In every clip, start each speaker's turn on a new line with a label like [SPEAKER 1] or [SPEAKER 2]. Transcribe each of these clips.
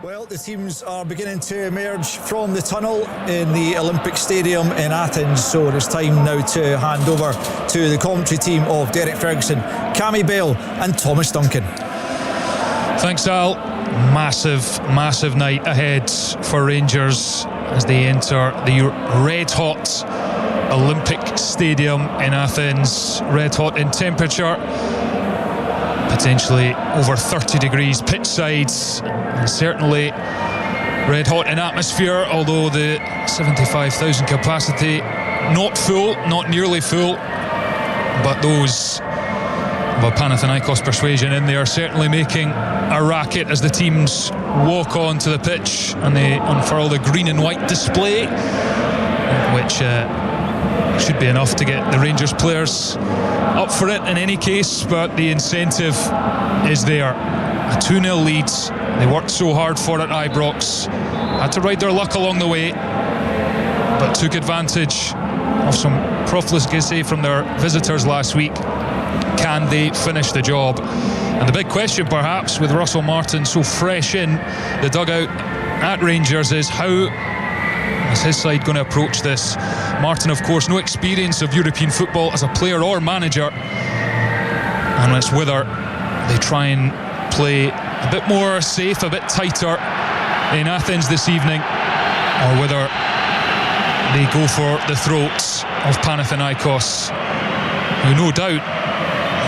[SPEAKER 1] Well, the teams are beginning to emerge from the tunnel in the Olympic Stadium in Athens, so it's time now to hand over to the commentary team of Derek Ferguson, Cammy Bale and Thomas Duncan.
[SPEAKER 2] Thanks, Al. Massive night ahead for Rangers as they enter the red-hot Olympic Stadium in Athens. Red-hot in temperature, potentially over 30 degrees pitch sides, and certainly red hot in atmosphere, although the 75,000 capacity not full, not nearly full, but those of a Panathinaikos persuasion in there certainly making a racket as the teams walk onto the pitch and they unfurl the green and white display, which should be enough to get the Rangers players up for it in any case, but the incentive is there. A 2-0 lead. They worked so hard for it, Ibrox. Had to ride their luck along the way, but took advantage of some profligacy from their visitors last week. Can they finish the job? And the big question, perhaps, with Russell Martin so fresh in the dugout at Rangers, is how is his side going to approach this? Martin, of course, no experience of European football as a player or manager, and it's whether they try and play a bit more safe, a bit tighter in Athens this evening, or whether they go for the throats of Panathinaikos, who no doubt,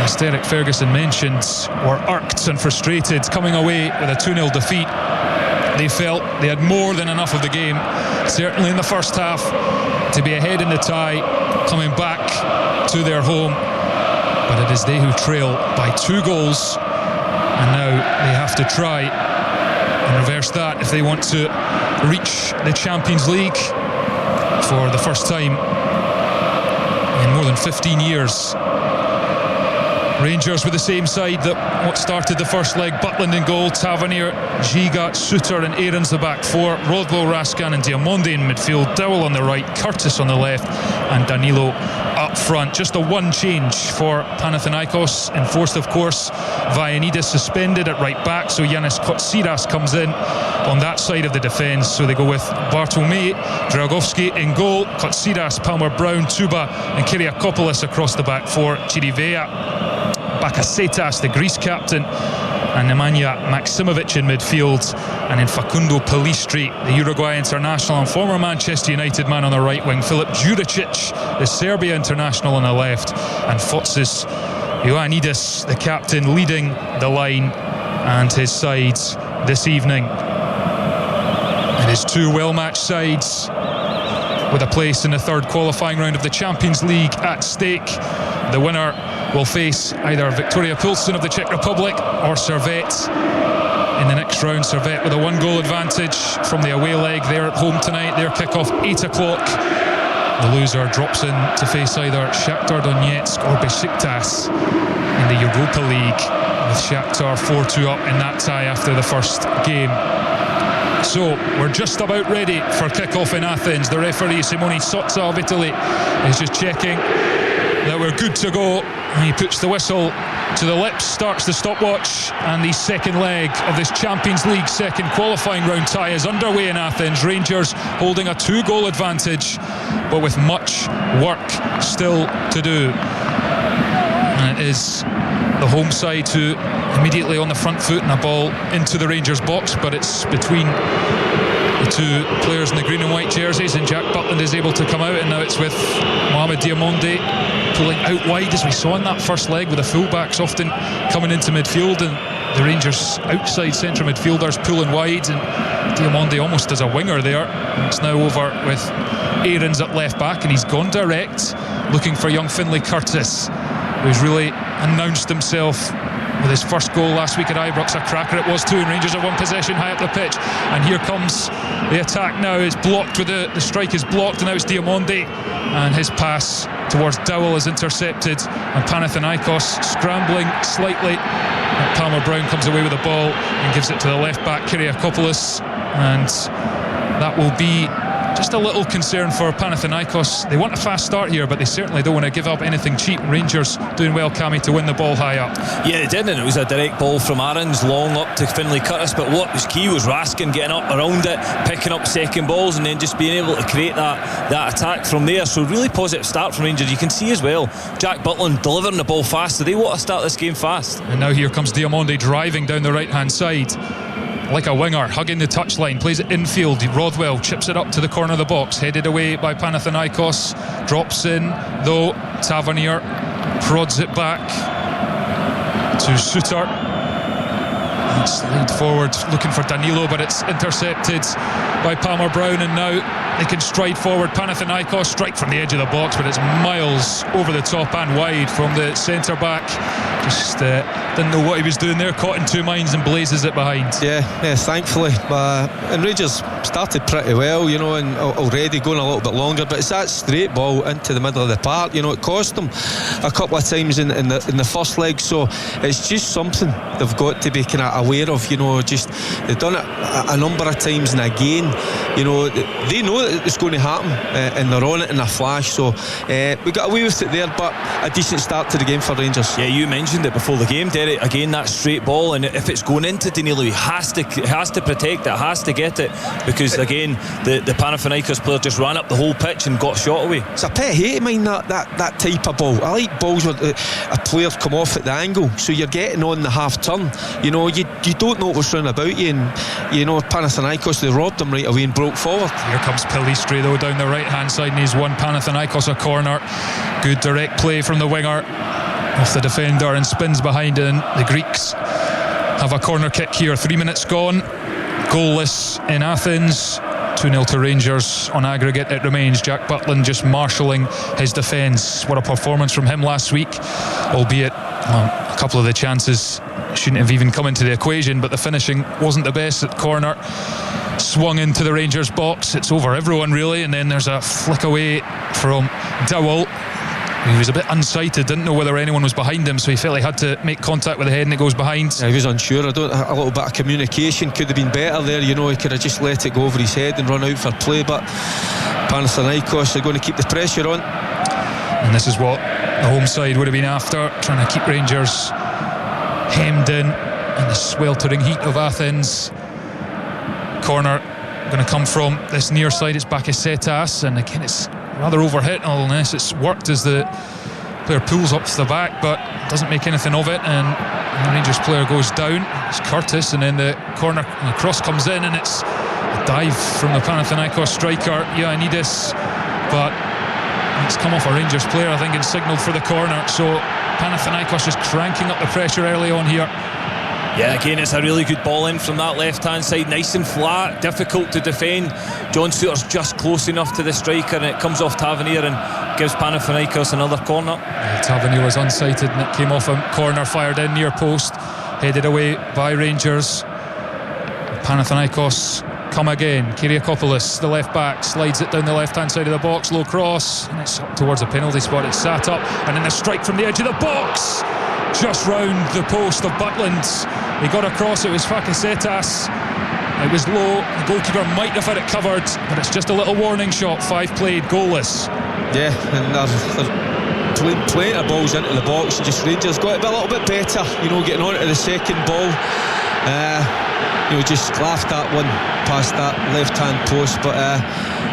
[SPEAKER 2] as Derek Ferguson mentioned, were irked and frustrated coming away with a 2-0 defeat. They felt they had more than enough of the game, certainly in the first half, to be ahead in the tie, coming back to their home. But it is they who trail by 2 goals, and now they have to try and reverse that if they want to reach the Champions League for the first time in more than 15 years. Rangers with the same side that what started the first leg. Butland in goal, Tavernier, Giga, Suter and Aarons the back four, Rodlow, Raskan and Diamonde in midfield, Dowell on the right, Curtis on the left and Danilo up front. Just the one change for Panathinaikos, enforced of course. Vayanidis suspended at right back, so Yanis Kotsiras comes in on that side of the defence. So they go with Bartolome, Dragovski in goal, Kotsiras, Palmer Brown, Tuba and Kyriakopoulos across the back four, Chirivea, Bakasetas, the Greece captain, and Nemanja Maksimovic in midfield, and in Facundo Pelistri, the Uruguay international and former Manchester United man on the right wing, Filip Juricic, the Serbia international on the left, and Fotzis Ioannidis, the captain, leading the line and his sides this evening. It is 2 well-matched sides with a place in the third qualifying round of the Champions League at stake. The winner will face either Victoria Pilsen of the Czech Republic or Servette in the next round. Servette with a 1-goal advantage from the away leg. They're at home tonight. Their kick-off 8 o'clock. The loser drops in to face either Shakhtar Donetsk or Besiktas in the Europa League, with Shakhtar 4-2 up in that tie after the first game. So we're just about ready for kick-off in Athens. The referee, Simone Sozza of Italy, is just checking that we're good to go. He puts the whistle to the lips, starts the stopwatch, and the second leg of this Champions League second qualifying round tie is underway in Athens. Rangers holding a 2-goal advantage, but with much work still to do. And it is the home side who immediately on the front foot and a ball into the Rangers box, but it's between the two players in the green and white jerseys, and Jack Butland is able to come out, and now it's with Mohamed Diamonde pulling out wide, as we saw in that first leg with the fullbacks often coming into midfield and the Rangers outside central midfielders pulling wide, and Diamonde almost as a winger there. It's now over with Aarons at left back, and he's gone direct looking for young Finlay Curtis, who's really announced himself with his first goal last week at Ibrox. A cracker it was too, and Rangers have one possession high up the pitch, and here comes the attack now. It's blocked with the strike is blocked, and now it's Diamonde, and his pass towards Dowell is intercepted, and Panathinaikos scrambling slightly, and Palmer Brown comes away with the ball and gives it to the left back Kyriakopoulos, and that will be just a little concern for Panathinaikos. They want a fast start here, but they certainly don't want to give up anything cheap. Rangers doing well, Cammy, to win the ball high up.
[SPEAKER 3] Yeah, they did, and it was a direct ball from Aarons, long up to Finlay Curtis, but what was key was Raskin getting up around it, picking up second balls, and then just being able to create that attack from there. So really positive start from Rangers. You can see as well Jack Butland delivering the ball fast, so they want to start this game fast.
[SPEAKER 2] And now here comes Diamonde driving down the right hand side like a winger, hugging the touchline, plays it infield. Rodwell chips it up to the corner of the box, headed away by Panathinaikos, drops in though. Tavernier prods it back to Suter. Slide forward looking for Danilo, but it's intercepted by Palmer Brown, and now they can stride forward. Panathinaikos strike from the edge of the box, but it's miles over the top and wide from the centre back. Just didn't know what he was doing there, caught in two minds and blazes it behind.
[SPEAKER 4] Yeah, thankfully. And Rangers started pretty well, you know, and already going a little bit longer, but it's that straight ball into the middle of the park, you know. It cost them a couple of times in the first leg, so it's just something they've got to be kind of aware of, you know. Just they've done it a number of times, and again, you know, they know that it's going to happen, and they're on it in a flash. So we got away with it there, but a decent start to the game for Rangers.
[SPEAKER 3] Yeah, you mentioned it before the game, Derek. Again, that straight ball, and if it's going into Danilo, he has to protect it, has to get it, because again the Panathinaikos player just ran up the whole pitch and got shot away.
[SPEAKER 4] It's a pet hate of mine, that type of ball. I like balls where a player come off at the angle, so you're getting on the half turn. You know, you don't know what's round about you, and you know Panathinaikos, they robbed them right away and broke forward.
[SPEAKER 2] Here comes Pellistri though down the right hand side, and he's won Panathinaikos a corner. Good direct play from the winger off the defender and spins behind, and the Greeks have a corner kick here. 3 minutes gone, goalless in Athens. 2-0 to Rangers on aggregate it remains. Jack Butland just marshalling his defence. What a performance from him last week, albeit a couple of the chances shouldn't have even come into the equation, but the finishing wasn't the best at the corner. Swung into the Rangers box, it's over everyone really, and then there's a flick away from Dowell. He was a bit unsighted, didn't know whether anyone was behind him, so he felt he had to make contact with the head, and it goes behind.
[SPEAKER 4] Yeah, he was unsure. A little bit of communication could have been better there, you know. He could have just let it go over his head and run out for play, but Panathinaikos are going to keep the pressure on,
[SPEAKER 2] and this is what the home side would have been after, trying to keep Rangers hemmed in the sweltering heat of Athens. Corner going to come from this near side. It's Bakasetas, and again it's rather overhit, unless it's worked as the player pulls up to the back, but doesn't make anything of it, and the Rangers player goes down. It's Curtis, and then the corner and the cross comes in, and it's a dive from the Panathinaikos striker Ioannidis, but it's come off a Rangers player, I think, and signalled for the corner. So Panathinaikos just cranking up the pressure early on here.
[SPEAKER 3] Yeah, again, it's a really good ball in from that left-hand side, nice and flat, difficult to defend. John Suter's just close enough to the striker, and it comes off Tavernier and gives Panathinaikos another corner.
[SPEAKER 2] Tavernier was unsighted, and it came off a corner fired in near post, headed away by Rangers. Panathinaikos come again. Kyriakopoulos, the left back, slides it down the left-hand side of the box, low cross, and it's up towards the penalty spot. It's sat up, and then a strike from the edge of the box, just round the post of Butland. He got across, it was Bakasetas. It was low, the goalkeeper might have had it covered, but it's just a little warning shot. 5 played, goalless.
[SPEAKER 4] Yeah, and they're playing plenty of balls into the box. Just Rangers got to be a little bit better, you know, getting on to the second ball. You know, just laughed at one past that left-hand post, but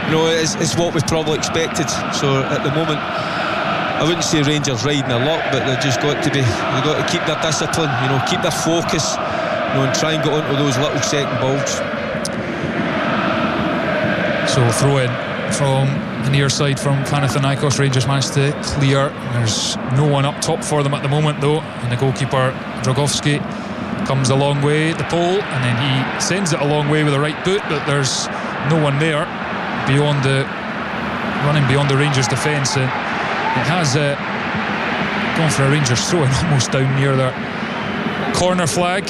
[SPEAKER 4] you know, it's what we probably expected. So at the moment, I wouldn't say Rangers riding a lot, but they've got to keep their discipline, you know, keep their focus, you know, and try and get onto those little second balls. So throw in from the near side from Panathinaikos. Rangers managed to clear. There's no one up top for them at the moment though, and the goalkeeper Dragowski comes a long way, the pole, and then he sends it a long way with the right boot, but there's no one there running beyond the Rangers defence, and it has gone for a Rangers throw-in almost down near their corner flag.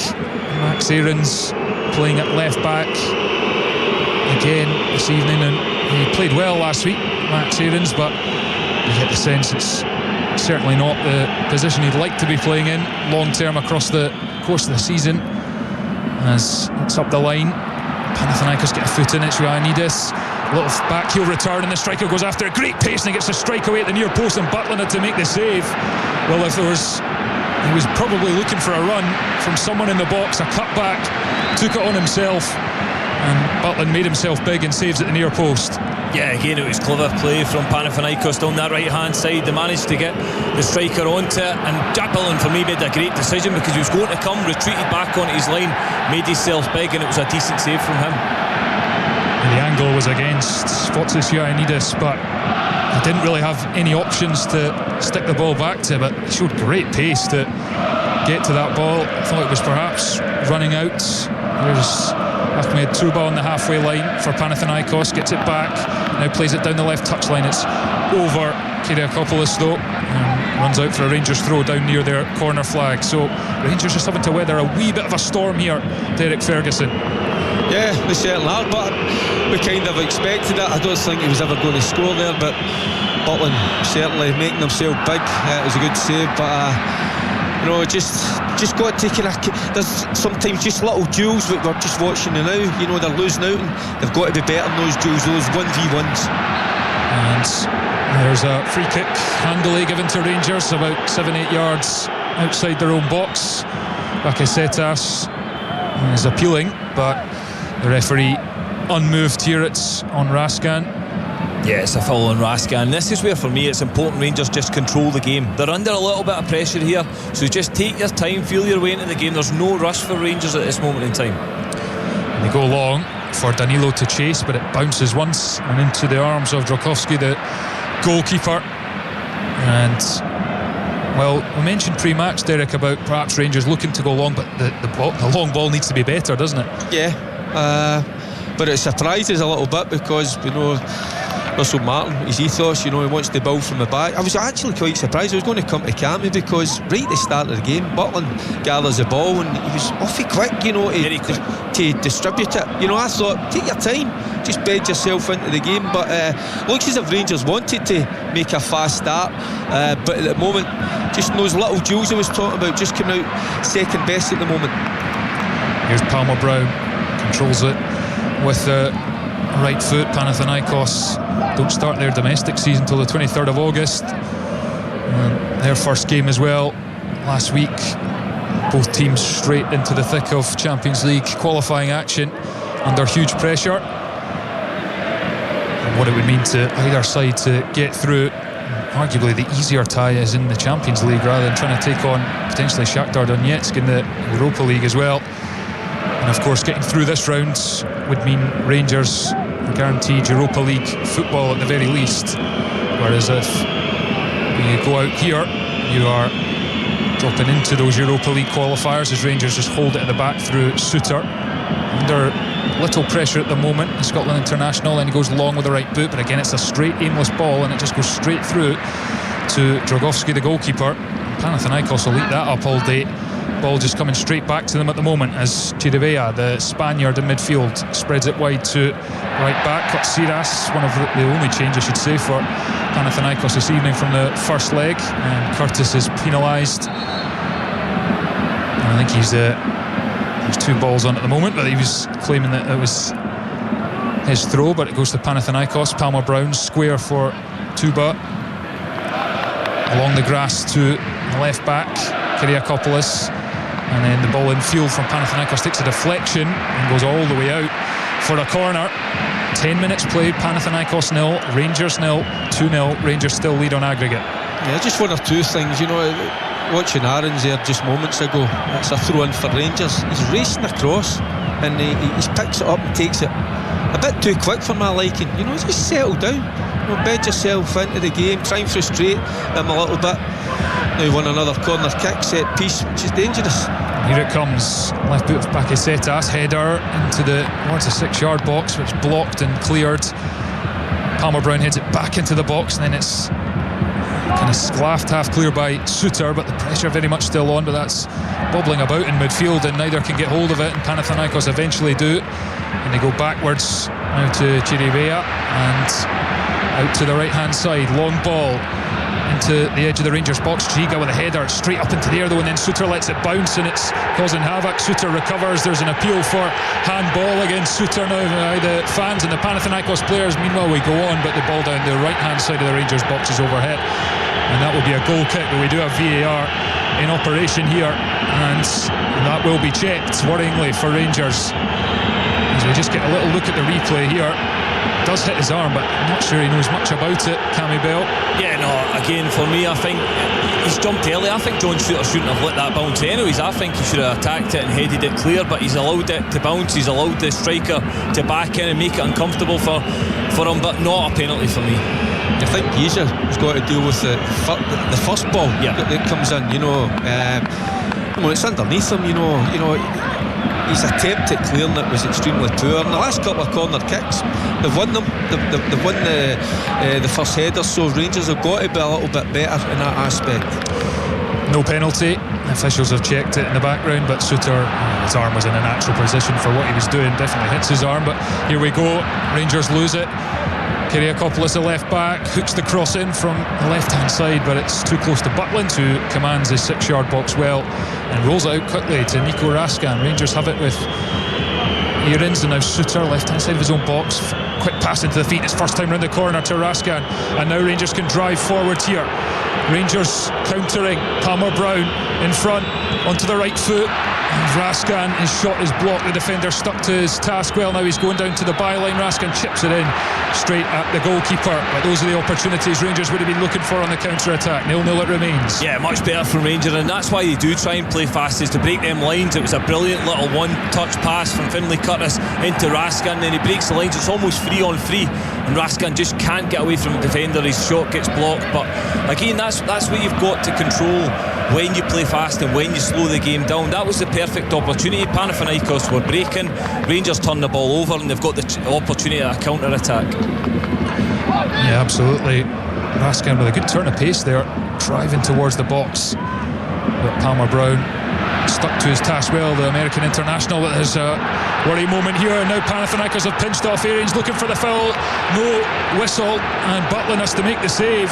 [SPEAKER 4] Max Aarons playing at left back again this evening, and he played well last week, Max Aarons, but you get the sense it's certainly not the position he'd like to be playing in long term across the course of the season. As it's up the line, Panathinaikos get a foot in it. Ioannidis
[SPEAKER 2] Little back heel return, and the striker goes after it. Great pace, and he gets the strike away at the near post, and Butland had to make the save. Well, if there was, he was probably looking for a run from someone in the box. A cut back, took it on himself, and Butland made himself big and saves at the near post.
[SPEAKER 3] Yeah, again, it was clever play from Panathinaikos down that right hand side. They managed to get the striker onto it, and Jack Butland for me made a great decision, because he was going to come, retreated back onto his line, made himself big, and it was a decent save from him.
[SPEAKER 2] And the angle was against Ioannidis, but he didn't really have any options to stick the ball back to, but he showed great pace to get to that ball. I thought it was perhaps running out. There's Ahmed Trouba on the halfway line for Panathinaikos, gets it back, now plays it down the left touchline. It's over Kyriakopoulos though, and runs out for a Rangers throw down near their corner flag. So Rangers just having to weather a wee bit of a storm here, Derek Ferguson.
[SPEAKER 4] Yeah, they certainly are, but we kind of expected it. I don't think he was ever going to score there, but Butland certainly making himself big. It was a good save, but you know, just got taken. There's sometimes just little duels that we're just watching now. You know, they're losing out, and they've got to be better in those duels, those 1v1s.
[SPEAKER 2] And there's a free kick handily given to Rangers about 7-8 yards outside their own box. Bakasetas is appealing, but the referee unmoved here. It's on Raskan.
[SPEAKER 3] Yeah, it's a foul on Raskan. This is where, for me, it's important Rangers just control the game. They're under a little bit of pressure here, so just take your time, feel your way into the game. There's no rush for Rangers at this moment in time.
[SPEAKER 2] And they go long for Danilo to chase, but it bounces once and into the arms of Drokowski, the goalkeeper. And well, we mentioned pre-match, Derek, about perhaps Rangers looking to go long, but the long ball needs to be better, doesn't it?
[SPEAKER 4] Yeah, but it surprises a little bit, because we know Russell Martin, his ethos, you know, he wants to build from the back. I was actually quite surprised. I was going to come to Cammy, because right at the start of the game, Butland gathers the ball, and he was awfully quick, you know, to distribute it. You know, I thought, take your time, just bed yourself into the game. But looks as if Rangers wanted to make a fast start, but at the moment, just those little duels I was talking about, just coming out second best at the moment.
[SPEAKER 2] Here's Palmer Brown, controls it with the right foot. Panathinaikos don't start their domestic season till the 23rd of August. Their first game as well last week. Both teams straight into the thick of Champions League qualifying action under huge pressure. And what it would mean to either side to get through. Arguably the easier tie is in the Champions League, rather than trying to take on potentially Shakhtar Donetsk in the Europa League as well. And of course, getting through this round would mean Rangers guaranteed Europa League football at the very least. Whereas if you go out here, you are dropping into those Europa League qualifiers, as Rangers just hold it at the back through Suter. Under little pressure at the moment, the Scotland international, and he goes long with the right boot, but again it's a straight aimless ball, and it just goes straight through to Dragowski, the goalkeeper. Panathinaikos will eat that up all day. Ball just coming straight back to them at the moment, as Chirivella, the Spaniard in midfield, spreads it wide to right back. Kotsiras, one of the only change I should say for Panathinaikos this evening from the first leg, and Curtis is penalised. I think he's there's 2 balls on at the moment, but he was claiming that it was his throw, but it goes to Panathinaikos. Palmer Brown square for Tuba, along the grass to the left back, Kyriakopoulos, and then the ball in field from Panathinaikos takes a deflection and goes all the way out for a corner. 10 minutes played, Panathinaikos 0, Rangers 0, 2-0. Rangers still lead on aggregate.
[SPEAKER 4] Yeah, just one or two things, you know. Watching Aarons there just moments ago, it's a throw in for Rangers. He's racing across, and he picks it up and takes it a bit too quick for my liking. You know, just settle down, you know, bed yourself into the game, try and frustrate him a little bit. Now won another corner kick, set piece, which is dangerous.
[SPEAKER 2] Here it comes, left boot of Bakasetas, header into the 6-yard box, which blocked and cleared. Palmer Brown heads it back into the box, and then it's kind of sclaffed half clear by Suter, but the pressure very much still on, but that's bobbling about in midfield, and neither can get hold of it, and Panathinaikos eventually do, and they go backwards now to Chirivella, and out to the right hand side, long ball into the edge of the Rangers box. Giga with a header straight up into the air though, and then Suter lets it bounce and it's causing havoc. Suter recovers. There's an appeal for handball against Suter now by the fans and the Panathinaikos players. Meanwhile we go on, but the ball down the right hand side of the Rangers box is overhead, and that will be a goal kick. But we do have VAR in operation here, and that will be checked worryingly for Rangers as we just get a little look at the replay here. Does hit his arm, but I'm not sure he knows much about it. Cammy Bell.
[SPEAKER 3] Yeah, no, again for me I think he's jumped early. I think John Shooter shouldn't have let that bounce anyways. I think he should have attacked it and headed it clear, but he's allowed it to bounce. He's allowed the striker to back in and make it uncomfortable for him, but not a penalty for me.
[SPEAKER 4] I think Giza has got to deal with the first ball that comes in, well, it's underneath him, his attempt at clearing it was extremely poor. In the last couple of corner kicks, they've won them. They've won the first header, so Rangers have got to be a little bit better in that aspect.
[SPEAKER 2] No penalty. Officials have checked it in the background, but Suter, his arm was in a natural position for what he was doing. Definitely hits his arm, but here we go. Rangers lose it. Kyriakopoulos, the left back, hooks the cross in from the left hand side, but it's too close to Butland, who commands his 6-yard box well and rolls it out quickly to Nico Raskan. Rangers have it with Aarons, and now Suter, left hand side of his own box. Quick pass into the feet, it's first time round the corner to Raskan, and now Rangers can drive forward here. Rangers countering, Palmer Brown in front onto the right foot, and Raskan, his shot is blocked. The defender stuck to his task well. Now he's going down to the byline. Raskan chips it in straight at the goalkeeper, but those are the opportunities Rangers would have been looking for on the counter-attack. 0-0 it remains.
[SPEAKER 3] Yeah, much better from Rangers, and that's why they do try and play fast, is to break them lines. It was a brilliant little one-touch pass from Finlay Curtis into Raskan, then he breaks the lines. It's almost free on free, and Raskan just can't get away from the defender. His shot gets blocked, but again, that's what you've got to control when you play fast and when you slow the game down. That was the perfect opportunity. Panathinaikos were breaking, Rangers turned the ball over, and they've got the opportunity at a counter-attack.
[SPEAKER 2] Yeah, absolutely. Raskan with a good turn of pace there, driving towards the box, but Palmer Brown stuck to his task well, the American international. But there's a worry moment here, and now Panathinaikos have pinched off Aarons, looking for the foul. No whistle, and Butland has to make the save.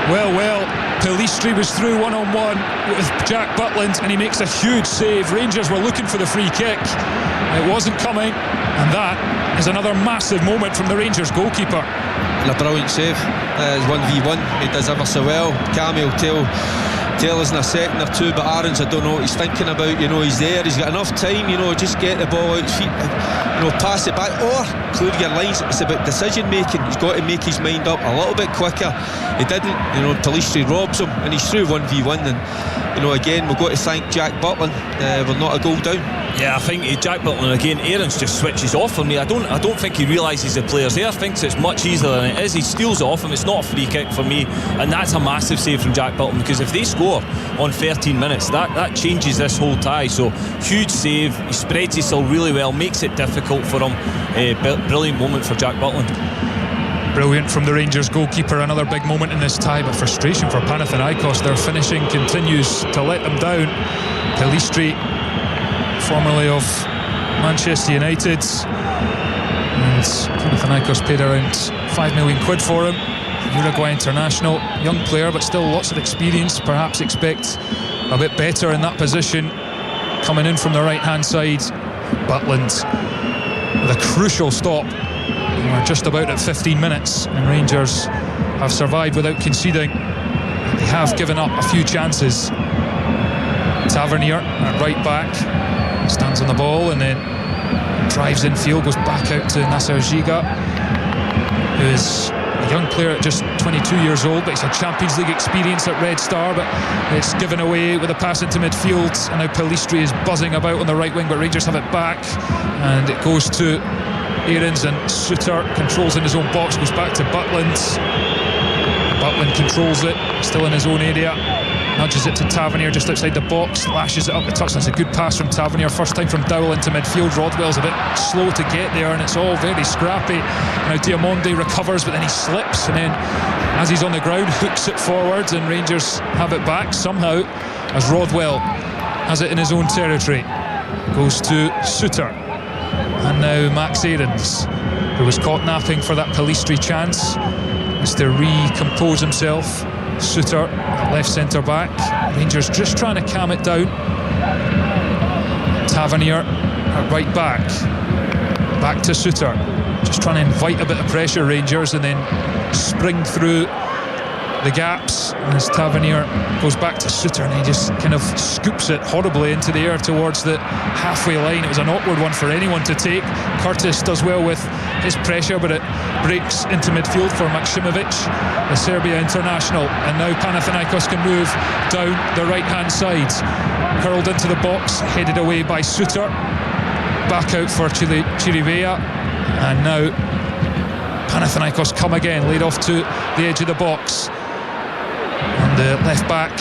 [SPEAKER 2] Well, Pelistri was through one-on-one with Jack Butland, and he makes a huge save. Rangers were looking for the free kick, it wasn't coming, and that is another massive moment from the Rangers goalkeeper.
[SPEAKER 4] And a brilliant save. It's 1v1, he does ever so well. Cammy will tell us in a second or two, but Aarons, I don't know what he's thinking about. He's there, he's got enough time, just get the ball out his feet, pass it back or clear your lines. It's about decision making. He's got to make his mind up a little bit quicker. He didn't. Pelistri robs him, and he's through 1v1, and again we've got to thank Jack Butland. We're not a goal down.
[SPEAKER 3] Yeah, I think Jack Butland again. Aarons just switches off for me. I don't think he realises the player's there. Thinks it's much easier than it is. He steals it off him. It's not a free kick for me, and that's a massive save from Jack Butland, because if they score on 13 minutes, that changes this whole tie. So huge save. He spreads himself really well, makes it difficult for him. Brilliant moment for Jack Butland.
[SPEAKER 2] Brilliant from the Rangers goalkeeper. Another big moment in this tie, but frustration for Panathinaikos. Their finishing continues to let them down. Pelistri, formerly of Manchester United, and Panathinaikos paid around £5 million for him. Uruguay international, young player, but still lots of experience. Perhaps expect a bit better in that position. Coming in from the right hand side, Butland with a crucial stop. We're just about at 15 minutes, and Rangers have survived without conceding. They have given up a few chances. Tavernier at right back stands on the ball and then drives infield, goes back out to Nasser Giga, who is a young player at just 22 years old, but he's had Champions League experience at Red Star, but it's given away with a pass into midfield, and now Pelistri is buzzing about on the right wing, but Rangers have it back, and it goes to Aarons, and Suter controls in his own box, goes back to Butland. Butland controls it, still in his own area, nudges it to Tavernier just outside the box, lashes it up the touchline. It's a good pass from Tavernier, first time from Dowell into midfield. Rodwell's a bit slow to get there, and it's all very scrappy. Now Diamonde recovers, but then he slips, and then as he's on the ground, hooks it forwards, and Rangers have it back somehow as Rodwell has it in his own territory. Goes to Suter, and now Max Aarons, who was caught napping for that Pelistri chance, has to recompose himself Suter, left centre back. Rangers just trying to calm it down. Tavernier at right back. Back to Suter. Just trying to invite a bit of pressure, Rangers, and then spring through the gaps. And as Tavernier goes back to Suter, and he just kind of scoops it horribly into the air towards the halfway line. It was an awkward one for anyone to take. Curtis does well with his pressure, but it breaks into midfield for Maksimovic, the Serbia international. And now Panathinaikos can move down the right hand side. Curled into the box, headed away by Suter. Back out for Chirivella. And now Panathinaikos come again, laid off to the edge of the box. And the left back,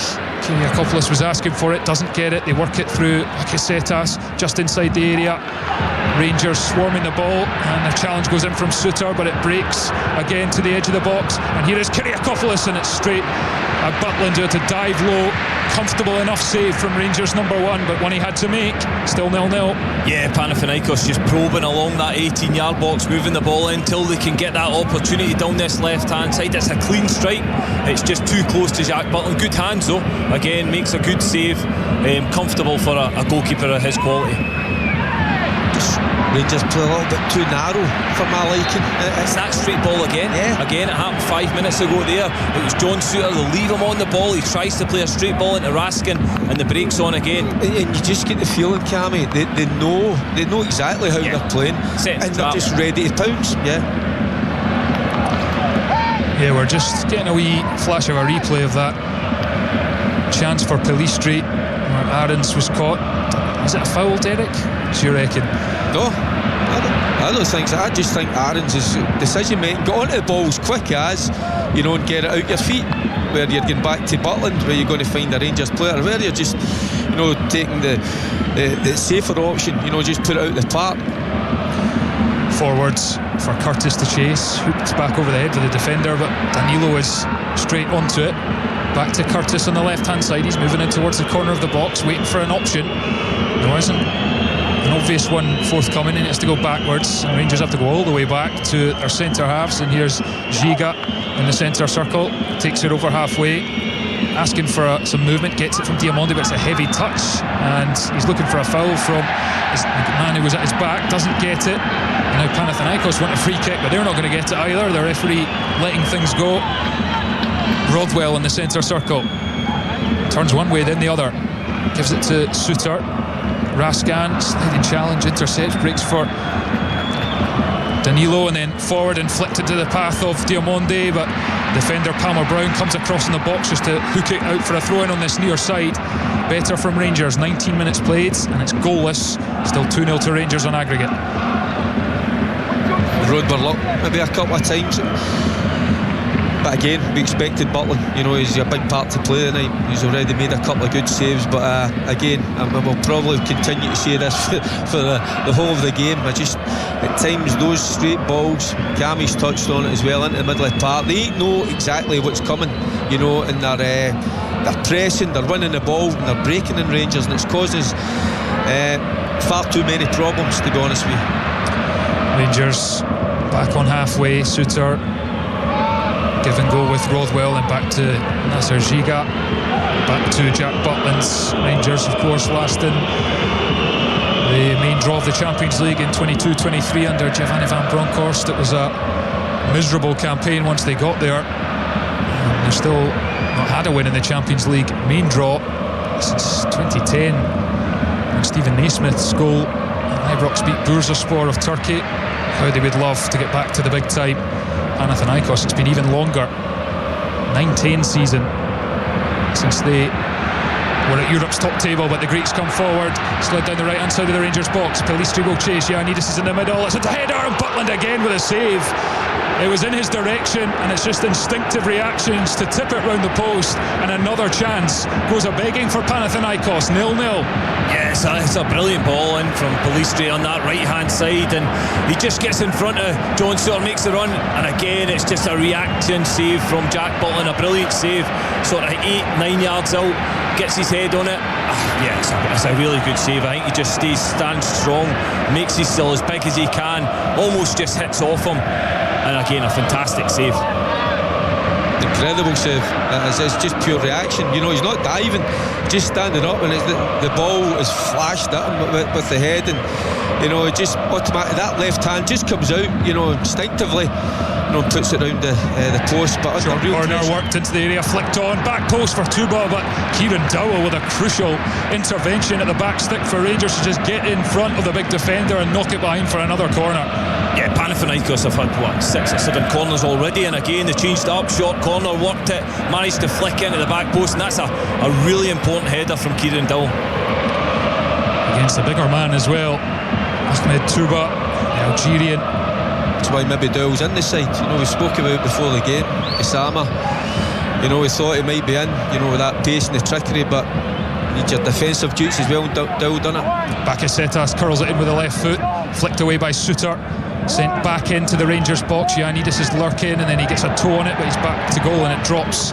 [SPEAKER 2] Kyriakopoulos, was asking for it, doesn't get it. They work it through Bakasetas just inside the area. Rangers swarming the ball, and the challenge goes in from Suter, but it breaks again to the edge of the box. And here is Kyriakopoulos, and it's straight at Butland to dive low. Comfortable enough save from Rangers number one, but one he had to make. Still 0-0.
[SPEAKER 3] Yeah, Panathinaikos just probing along that 18-yard box, moving the ball in till they can get that opportunity down this left-hand side. It's a clean strike. It's just too close to Jack Butland. Good hands though. Again, makes a good save. Comfortable for a goalkeeper of his quality.
[SPEAKER 4] Rangers play a little bit too narrow for my liking.
[SPEAKER 3] It's that straight ball again.
[SPEAKER 4] Yeah.
[SPEAKER 3] Again, it happened 5 minutes ago there. It was John Suter. They'll leave him on the ball. He tries to play a straight ball into Raskin, and the break's on again.
[SPEAKER 4] And you just get the feeling, Cammy, they know exactly how they're playing,
[SPEAKER 3] Set
[SPEAKER 4] and they're just ready to pounce.
[SPEAKER 2] Yeah, we're just getting a wee flash of a replay of that chance for Pelistri where Aarons was caught. Is it a foul, Derek? What do you reckon?
[SPEAKER 4] No, I don't think so. I just think Aarons' decision making, got onto the ball as quick as, and get it out your feet, where you're getting back to Butland, where you're going to find a Rangers player, where you're just, taking the safer option, just put it out the park.
[SPEAKER 2] Forwards for Curtis to chase, hooked back over the head of the defender, but Danilo is straight onto it. Back to Curtis on the left hand side. He's moving in towards the corner of the box, waiting for an option. There isn't an obvious one forthcoming, and he has to go backwards, and Rangers have to go all the way back to their centre halves. And here's Giga in the centre circle, takes it over halfway, asking for some movement, gets it from Diamonde, but it's a heavy touch, and he's looking for a foul from his man who was at his back, doesn't get it. And now Panathinaikos want a free kick, but they're not going to get it either. The referee letting things go. Rodwell in the centre circle, turns one way then the other, gives it to Suter. Raskan, sliding challenge, intercepts, breaks for Danilo, and then forward and flicked into the path of Diamonde, but defender Palmer Brown comes across in the box just to hook it out for a throw-in on this near side. Better from Rangers. 19 minutes played and it's goalless. Still 2-0 to Rangers on aggregate.
[SPEAKER 4] The road were locked maybe a couple of times, but again, we expected Butland. He's a big part to play tonight. He's already made a couple of good saves, but again, we'll probably continue to say this for the whole of the game. I just, at times, those straight balls, Cammy's touched on it as well, into the middle of the park. They know exactly what's coming, and they're pressing, they're winning the ball, and they're breaking in Rangers, and it's causing far too many problems, to be honest with you.
[SPEAKER 2] Rangers back on halfway. Suter, give and go with Rothwell, and back to Nasser Giga, back to Jack Butland's Rangers, of course, last in the main draw of the Champions League in 22-23 under Giovanni Van Bronckhorst. It was a miserable campaign once they got there. They've still not had a win in the Champions League main draw since 2010 when Stephen Naismith's goal. Ibrox beat Bursaspor of Turkey. How they would love to get back to the big time. Panathinaikos, it's been even longer. 9-10 season since they were at Europe's top table, but the Greeks come forward, slid down the right hand side of the Rangers box. Pelistri will chase. Ioannidis is in the middle. It's a header, and Butland again with a save. It was in his direction, and it's just instinctive reactions to tip it round the post, and another chance goes a begging for Panathinaikos. 0-0.
[SPEAKER 3] Yeah, it's a brilliant ball in from Pelistri on that right hand side, and he just gets in front of John Suter, makes the run, and again it's just a reaction save from Jack Butland. A brilliant save, sort of 8-9 yards out, gets his head on it. Yeah, it's a really good save. I think he just stands strong, makes his still as big as he can, almost just hits off him, and again a fantastic save.
[SPEAKER 4] Incredible save. It's just pure reaction. You know, he's not diving, just standing up, and the ball is flashed at him with the head, and you know, it just automatically, that left hand just comes out, you know, instinctively, you know, puts it round the post. But
[SPEAKER 2] Short corner worked into the area, flicked on, back post for Tuba, but Kieran Dowell with a crucial intervention at the back stick for Rangers to just get in front of the big defender and knock it behind for another corner.
[SPEAKER 3] Yeah, Panathinaikos have had 6 or 7 corners already, and again they changed it up. Short corner, worked it, managed to flick into the back post, and that's a really important header from Kieran Dowell
[SPEAKER 2] against a bigger man as well. Ahmed Tuba, the Algerian.
[SPEAKER 4] That's why maybe Dowell's in the side. You know, we spoke about it before the game. Osama, you know, we thought he might be in, you know, with that pace and the trickery, but you need your defensive duties as well. Dowell done it.
[SPEAKER 2] Bakasetas curls it in with the left foot, flicked away by Suter, sent back into the Rangers box. Ioannidis is lurking, and then he gets a toe on it, but he's back to goal, and it drops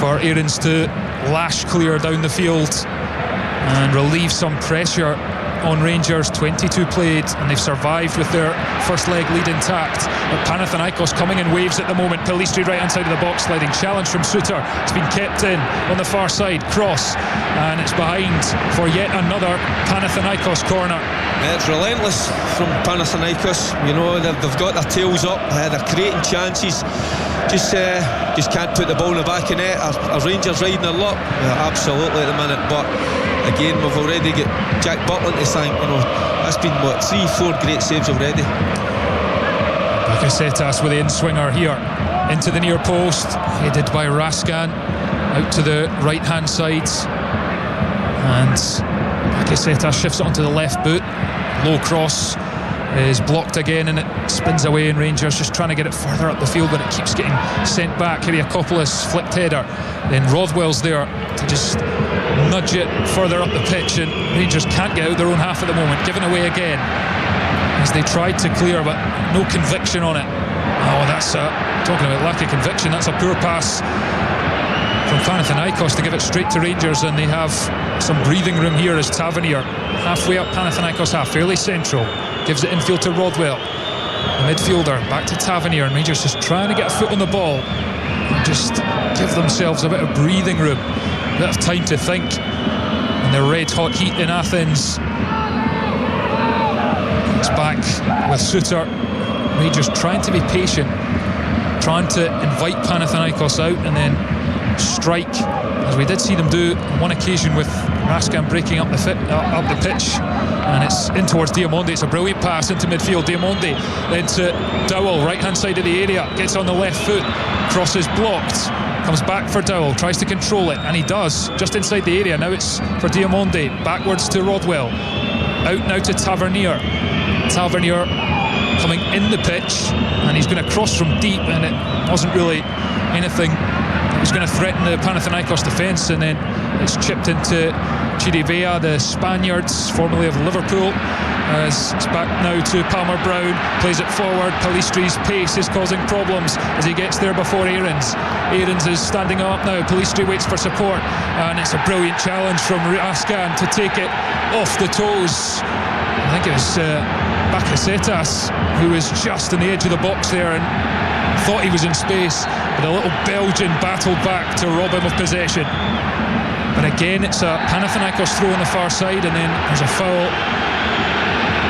[SPEAKER 2] for Aarons to lash clear down the field and relieve some pressure on Rangers. 22 played, and they've survived with their first leg lead intact. But Panathinaikos coming in waves at the moment. Pelistri right hand side of the box, sliding challenge from Suter. It's been kept in on the far side, cross, and it's behind for yet another Panathinaikos corner.
[SPEAKER 4] It's relentless from Panathinaikos. You know, they've got their tails up, they're creating chances, just can't put the ball in the back of net. Are Rangers riding their luck? Absolutely at the minute, but again, we've already got Jack Butland to thank. You know, that's been 3-4 great saves already.
[SPEAKER 2] Bakasetas with the in-swinger here into the near post, headed by Raskan out to the right hand side, and Bakasetas shifts it onto the left boot. Low cross is blocked again, and it spins away, and Rangers just trying to get it further up the field, but it keeps getting sent back. Kyriakopoulos flicked header, then Rothwell's there to just nudge it further up the pitch, and Rangers can't get out their own half at the moment. Given away again as they tried to clear, but no conviction on it. Oh, that's talking about lack of conviction. That's a poor pass from Panathinaikos to give it straight to Rangers, and they have some breathing room here as Tavernier, halfway up Panathinaikos half, fairly central, gives it infield to Rodwell, the midfielder, back to Tavernier, and Rangers just trying to get a foot on the ball and just give themselves a bit of breathing room, a bit of time to think in the red hot heat in Athens. It's back with Suter. Rangers trying to be patient, trying to invite Panathinaikos out and then strike, as we did see them do on one occasion with Raskan breaking up the pitch, and it's in towards Diamonde. It's a brilliant pass into midfield. Diamonde then to Dowell, right hand side of the area, gets on the left foot, crosses blocked, comes back for Dowell, tries to control it, and he does, just inside the area. Now it's for Diamonde, backwards to Rodwell, out now to Tavernier coming in the pitch, and he's going to cross from deep, and it wasn't really anything that was going to threaten the Panathinaikos defence, and then it's chipped into Chirivella, the Spaniards, formerly of Liverpool. As it's back now to Palmer Brown, plays it forward. Pelistri's pace is causing problems as he gets there before Aarons. Aarons is standing up now. Pelistri waits for support, and it's a brilliant challenge from Raskan to take it off the toes. I think it was Bakasetas who was just on the edge of the box there and thought he was in space, but a little Belgian battled back to rob him of possession. But again, it's a Panathinaikos throw on the far side, and then there's a foul,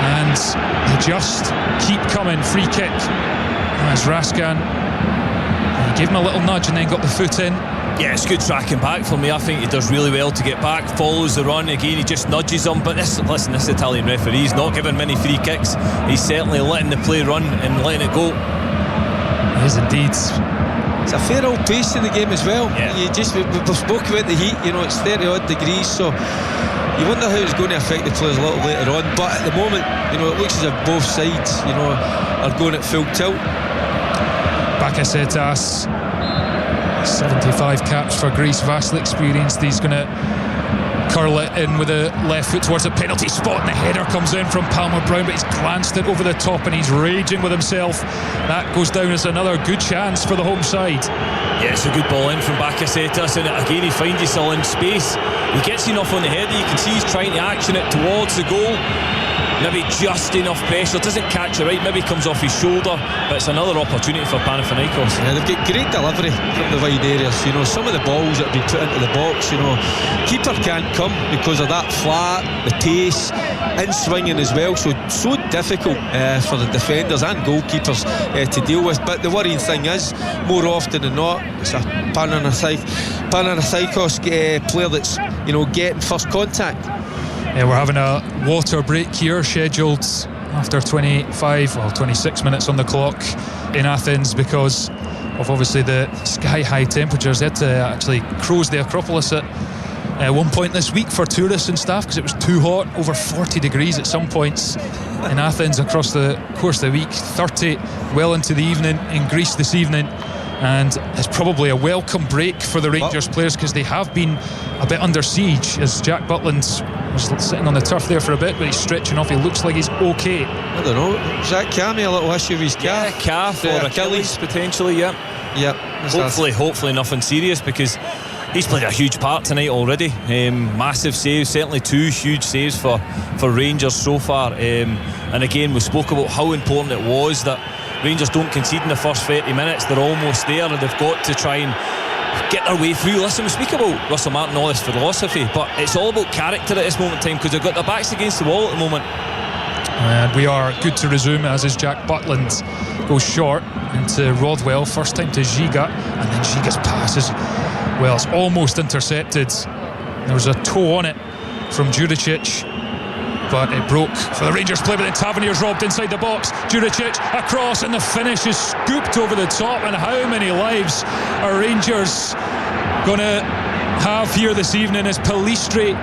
[SPEAKER 2] and they just keep coming. Free kick as Raskan, he gave him a little nudge and then got the foot in.
[SPEAKER 3] Yeah, it's good tracking back for me. I think he does really well to get back, follows the run again, he just nudges him. But this Italian referee, he's not giving many free kicks. He's certainly letting the play run and letting it go.
[SPEAKER 2] It is indeed.
[SPEAKER 4] It's a fair old pace in the game as well.
[SPEAKER 3] Yeah.
[SPEAKER 4] We've spoken about the heat, you know, it's 30 odd degrees, so you wonder how it's going to affect the players a little later on. But at the moment, you know, it looks as if both sides, you know, are going at full tilt.
[SPEAKER 2] Bakasetas, 75 caps for Greece, vastly experienced. He's going to curl it in with the left foot towards the penalty spot, and the header comes in from Palmer Brown, but he's glanced it over the top and he's raging with himself. That goes down as another good chance for the home side.
[SPEAKER 3] Yeah, it's a good ball in from Bakasetas, and again he finds himself in space. He gets enough on the header, you can see he's trying to action it towards the goal, maybe just enough pressure, doesn't catch it right, maybe comes off his shoulder, but it's another opportunity for Panathinaikos.
[SPEAKER 4] Yeah, they've got great delivery from the wide areas. You know, some of the balls that have been put into the box, you know, keeper can't come because of that flat, the pace, in swinging as well, so difficult for the defenders and goalkeepers to deal with. But the worrying thing is, more often than not, it's a Panathinaikos player that's, you know, getting first contact.
[SPEAKER 2] Yeah, we're having a water break here, scheduled after 26 minutes on the clock in Athens because of obviously the sky-high temperatures. They had to actually close the Acropolis at one point this week for tourists and staff because it was too hot, over 40 degrees at some points in Athens across the course of the week, 30 well into the evening in Greece this evening. And it's probably a welcome break for the Rangers players because they have been a bit under siege, as Jack Butland was sitting on the turf there for a bit, but he's stretching off. He looks like he's okay.
[SPEAKER 4] I don't know, is that Cammy a little issue with his calf?
[SPEAKER 3] Yeah, calf or Achilles potentially, yeah. Hopefully nothing serious, because he's played a huge part tonight already. Massive saves, certainly 2 huge saves for Rangers so far. And again, we spoke about how important it was that Rangers don't concede in the first 30 minutes. They're almost there and they've got to try and get their way through. Listen, we speak about Russell Martin, all this philosophy, but it's all about character at this moment in time, because they've got their backs against the wall at the moment.
[SPEAKER 2] And we are good to resume, as is Jack Butland. Goes short into Rodwell, first time to Giga, and then Giga's passes, well, it's almost intercepted. There was a toe on it from Juricic, but it broke for the Rangers play. But then Tavernier's robbed inside the box. Juricic across, and the finish is scooped over the top. And how many lives are Rangers going to have here this evening as Palistri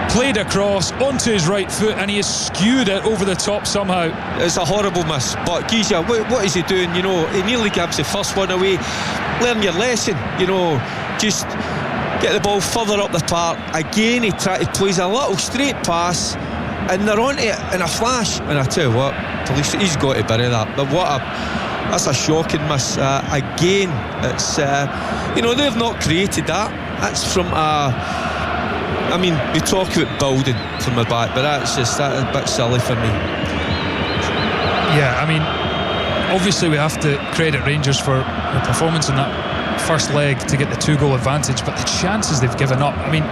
[SPEAKER 2] played across onto his right foot, and he has skewed it over the top somehow.
[SPEAKER 4] It's a horrible miss, but Giza, what is he doing? You know, he nearly gives the first one away. Learn your lesson, you know, just get the ball further up the park. Again, he plays a little straight pass, and they're on it in a flash. And I tell you what, he's got to bury that. But that's a shocking miss. Again, it's you know, they've not created that. That's from I mean, we talk about building from the back, but that's a bit silly for me.
[SPEAKER 2] Yeah, I mean, obviously we have to credit Rangers for the performance in that first leg to get the 2-goal advantage, but the chances they've given up, I mean,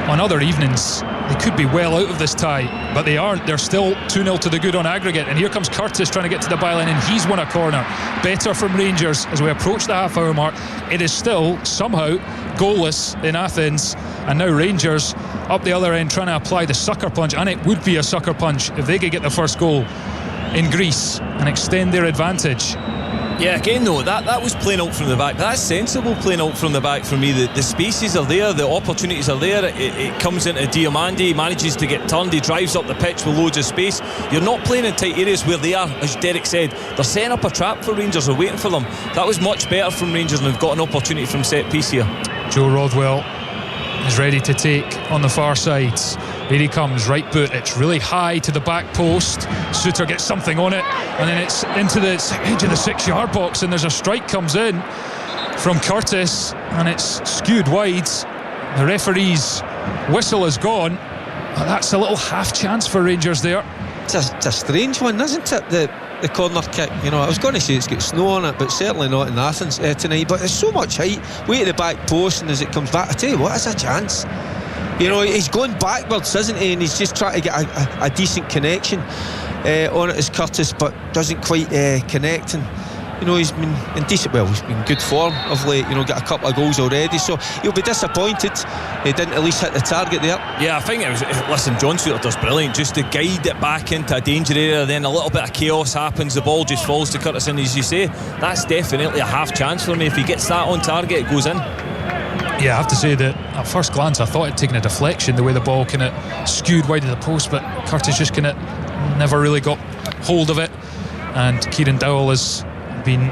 [SPEAKER 2] on other evenings they could be well out of this tie, but they aren't. They're still 2-0 to the good on aggregate, and here comes Curtis trying to get to the byline, and he's won a corner. Better from Rangers as we approach the half-hour mark. It is still somehow goalless in Athens, and now Rangers up the other end trying to apply the sucker punch, and it would be a sucker punch if they could get the first goal in Greece and extend their advantage.
[SPEAKER 3] Yeah, again though, that was playing out from the back. That's sensible playing out from the back for me. The spaces are there, the opportunities are there. It comes into Diomande, manages to get turned, he drives up the pitch with loads of space. You're not playing in tight areas where they are, as Derek said. They're setting up a trap for Rangers, they're waiting for them. That was much better from Rangers, and they've got an opportunity from set piece here.
[SPEAKER 2] Joe Rodwell is ready to take on the far side. Here he comes, right boot, it's really high to the back post. Suter gets something on it, and then it's into the edge of the 6-yard box, and there's a strike comes in from Curtis, and it's skewed wide. The referee's whistle is gone. That's a little half chance for Rangers there.
[SPEAKER 4] It's a strange one, isn't it, the corner kick? You know, I was going to say it's got snow on it, but certainly not in Athens tonight. But there's so much height, way at the back post, and as it comes back, I tell you what, it's a chance. You know, he's going backwards, isn't he? And he's just trying to get a decent connection on it as Curtis, but doesn't quite connect. And you know, he's been in he's been good form of late. You know, got a couple of goals already, so he'll be disappointed he didn't at least hit the target there.
[SPEAKER 3] Yeah, I think it was. Listen, John Suter does brilliant just to guide it back into a danger area. Then a little bit of chaos happens. The ball just falls to Curtis, and as you say, that's definitely a half chance for me. If he gets that on target, it goes in.
[SPEAKER 2] Yeah, I have to say that at first glance I thought it'd taken a deflection, the way the ball kind of skewed wide of the post, but Curtis just kind of never really got hold of it. And Kieran Dowell has been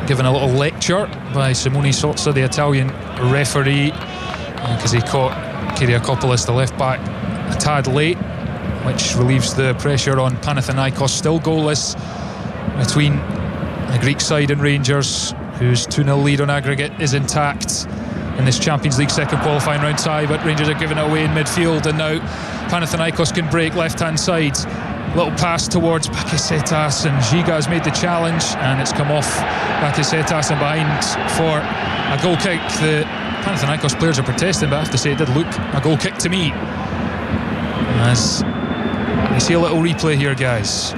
[SPEAKER 2] given a little lecture by Simone Sozza, the Italian referee, because he caught Kyriakopoulos, the left back, a tad late, which relieves the pressure on Panathinaikos. Still goalless between the Greek side and Rangers, whose 2-0 lead on aggregate is intact in this Champions League second qualifying round tie, but Rangers are giving it away in midfield, and now Panathinaikos can break left hand side. Little pass towards Bakasetas, and Giga's made the challenge, and it's come off Bakasetas and behind for a goal kick. The Panathinaikos players are protesting, but I have to say it did look a goal kick to me. As you see a little replay here, guys.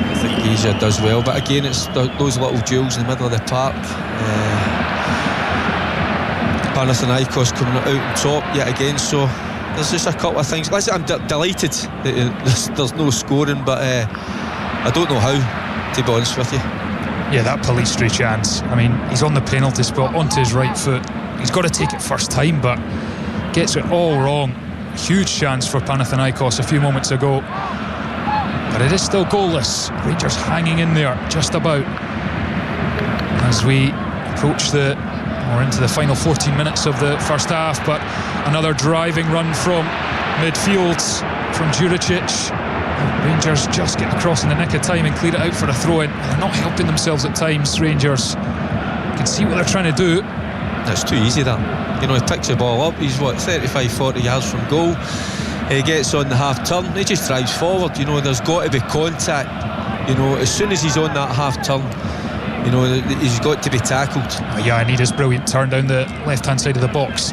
[SPEAKER 4] I think Asia does well, but again it's those little duels in the middle of the park. Panathinaikos coming out on top yet again, so there's just a couple of things. Listen, I'm delighted that there's no scoring, but I don't know how, to be honest with you.
[SPEAKER 2] Yeah, that Palistri chance. I mean, he's on the penalty spot onto his right foot. He's got to take it first time, but gets it all wrong. Huge chance for Panathinaikos a few moments ago, but it is still goalless. Rangers hanging in there just about as we approach into the final 14 minutes of the first half. But another driving run from midfield from Juricic. Rangers just get across in the nick of time and clear it out for a throw-in. They're not helping themselves at times, Rangers. You can see what they're trying to do.
[SPEAKER 4] It's too easy, that. You know, he picks the ball up, he's 35-40 yards from goal. He gets on the half turn, he just drives forward. You know, there's got to be contact. You know, as soon as he's on that half turn, you know, he's got to be tackled.
[SPEAKER 2] Yeah, I need his brilliant turn down the left-hand side of the box.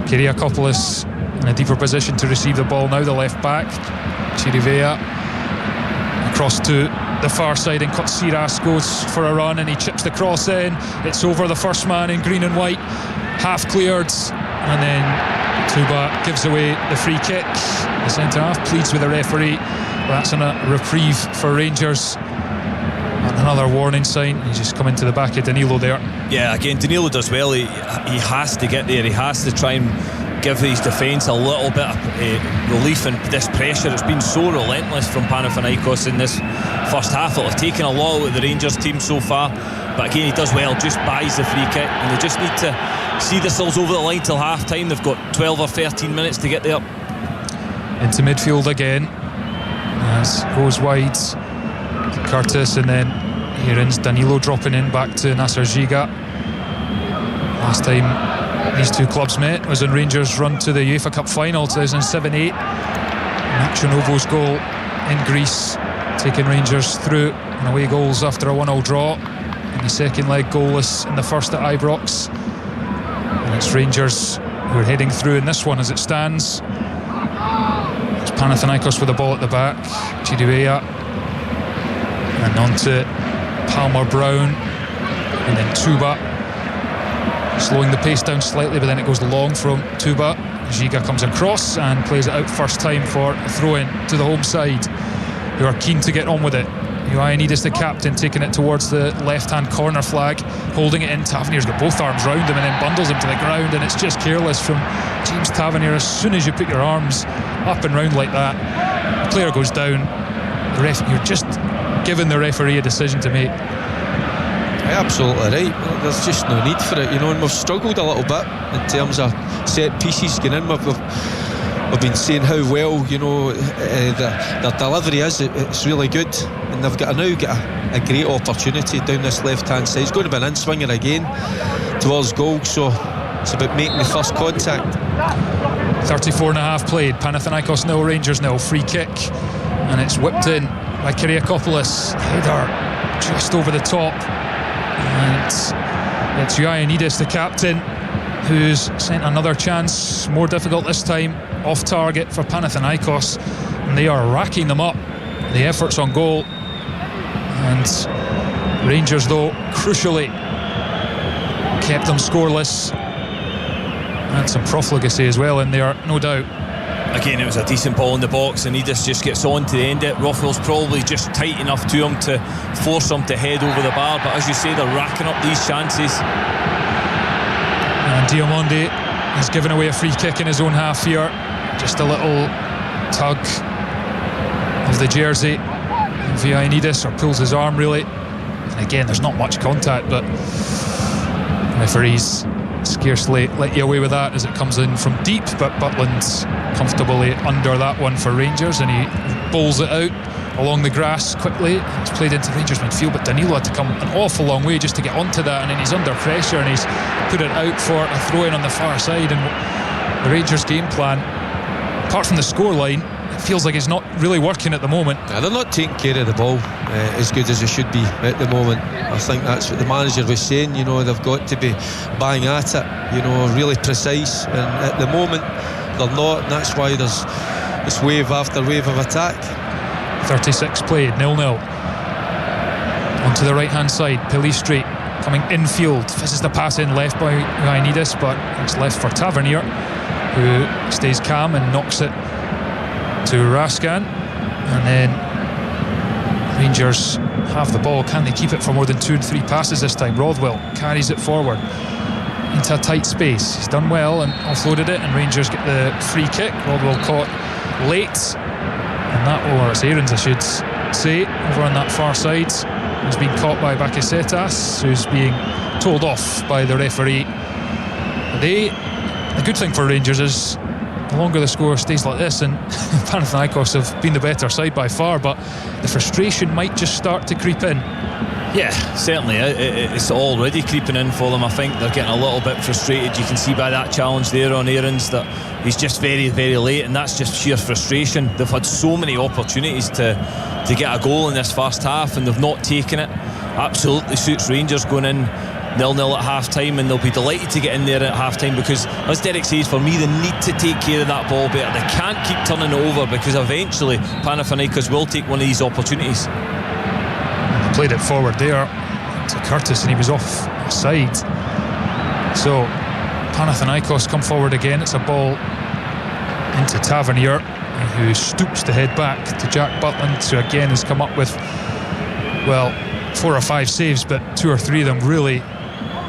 [SPEAKER 2] Kyriakopoulos in a deeper position to receive the ball now, the left back. Chirivea across to the far side, and Kotsiras goes for a run and he chips the cross in. It's over the first man in green and white, half cleared, and then Tuba gives away the free kick. The centre half pleads with the referee. That's a reprieve for Rangers. And another warning sign. He's just come into the back of Danilo there.
[SPEAKER 3] Yeah, again, Danilo does well. He has to get there. He has to try and give his defence a little bit of relief in this pressure. It's been so relentless from Panathinaikos in this first half. It'll have taken a lot out of the Rangers team so far, but again, he does well, just buys the free kick, and they just need to see themselves over the line till half time. They've got 12 or 13 minutes to get there.
[SPEAKER 2] Into midfield again as goes wide Curtis, and then here ends Danilo dropping in back to Nasser Giga. Last time these two clubs met was in Rangers' run to the UEFA Cup final 2007-8. Nakchonovo's goal in Greece, taking Rangers through in away goals after a 1-0 draw. In the second leg, goalless in the first at Ibrox. And it's Rangers who are heading through in this one as it stands. It's Panathinaikos with the ball at the back. Chirivea, and on to Palmer Brown, and then Tuba, slowing the pace down slightly, but then it goes long from Tuba. Giga comes across and plays it out first time for a throw-in to the home side, who are keen to get on with it. Ioannidis, the captain, taking it towards the left-hand corner flag, holding it in. Tavernier's got both arms round him and then bundles him to the ground, and it's just careless from James Tavernier. As soon as you put your arms up and round like that, the player goes down. You're just giving the referee a decision to make.
[SPEAKER 4] Absolutely right. There's just no need for it, you know, and we've struggled a little bit in terms of set pieces getting in. We've been saying how well, you know, their delivery is. It's really good, and they've got a great opportunity down this left-hand side. It's going to be an in-swinger again towards goal, so it's about making the first contact.
[SPEAKER 2] 34.5 played. Panathinaikos 0, Rangers 0. Free kick, and it's whipped in by Kyriakopoulos. Header just over the top, and it's Ioannidis, the captain, who's sent another chance, more difficult this time, off target for Panathinaikos, and they are racking them up, the efforts on goal. And Rangers, though, crucially kept them scoreless, and some profligacy as well in there, no doubt.
[SPEAKER 3] Again, it was a decent ball in the box, and Edis just gets on to the end of it. Rothwell's probably just tight enough to him to force him to head over the bar, but as you say, they're racking up these chances.
[SPEAKER 2] And Diamonde has given away a free kick in his own half here. Just a little tug of the jersey via Ioannidis, or pulls his arm really. And again, there's not much contact, but referees scarcely let you away with that as it comes in from deep. But Butland's comfortably under that one for Rangers, and he bowls it out along the grass quickly. It's played into Rangers midfield, but Danilo had to come an awful long way just to get onto that, and then he's under pressure and he's put it out for a throw-in on the far side. And the Rangers game plan, apart from the scoreline, it feels like it's not really working at the moment.
[SPEAKER 4] Yeah, they're not taking care of the ball as good as they should be at the moment. I think that's what the manager was saying. You know, they've got to be bang at it, you know, really precise, and at the moment they're not, and that's why there's this wave after wave of attack.
[SPEAKER 2] 36 played, 0-0. Onto the right hand side, Pelistri coming infield, fizzes the pass in left by Ioannidis, but it's left for Tavernier, who stays calm and knocks it to Raskan. And then Rangers have the ball. Can they keep it for more than 2 and 3 passes this time? Rothwell carries it forward into a tight space. He's done well and offloaded it, and Rangers get the free kick. Rothwell caught late, and that, or it's Aarons I should say, over on that far side, has been caught by Bakasetas, who's being told off by the referee. The good thing for Rangers is the longer the score stays like this, and Panathinaikos have been the better side by far, but the frustration might just start to creep in.
[SPEAKER 3] Yeah, certainly it's already creeping in for them. I think they're getting a little bit frustrated. You can see by that challenge there on Aarons that he's just very, very late, and that's just sheer frustration. They've had so many opportunities to get a goal in this first half, and they've not taken it. Absolutely suits Rangers going in 0-0 at half time, and they'll be delighted to get in there at half time, because as Derek says, for me they need to take care of that ball better. They can't keep turning it over, because eventually Panathinaikos will take one of these opportunities.
[SPEAKER 2] Played it forward there to Curtis, and he was offside. So Panathinaikos come forward again. It's a ball into Tavernier, who stoops to head back to Jack Butland, who again has come up with, well, 4 or 5 saves, but 2 or 3 of them really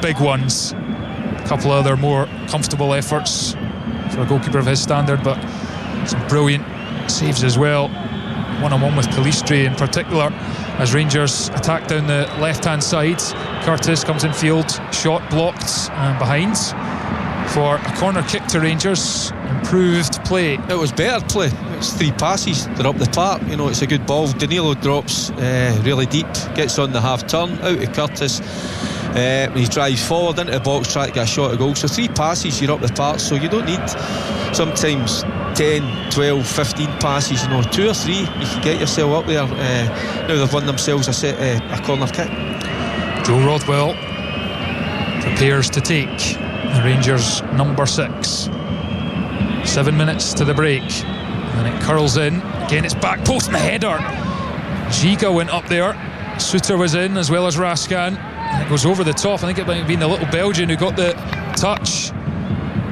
[SPEAKER 2] big ones. A couple of other more comfortable efforts for a goalkeeper of his standard, but some brilliant saves as well. One-on-one with Pelistri in particular, as Rangers attack down the left-hand side. Curtis comes in field, shot blocked and behind for a corner kick to Rangers. Improved play.
[SPEAKER 4] It was better play. It's 3 passes, they're up the park. You know, it's a good ball. Danilo drops really deep, gets on the half turn, out to Curtis. He drives forward into the box, trying to get a shot at goal. So 3 passes, you're up the park. So you don't need sometimes 10, 12, 15 passes. You know, 2 or 3, you can get yourself up there. Now they've won themselves a corner kick.
[SPEAKER 2] Joe Rothwell prepares to take the Rangers number 6. 7 minutes to the break, and it curls in again. It's back post and the header. Giga went up there, Suter was in as well as Raskan, and it goes over the top. I think it might have been the little Belgian who got the touch.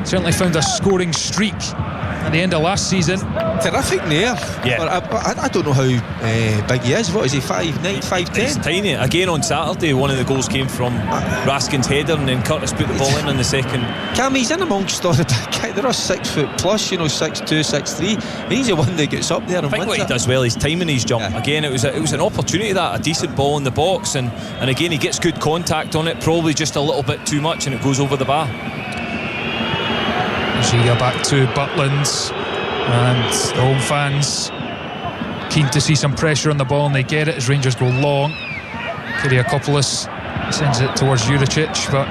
[SPEAKER 2] Certainly found a scoring streak at the end of last season.
[SPEAKER 4] Terrific nerve.
[SPEAKER 3] Yeah.
[SPEAKER 4] I don't know how big he is. What is he, 5'9", 5'10"?
[SPEAKER 3] He's tiny. Again on Saturday, one of the goals came from Raskin's header, and then Curtis put the ball in the second.
[SPEAKER 4] Cam, he's in amongst all the big guys. They're all 6 foot plus, you know, 6'2", 6'3". He's the one that gets up there and
[SPEAKER 3] I think
[SPEAKER 4] wins
[SPEAKER 3] what he does well is timing his jump.
[SPEAKER 4] Yeah.
[SPEAKER 3] Again, it was an opportunity, that a decent ball in the box, and again he gets good contact on it, probably just a little bit too much, and it goes over the bar.
[SPEAKER 2] Giga back to Butland, and the home fans keen to see some pressure on the ball, and they get it as Rangers go long. Kyriakopoulos sends it towards Juricic, but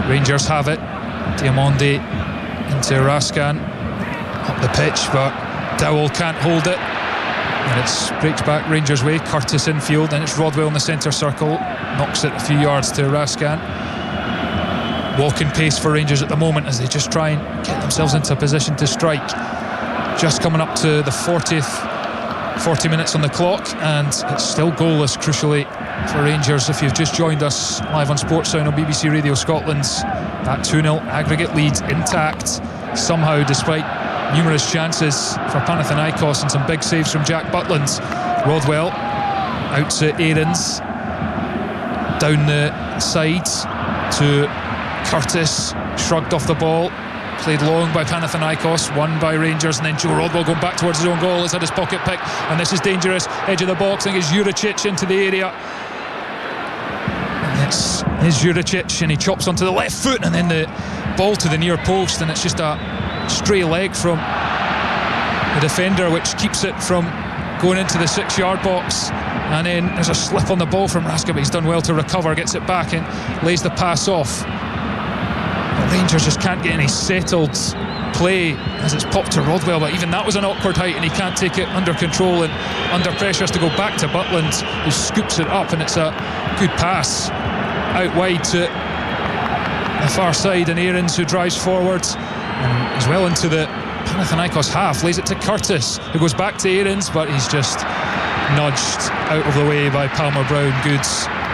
[SPEAKER 2] Rangers have it. Diamonde into Raskan up the pitch, but Dowell can't hold it, and it breaks back Rangers' way. Curtis infield, and it's Rodwell in the centre circle, knocks it a few yards to Raskan. Walking pace for Rangers at the moment as they just try and get themselves into a position to strike. Just coming up to the 40 minutes on the clock, and it's still goalless, crucially, for Rangers. If you've just joined us live on Sportsound on BBC Radio Scotland, that 2-0 aggregate lead intact somehow, despite numerous chances for Panathinaikos and some big saves from Jack Butland. Rothwell out to Aarons, down the side to Curtis, shrugged off the ball, played long by Panathinaikos, won by Rangers, and then Joe Rodwell going back towards his own goal. He's had his pocket pick, and this is dangerous. Edge of the box, I think it's Juricic into the area, and it's Juricic, and he chops onto the left foot, and then the ball to the near post, and it's just a stray leg from the defender, which keeps it from going into the 6-yard box. And then there's a slip on the ball from Raskin, but he's done well to recover, gets it back and lays the pass off. Rangers just can't get any settled play as it's popped to Rodwell, but even that was an awkward height and he can't take it under control, and under pressure has to go back to Butland, who scoops it up, and it's a good pass out wide to the far side, and Aarons, who drives forward and is well into the Panathinaikos half, lays it to Curtis, who goes back to Aarons, but he's just nudged out of the way by Palmer Brown. Good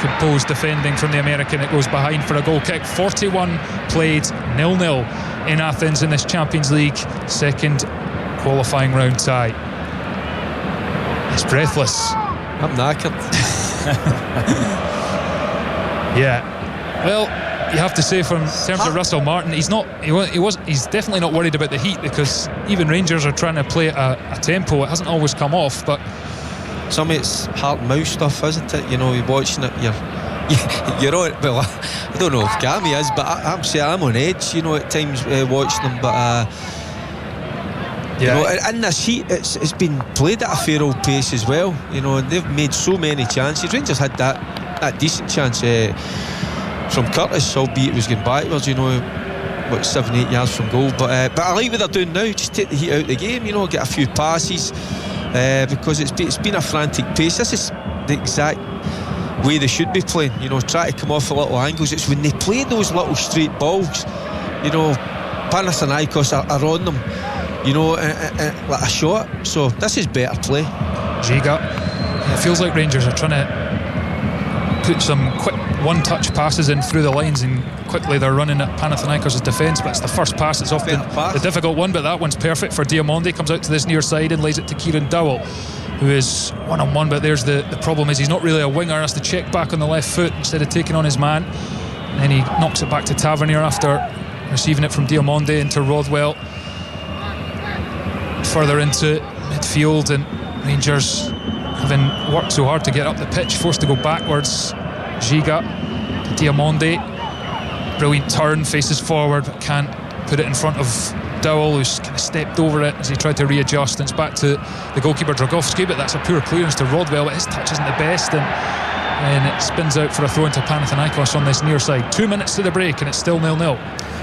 [SPEAKER 2] composed defending from the American. It goes behind for a goal kick. 41 played, 0-0 in Athens in this Champions League second qualifying round tie. It's breathless.
[SPEAKER 4] I'm knackered.
[SPEAKER 2] Yeah, well, you have to say, from in terms of Russell Martin, he's definitely not worried about the heat, because even Rangers are trying to play at a tempo. It hasn't always come off, but
[SPEAKER 4] some of it's heart and mouth stuff, isn't it? You know, you're watching it, you're on. Well, I don't know if Gammy is, but I'm on edge, you know, at times watching them. But you know, in this heat, it's been played at a fair old pace as well. You know, and they've made so many chances. Rangers had that decent chance from Curtis, albeit it was going backwards. You know, what, 7-8 yards from goal. But I like what they're doing now. Just take the heat out of the game. You know, get a few passes. Because it's been a frantic pace. This is the exact way they should be playing. You know, try to come off a little angles. It's when they play those little straight balls, you know, Panathinaikos are on them, you know, like a shot. So this is better play.
[SPEAKER 2] Giga, it feels like Rangers are trying to put some quick one-touch passes in through the lines, and quickly they're running at Panathinaikos' defence, but it's the first pass that's often the difficult one. But that one's perfect for Diamonde. Comes out to this near side and lays it to Kieran Dowell, who is one-on-one, but there's the problem is he's not really a winger, has to check back on the left foot instead of taking on his man, and then he knocks it back to Tavernier after receiving it from Diamonde into Rodwell. Further into midfield, and Rangers, having worked so hard to get up the pitch, forced to go backwards. Giga to Diamonde, brilliant turn, faces forward but can't put it in front of Dowell, who's kind of stepped over it as he tried to readjust, and it's back to the goalkeeper Dragowski, but that's a poor clearance to Rodwell, but his touch isn't the best, and it spins out for a throw into Panathinaikos on this near side. 2 minutes to the break and it's still 0-0.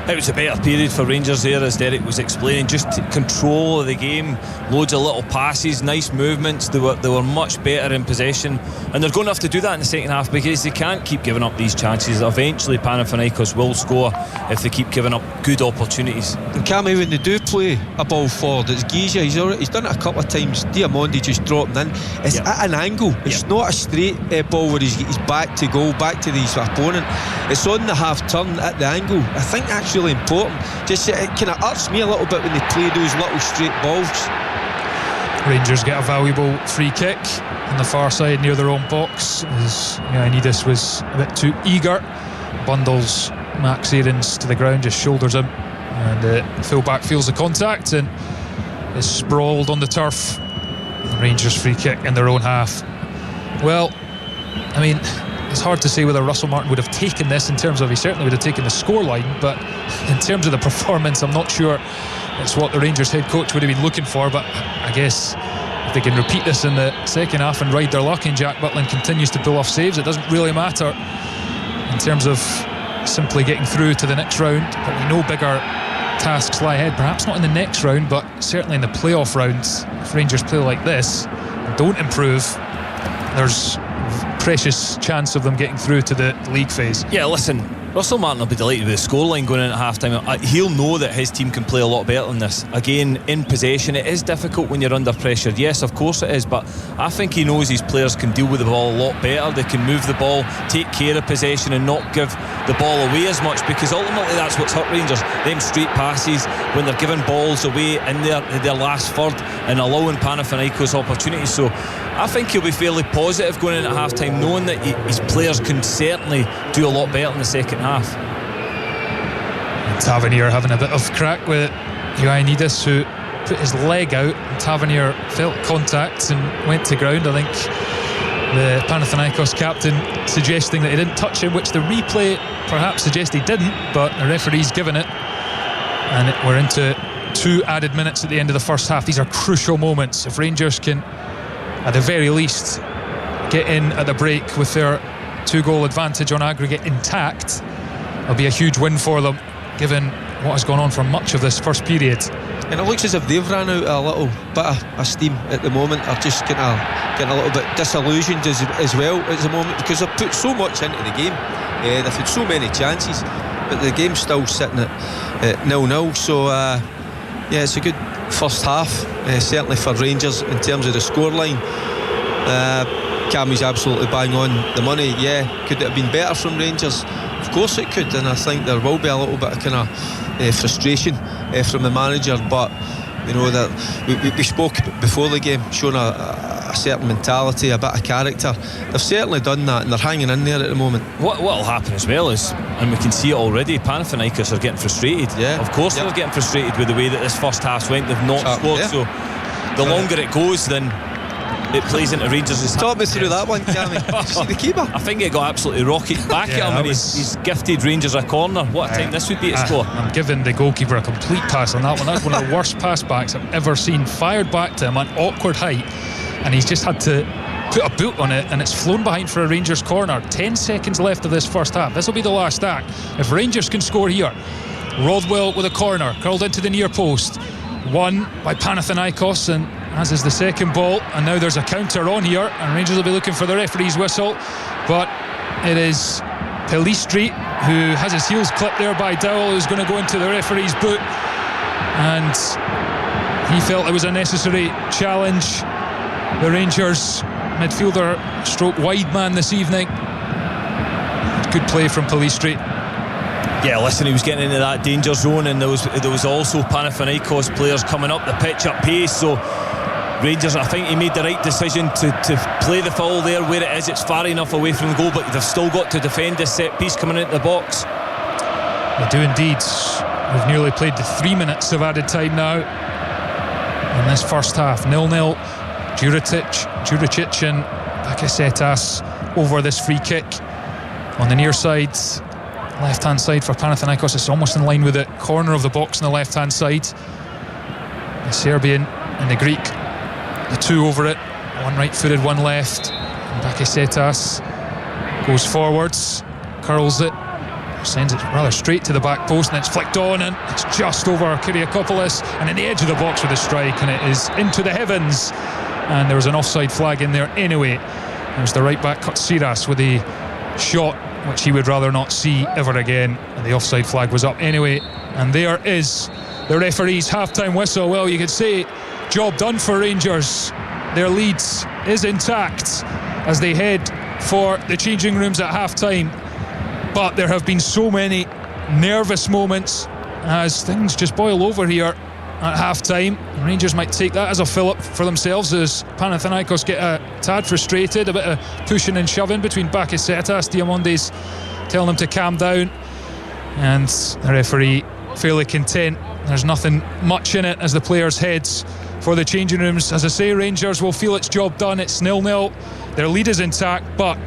[SPEAKER 3] It was a better period for Rangers there, as Derek was explaining. Just control of the game, loads of little passes, nice movements. They were much better in possession, and they're going to have to do that in the second half, because they can't keep giving up these chances. Eventually Panathinaikos will score if they keep giving up good opportunities.
[SPEAKER 4] And Cammy, when they do play a ball forward, it's Giza, he's done it a couple of times. Diamonde just dropping in, it's at an angle, it's not a straight ball where he's back to goal, back to his opponent. It's on the half turn at the angle. I think that's really important. Just it kind of hurts me a little bit when they play those little straight balls.
[SPEAKER 2] Rangers get a valuable free kick on the far side near their own box, as Ioannidis was a bit too eager. Bundles Max Aarons to the ground, just shoulders him, and the full-back feels the contact and is sprawled on the turf. Rangers free kick in their own half. Well, I mean, it's hard to say whether Russell Martin would have taken this, in terms of he certainly would have taken the scoreline, but in terms of the performance, I'm not sure it's what the Rangers head coach would have been looking for. But I guess if they can repeat this in the second half and ride their luck, and Jack Butland continues to pull off saves, it doesn't really matter in terms of simply getting through to the next round. But we know bigger tasks lie ahead, perhaps not in the next round, but certainly in the playoff rounds. If Rangers play like this and don't improve, there's precious chance of them getting through to the league phase.
[SPEAKER 3] Yeah, listen, Russell Martin will be delighted with the scoreline going in at half time. He'll know that his team can play a lot better than this. Again, in possession, it is difficult when you're under pressure. Yes, of course it is, but I think he knows his players can deal with the ball a lot better. They can move the ball, take care of possession, and not give the ball away as much, because ultimately that's what's hurt Rangers. Them straight passes, when they're giving balls away in their last third and allowing Panathinaikos opportunities. So I think he'll be fairly positive going in at half time, knowing that his players can certainly do a lot better in the second half.
[SPEAKER 2] Tavernier having a bit of crack with Ioannidis, who put his leg out, and Tavernier felt contact and went to ground. I think the Panathinaikos captain suggesting that he didn't touch him, which the replay perhaps suggests he didn't, but the referee's given it, and we're into 2 added minutes at the end of the first half. These are crucial moments. If Rangers can, at the very least, get in at the break with their 2-goal advantage on aggregate intact, it'll be a huge win for them, given what has gone on for much of this first period.
[SPEAKER 4] And it looks as if they've ran out a little bit of steam at the moment. Are just getting a little bit disillusioned as well at the moment, because they've put so much into the game. They've had so many chances, but the game's still sitting at 0-0. So it's a good first half, certainly for Rangers in terms of the scoreline. Cammy's absolutely bang on the money. Could it have been better from Rangers? Of course it could, and I think there will be a little bit of kind of frustration from the manager, but you know that we spoke before the game, showing a certain mentality, a bit of character. They've certainly done that, and they're hanging in there at the moment.
[SPEAKER 3] What'll happen as well is, and we can see it already, Panathinaikos are getting frustrated. Of course they're getting frustrated with the way that this first half went. They've not scored, so the longer it goes, then it plays into Rangers'.
[SPEAKER 4] Talk me through that one, Cammy. Did you see the keeper?
[SPEAKER 3] I think it got absolutely rocketed back at him, and he's gifted Rangers a corner. What a time this would be to score.
[SPEAKER 2] I'm giving the goalkeeper a complete pass on that one. That's one of the worst pass backs I've ever seen. Fired back to him at awkward height, and he's just had to put a boot on it, and it's flown behind for a Rangers corner. 10 seconds left of this first half. This will be the last act. If Rangers can score here, Rothwell with a corner curled into the near post, won by Panathinaikos, and as is the second ball, and now there's a counter on here, and Rangers will be looking for the referee's whistle, but it is Pelistri who has his heels clipped there by Dowell, who's going to go into the referee's boot, and he felt it was a necessary challenge. The Rangers midfielder stroke wide man this evening. Good play from Pelistri.
[SPEAKER 3] Yeah, listen, he was getting into that danger zone, and there was also Panathinaikos players coming up the pitch at pace, so Rangers, I think he made the right decision to play the foul there where it is. It's far enough away from the goal, but they've still got to defend this set piece coming into the box.
[SPEAKER 2] They do indeed. We've nearly played the 3 minutes of added time now in this first half. 0-0. Juricic and Bakasetas over this free kick on the near side, left hand side for Panathinaikos. It's almost in line with the corner of the box on the left hand side. The Serbian and the Greek, the two over it, one right footed, one left. And Bakasetas goes forwards, curls it, sends it rather straight to the back post, and it's flicked on, and it's just over Kyriakopoulos and in the edge of the box with a strike, and it is into the heavens. And there was an offside flag in there anyway. There's the right back Kotsiras with a shot which he would rather not see ever again, and the offside flag was up anyway. And there is the referee's half-time whistle. Well, you could say job done for Rangers. Their lead is intact as they head for the changing rooms at half-time, but there have been so many nervous moments as things just boil over here at half-time. Rangers might take that as a fillip for themselves as Panathinaikos get a tad frustrated. A bit of pushing and shoving between Bakasetas. Diamonde's telling them to calm down, and the referee fairly content. There's nothing much in it as the players heads for the changing rooms. As I say, Rangers will feel its job done. It's 0-0. Their lead is intact, but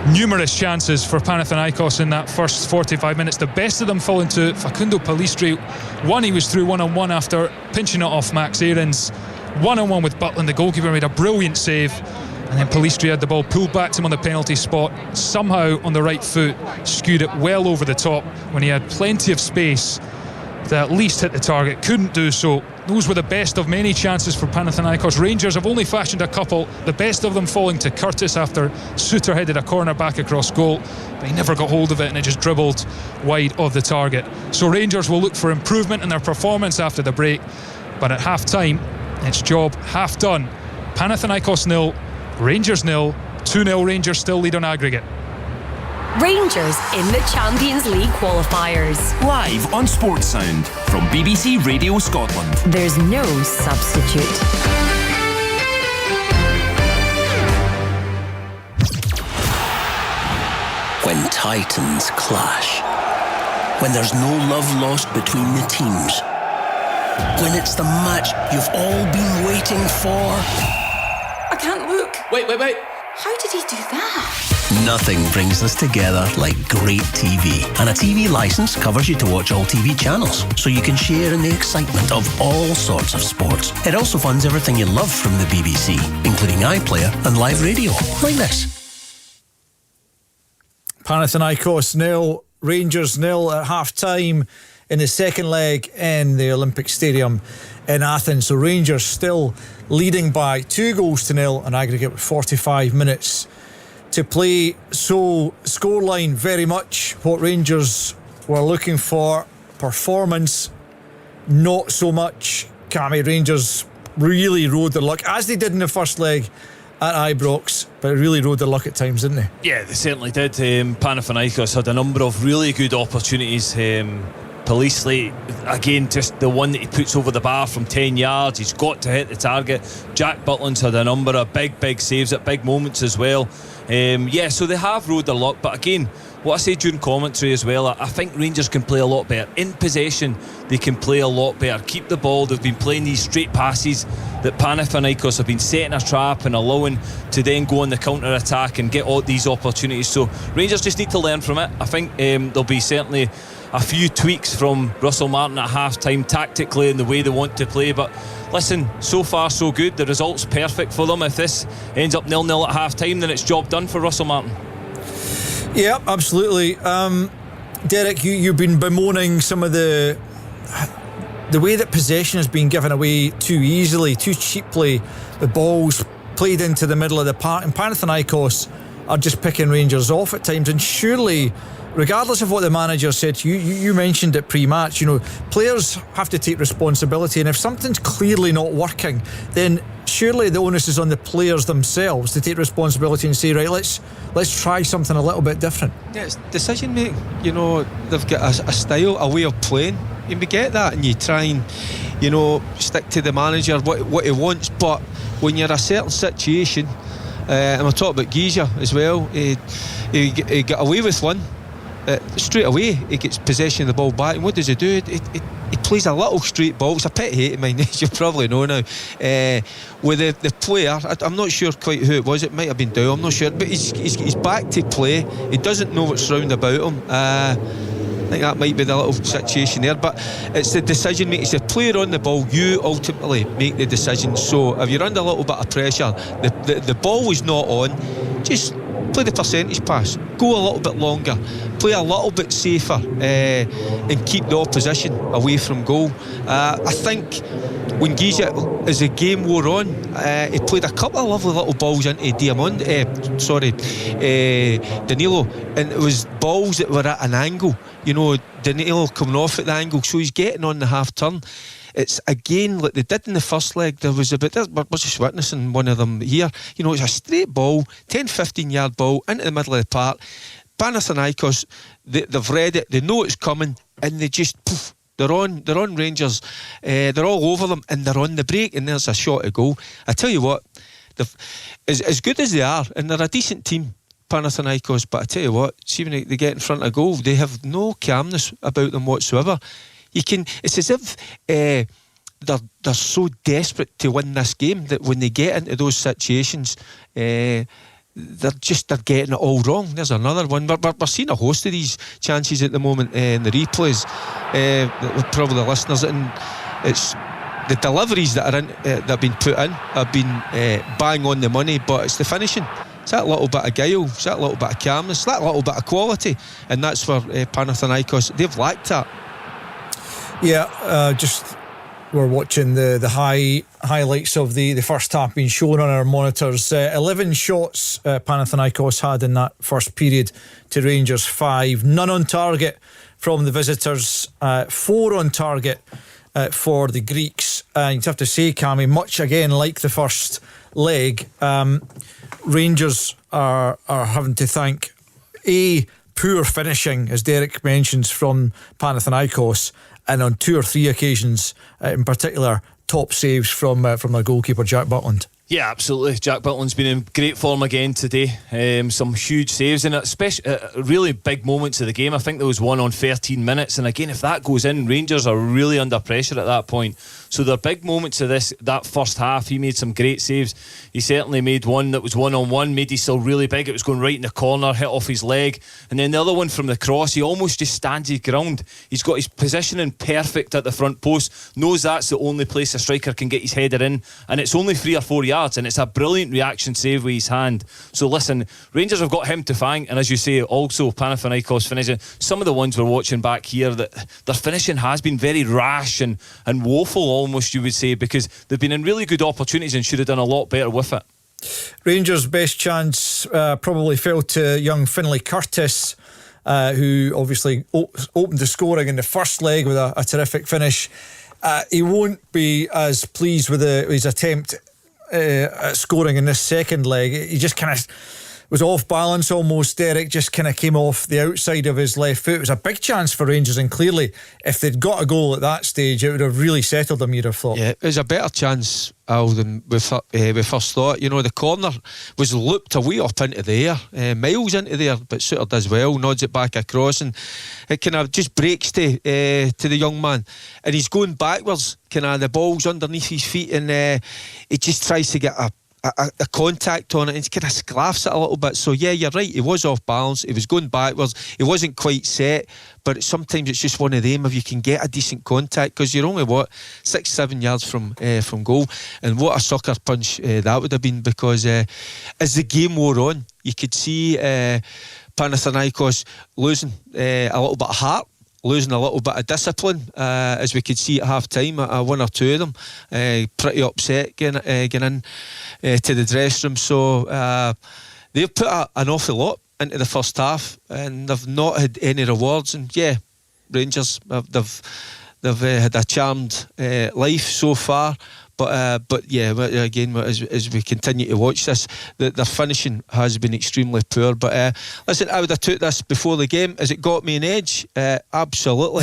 [SPEAKER 2] numerous chances for Panathinaikos in that first 45 minutes. The best of them falling to Facundo Pelistri. One, he was through one-on-one after pinching it off Max Aarons. One-on-one with Butland. The goalkeeper made a brilliant save, and then Pelistri had the ball pulled back to him on the penalty spot. Somehow on the right foot skewed it well over the top when he had plenty of space to at least hit the target. Couldn't do so. Those were the best of many chances for Panathinaikos. Rangers have only fashioned a couple, the best of them falling to Curtis after Suter headed a corner back across goal, but he never got hold of it and it just dribbled wide of the target. So Rangers will look for improvement in their performance after the break, but at half time it's job half done. Panathinaikos 0, Rangers 0, 2-0. Rangers still lead on aggregate.
[SPEAKER 5] Rangers in the Champions League qualifiers.
[SPEAKER 6] Live on Sports Sound from BBC Radio Scotland.
[SPEAKER 5] There's no substitute.
[SPEAKER 7] When titans clash. When there's no love lost between the teams. When it's the match you've all been waiting for.
[SPEAKER 8] I can't look.
[SPEAKER 3] Wait.
[SPEAKER 8] How did he do that?
[SPEAKER 7] Nothing brings us together like great TV. And a TV licence covers you to watch all TV channels, so you can share in the excitement of all sorts of sports. It also funds everything you love from the BBC, including iPlayer and live radio, like this.
[SPEAKER 1] Panathinaikos 0, Rangers 0 at half-time in the second leg in the Olympic Stadium in Athens. So Rangers still leading by 2-0 an aggregate with 45 minutes to play. So scoreline very much what Rangers were looking for. Performance not so much. Cammy, Rangers really rode their luck, as they did in the first leg at Ibrox, but really rode their luck at times, didn't they?
[SPEAKER 3] Yeah, they certainly did. Panathinaikos had a number of really good opportunities. Policeley, again, just the one that he puts over the bar from 10 yards, he's got to hit the target. Jack Butland's had a number of big saves at big moments as well. So they have rode their luck, but again, what I say during commentary as well, I think Rangers can play a lot better. In possession, they can play a lot better. Keep the ball. They've been playing these straight passes that Panathinaikos have been setting a trap and allowing to then go on the counter-attack and get all these opportunities. So Rangers just need to learn from it. I think there'll be certainly a few tweaks from Russell Martin at half-time tactically in the way they want to play, but listen, so far so good. The result's perfect for them. If this ends up 0-0 at half-time, then it's job done for Russell Martin.
[SPEAKER 1] Yeah, absolutely. Derek, you've been bemoaning some of the way that possession has been given away too easily, too cheaply. The ball's played into the middle of the park, and Panathinaikos are just picking Rangers off at times. And surely, regardless of what the manager said to you, you mentioned it pre-match, players have to take responsibility, and if something's clearly not working, then surely the onus is on the players themselves to take responsibility and say, right, let's try something a little bit different.
[SPEAKER 4] Yeah, it's decision making. They've got a style, a way of playing, and we get that, and you try and stick to the manager what he wants. But when you're in a certain situation, and we'll talk about Giza as well, he got away with one. Straight away he gets possession of the ball back, and what does he do? He plays a little straight ball. It's a pet hate of mine, as you probably know now, with the player. I'm not sure quite who it was. It might have been Dow, I'm not sure, but he's back to play. He doesn't know what's round about him. I think that might be the little situation there, but it's the decision making. It's the player on the ball. You ultimately make the decision. So if you're under a little bit of pressure, the ball was not on, just play the percentage pass, go a little bit longer, play a little bit safer, and keep the opposition away from goal. I think when Giza, as the game wore on, he played a couple of lovely little balls into Danilo, and it was balls that were at an angle. Danilo coming off at the angle, so he's getting on the half turn. It's again like they did in the first leg. There was we're just witnessing one of them here. It's a straight ball, 10-15 yard ball into the middle of the park. Panathinaikos, they've read it, they know it's coming, and they just poof, they're on Rangers. They're all over them, and they're on the break, and there's a shot to goal. I tell you what, as good as they are, and they're a decent team, Panathinaikos, but I tell you what, see when they get in front of goal, they have no calmness about them whatsoever. It's as if they're so desperate to win this game that when they get into those situations, they're getting it all wrong. There's another one. We're seeing a host of these chances at the moment in the replays. Probably the listeners, and it's the deliveries that have been put in have been bang on the money, but it's the finishing. It's that little bit of guile, it's that little bit of calmness, that little bit of quality, and that's where Panathinaikos, they've lacked that.
[SPEAKER 1] Yeah, we're watching the highlights of the first half being shown on our monitors. 11 shots Panathinaikos had in that first period to Rangers 5. None on target from the visitors, 4 on target for the Greeks. You'd have to say, Cammy, much again like the first leg, Rangers are having to thank poor finishing, as Derek mentions, from Panathinaikos, and on 2 or 3 occasions, in particular, top saves from their goalkeeper Jack Butland.
[SPEAKER 3] Yeah, absolutely. Jack Butland's been in great form again today. Some huge saves, and especially really big moments of the game. I think there was one on 13 minutes, and again, if that goes in, Rangers are really under pressure at that point. So they're big moments of that first half. He made some great saves. He certainly made one that was one-on-one, made his still really big. It was going right in the corner, hit off his leg. And then the other one from the cross, he almost just stands his ground. He's got his positioning perfect at the front post, knows that's the only place a striker can get his header in, and it's only 3 or 4 yards. yards, and it's a brilliant reaction save with his hand. So listen, Rangers have got him to thank, and as you say, also Panathinaikos finishing. Some of the ones we're watching back here, that their finishing has been very rash and woeful almost, you would say, because they've been in really good opportunities and should have done a lot better with it.
[SPEAKER 1] Rangers' best chance probably fell to young Finlay Curtis, who obviously opened the scoring in the first leg with a terrific finish. He won't be as pleased with his attempt at scoring in this second leg. He just kind of was off balance almost, Derek, just kind of came off the outside of his left foot. It was a big chance for Rangers, and clearly if they'd got a goal at that stage, it would have really settled them, you'd have thought.
[SPEAKER 4] Yeah, it was a better chance, Al, than we first thought. You know, the corner was looped away up into the air, miles into there, but Suter does well, nods it back across, and it kind of just breaks to the young man, and he's going backwards, kind of the ball's underneath his feet, and he just tries to get a contact on it, and he kind of sclaffs it a little bit. So yeah, you're right, he was off balance, he was going backwards, he wasn't quite set, but sometimes it's just one of them if you can get a decent contact, because you're only 6-7 yards from goal. And what a sucker punch that would have been, because as the game wore on, you could see Panathinaikos losing a little bit of heart, losing a little bit of discipline, as we could see at half time. One or two of them pretty upset getting in to the dressing room. So they've put an awful lot into the first half, and they've not had any rewards. And yeah, Rangers, they've had a charmed life so far. But yeah, again, as we continue to watch this, their finishing has been extremely poor. But listen, I would have took this before the game. Has it got me an edge? Absolutely.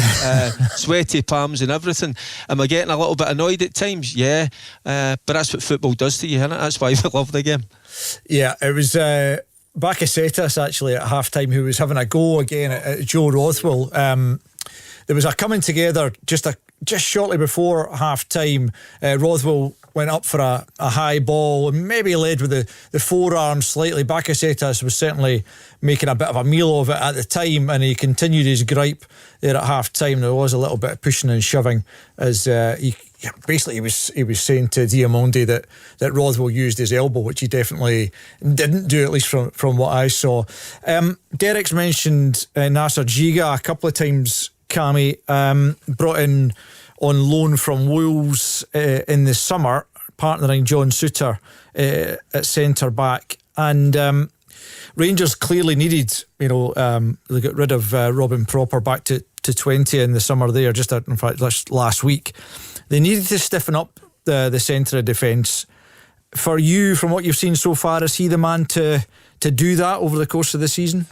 [SPEAKER 4] Sweaty palms and everything. Am I getting a little bit annoyed at times? Yeah. But that's what football does to you, isn't it? That's why we love the game. Yeah,
[SPEAKER 1] it was Bakasetas actually at half time who was having a go again at Joe Rothwell. There was a coming together just shortly before half time. Rothwell went up for a high ball and maybe led with the forearm slightly. Bakasetas was certainly making a bit of a meal of it at the time, and he continued his gripe there at half time. There was a little bit of pushing and shoving as he was saying to Diamondi that Rothwell used his elbow, which he definitely didn't do, at least from what I saw. Derek's mentioned Nasser Giga a couple of times. Cammy, brought in on loan from Wolves in the summer, partnering John Suter at centre back, and Rangers clearly needed, they got rid of Robin Proper back to 20 in the summer there, in fact last week. They needed to stiffen up the centre of defence. For you, from what you've seen so far, is he the man to do that over the course of the season?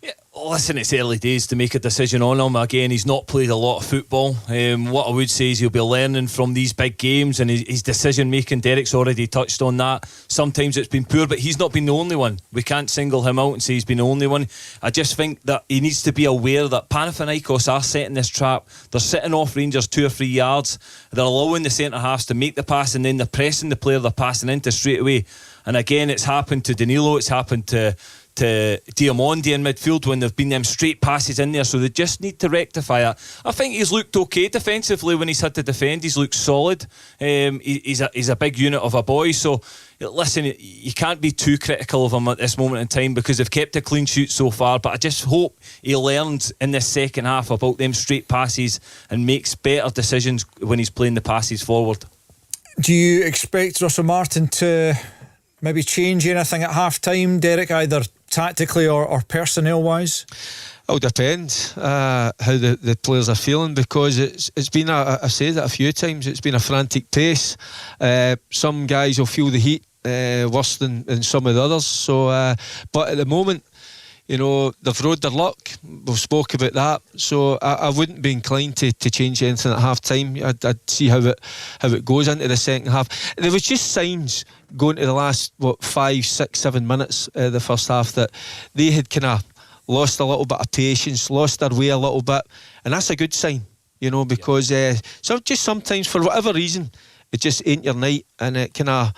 [SPEAKER 3] Yeah, listen, it's early days to make a decision on him. Again, he's not played a lot of football. What I would say is he'll be learning from these big games, and his decision making, Derek's already touched on that. Sometimes it's been poor, but he's not been the only one. We can't single him out and say he's been the only one. I just think that he needs to be aware that Panathinaikos are setting this trap. They're sitting off Rangers 2 or 3 yards. They're allowing the centre halves to make the pass, and then they're pressing the player they're passing into straight away. And again, it's happened to Danilo, it's happened to Diamondi in midfield when there've been them straight passes in there, so they just need to rectify it. I think he's looked okay defensively when he's had to defend. He's looked solid. He's a big unit of a boy, so listen, you can't be too critical of him at this moment in time because they've kept a clean sheet so far, but I just hope he learns in this second half about them straight passes and makes better decisions when he's playing the passes forward.
[SPEAKER 1] Do you expect Russell Martin to maybe change anything at half time, Derek, either tactically or personnel wise?
[SPEAKER 4] It'll depend how the players are feeling, because it's been I've said it a few times, it's been a frantic pace. Some guys will feel the heat worse than some of the others, so but at the moment, they've rode their luck. We've spoke about that, so I wouldn't be inclined to change anything at half time. I'd see how it goes into the second half. There was just signs going to the last 5, 6, 7 minutes the first half that they had kind of lost a little bit of patience, lost their way a little bit, and that's a good sign, because so just sometimes for whatever reason it just ain't your night, and it kind of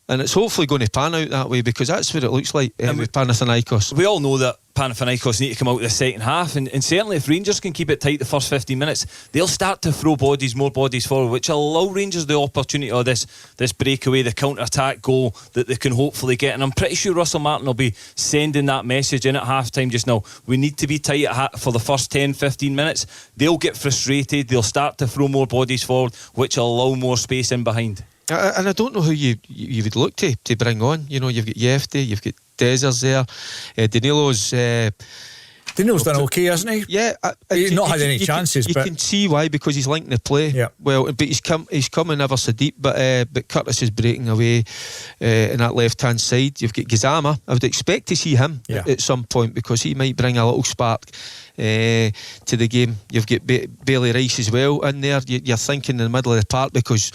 [SPEAKER 4] and it's hopefully going to pan out that way, because that's what it looks like with Panathinaikos.
[SPEAKER 3] We all know that Panathinaikos need to come out the second half, and certainly if Rangers can keep it tight the first 15 minutes, they'll start to throw more bodies forward, which will allow Rangers the opportunity of this breakaway, the counter-attack goal that they can hopefully get. And I'm pretty sure Russell Martin will be sending that message in at half-time just now. We need to be tight for the first 10-15 minutes. They'll get frustrated, they'll start to throw more bodies forward, which will allow more space in behind.
[SPEAKER 4] And I don't know who you would look to bring on. You know, you've got Yefty, you've got Dezers there, Danilo's
[SPEAKER 1] done okay, hasn't he?
[SPEAKER 4] Yeah,
[SPEAKER 1] he's not had any chances.
[SPEAKER 4] You can see why, because he's linking the play.
[SPEAKER 1] Yeah.
[SPEAKER 4] Well, but he's coming ever so deep. But Curtis is breaking away in that left hand side. You've got Gazama. I would expect to see him at some point, because he might bring a little spark to the game. You've got Bailey Rice as well in there. You're thinking in the middle of the park, because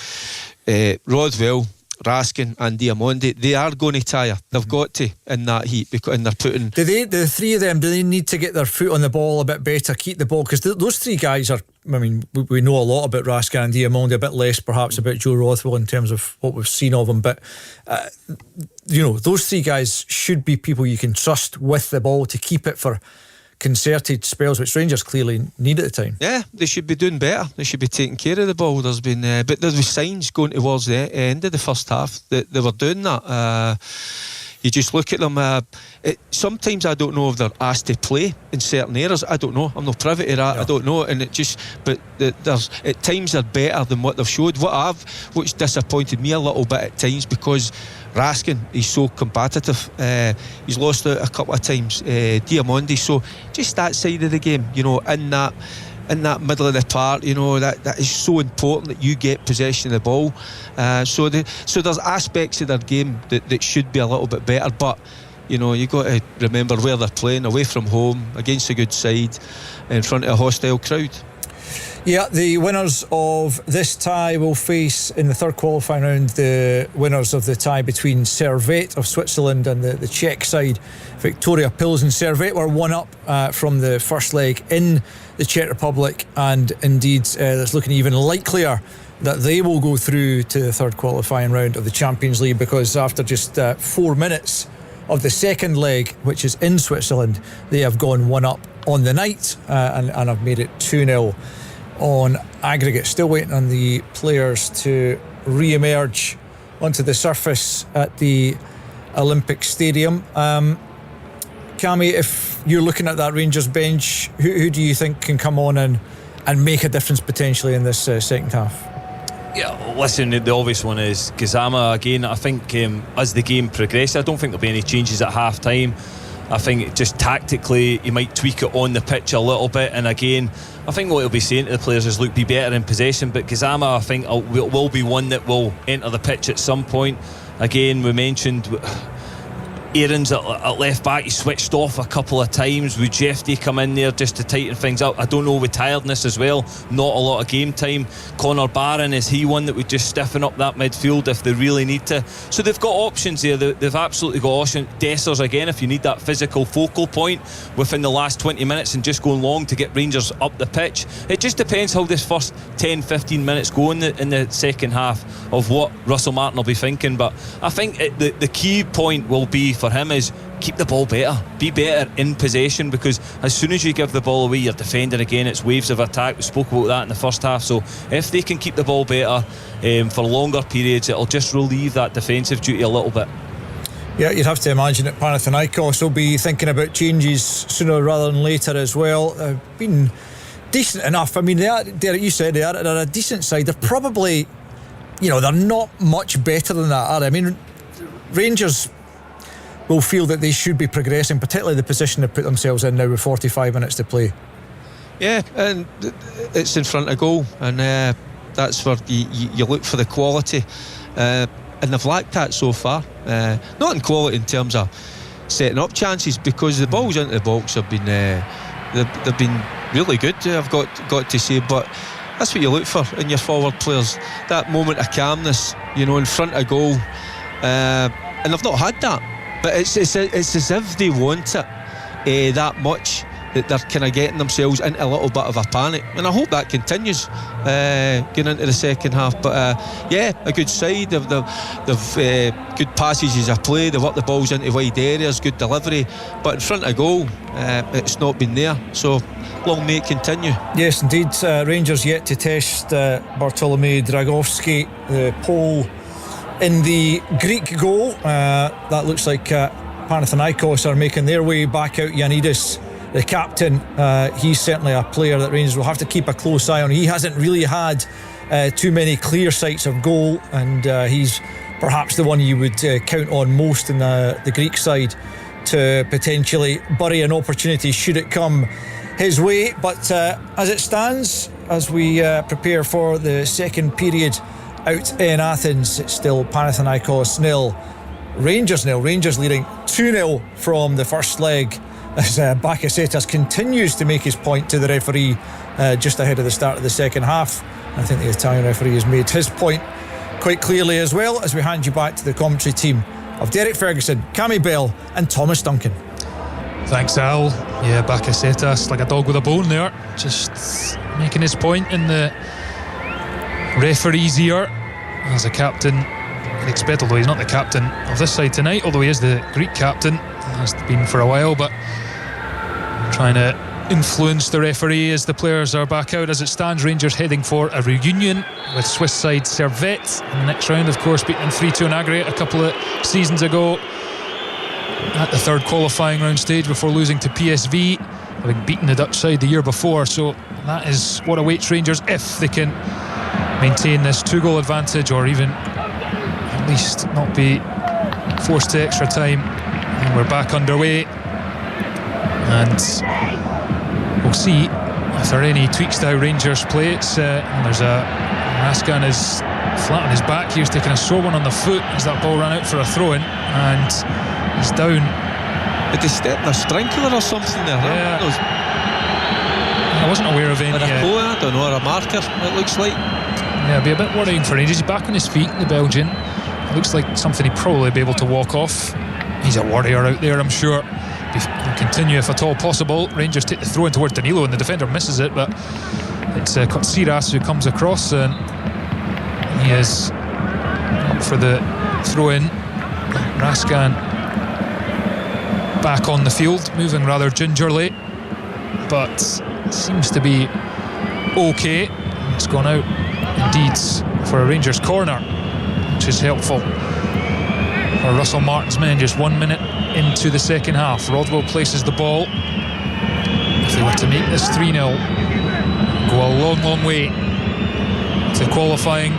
[SPEAKER 4] Rodwell, Raskin and Diamondi, they are going to tire. They've got to in that heat, and they're putting.
[SPEAKER 1] The three of them, do they need to get their foot on the ball a bit better, keep the ball? Because those three guys are, I mean, we know a lot about Raskin and Diamondi, a bit less perhaps about Joe Rothwell in terms of what we've seen of him, but you know, those three guys should be people you can trust with the ball to keep it for concerted spells, which Rangers clearly need at the time.
[SPEAKER 4] Yeah, they should be doing better. They should be taking care of the ball. There's been, but there was signs going towards the end of the first half that they were doing that. You just look at them. Sometimes I don't know if they're asked to play in certain areas. I don't know. I'm not privy to that. No. I don't know. And it just, but there's at times they're better than what they've showed. Which disappointed me a little bit at times, because Raskin, he's so competitive. He's lost out a couple of times. Diamondi, so just that side of the game, you know, in that middle of the park, you know, that is so important that you get possession of the ball. So there's aspects of their game that should be a little bit better, but you know, you got to remember where they're playing, away from home, against a good side, in front of a hostile crowd.
[SPEAKER 1] Yeah, the winners of this tie will face in the third qualifying round the winners of the tie between Servette of Switzerland and the Czech side, Victoria Pilsen. Servette were 1-up from the first leg in the Czech Republic, and indeed it's looking even likelier that they will go through to the third qualifying round of the Champions League, because after just 4 minutes of the second leg, which is in Switzerland, they have gone 1-up on the night and have made it 2-0 on aggregate. Still waiting on the players to re-emerge onto the surface at the Olympic Stadium. Cammy, if you're looking at that Rangers bench, who do you think can come on and make a difference potentially in this second half?
[SPEAKER 3] Yeah, listen, the obvious one is Gazama again. I think as the game progresses, I don't think there'll be any changes at half time. I think just tactically he might tweak it on the pitch a little bit, and again I think what he'll be saying to the players is, look, be better in possession. But Gazama, I think, will be one that will enter the pitch at some point. Again, we mentioned Aaron's at left back, he switched off a couple of times. Would Jeffy come in there just to tighten things up? I don't know, with tiredness as well, not a lot of game time. Connor Barron, is he one that would just stiffen up that midfield if they really need to? So they've got options there. They've absolutely got options. Dessers again, if you need that physical focal point within the last 20 minutes and just going long to get Rangers up the pitch. It just depends how this first 10-15 minutes go in the second half of what Russell Martin will be thinking. But I think the key point will be for him is keep the ball better, be better in possession, because as soon as you give the ball away, you're defending again. It's waves of attack. We spoke about that in the first half. So if they can keep the ball better for longer periods, it'll just relieve that defensive duty a little bit.
[SPEAKER 1] Yeah, you'd have to imagine that Panathinaikos will be thinking about changes sooner rather than later as well. Been decent enough. I mean, Derek, you said they're a decent side. They're probably, they're not much better than that, are they? I mean, Rangers will feel that they should be progressing, particularly the position they've put themselves in now with 45 minutes to play. Yeah,
[SPEAKER 4] and it's in front of goal, and that's where you look for the quality, and they've lacked that so far. Not in quality in terms of setting up chances, because the balls into the box have been they've been really good, I've got to say, but that's what you look for in your forward players, that moment of calmness, in front of goal, and they've not had that. But it's as if they want it that much, that they're kind of getting themselves into a little bit of a panic, and I hope that continues going into the second half. But a good side. They've good passages of play. They've worked the balls into wide areas, good delivery, but in front of goal it's not been there. So long may it continue.
[SPEAKER 1] Yes, indeed. Rangers yet to test Bartolomew Dragowski, the Pole in the Greek goal. That looks like Panathinaikos are making their way back out. Ioannidis, the captain, he's certainly a player that Rangers will have to keep a close eye on. He hasn't really had too many clear sights of goal, and he's perhaps the one you would count on most in the Greek side to potentially bury an opportunity should it come his way. But as it stands, as we prepare for the second period out in Athens, it's still Panathinaikos 0, Rangers 0. Rangers leading 2-0 from the first leg, as Bakasetas continues to make his point to the referee just ahead of the start of the second half. I think the Italian referee has made his point quite clearly as well, as we hand you back to the commentary team of Derek Ferguson, Cammy Bell and Thomas Duncan.
[SPEAKER 2] Thanks, Al. Yeah, Bakasetas like a dog with a bone there, just making his point in the referee's ear as a captain. Although he's not the captain of this side tonight, although he is the Greek captain, has been for a while, but trying to influence the referee as the players are back out. As it stands, Rangers heading for a reunion with Swiss side Servette in the next round. Of course, beating them 3-2 in aggregate a couple of seasons ago at the third qualifying round stage before losing to PSV, having beaten the Dutch side the year before. So that is what awaits Rangers if they can maintain this 2-goal advantage, or even at least not be forced to extra time. And we're back underway, and we'll see if there are any tweaks to how Rangers play. It's there's a Raskan is flat on his back. He's taking a sore one on the foot as that ball ran out for a throw-in, and he's down.
[SPEAKER 4] Did they step in a sprinkler or something there?
[SPEAKER 2] Yeah. I wasn't aware of any.
[SPEAKER 4] I don't know, or a marker, it looks like.
[SPEAKER 2] Yeah, it'd be a bit worrying for Rangers. He's back on his feet, the Belgian. It looks like something he'd probably be able to walk off. He's a warrior out there, I'm sure. He'll continue if at all possible. Rangers take the throw in towards Danilo, and the defender misses it, but it's Kotsiras who comes across, and he is up for the throw in. Raskan back on the field, moving rather gingerly, but seems to be okay. It's gone out indeed for a Rangers corner, which is helpful for Russell Martin's men. Just 1 minute into the second half. Rodwell places the ball. If they were to make this 3-0, go a long, long way to qualifying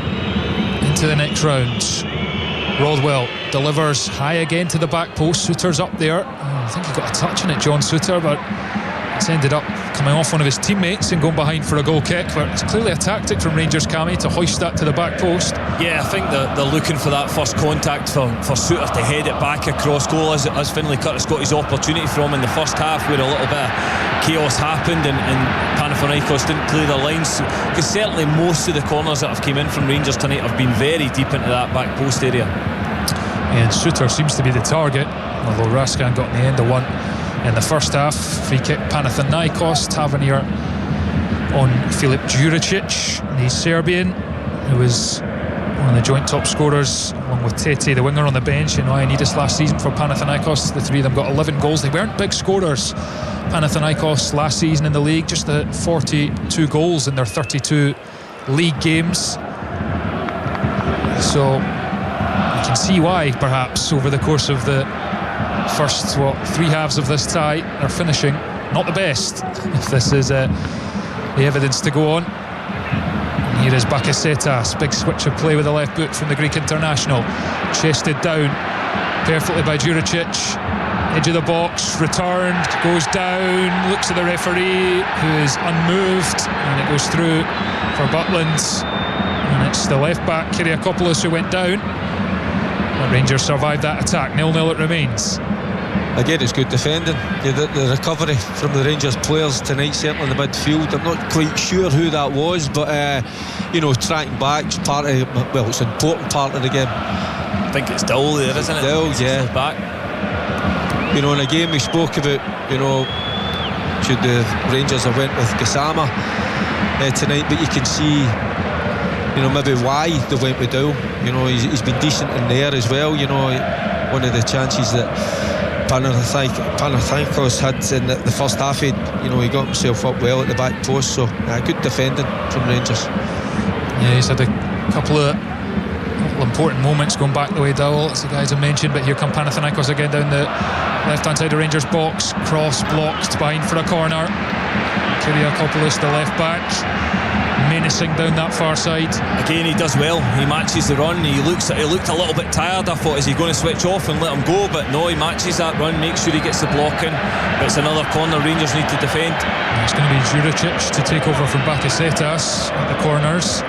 [SPEAKER 2] into the next round. Rodwell delivers high again to the back post. Suter's up there. I think he got a touch in it, John Suter, but it's ended up coming off one of his teammates and going behind for a goal kick. But it's clearly a tactic from Rangers, Cammy, to hoist that to the back post.
[SPEAKER 3] Yeah, I think they're looking for that first contact for Suter to head it back across goal, as Finlay Curtis got his opportunity from in the first half, where a little bit of chaos happened and Panathinaikos didn't clear their lines, because certainly most of the corners that have come in from Rangers tonight have been very deep into that back post area.
[SPEAKER 2] Yeah, and Suter seems to be the target, although Raskan got in the end of one in the first half. Free kick Panathinaikos. Tavernier on Filip Juricic, the Serbian, who was one of the joint top scorers along with Tete, the winger on the bench, in Ioannidis last season for Panathinaikos. The three of them got 11 goals. They weren't big scorers, Panathinaikos, last season in the league, just the 42 goals in their 32 league games. So you can see why, perhaps, over the course of the first three halves of this tie, are finishing not the best, if this is the evidence to go on. And here is Bakasetas, big switch of play with the left boot from the Greek international, chested down perfectly by Juricic, edge of the box, returned, goes down, looks at the referee, who is unmoved, and it goes through for Butland, and it's the left back Kyriakopoulos who went down. But Rangers survived that attack. 0-0 it remains.
[SPEAKER 4] Again, it's good defending. The recovery from the Rangers players tonight, certainly in the midfield. I'm not quite sure who that was, but tracking back is part of, well, it's an important part of the game.
[SPEAKER 3] I think it's Dowell there, isn't it?
[SPEAKER 4] Dowell, yeah.
[SPEAKER 3] Back.
[SPEAKER 4] In a game we spoke about, should the Rangers have went with Gassama tonight, but you can see, you know, maybe why they went with Dowell. You know, he's been decent in there as well. You know, one of the chances that Panathinaikos had in the first half, he got himself up well at the back post, so good defending from Rangers.
[SPEAKER 2] Yeah, he's had a couple of important moments going back the way Dowell, as the guys have mentioned, but here come Panathinaikos again down the left hand side of Rangers box. Cross blocked behind for a corner. Kyriakopoulos, the left back, menacing down that far side. Again, he does well. He matches the run. He looked a little bit tired. I thought, is he going to switch off and let him go? But no, he matches that run, makes sure he gets the blocking. But it's another corner Rangers need to defend. It's going to be Juricic to take over from Bakasetas at the corners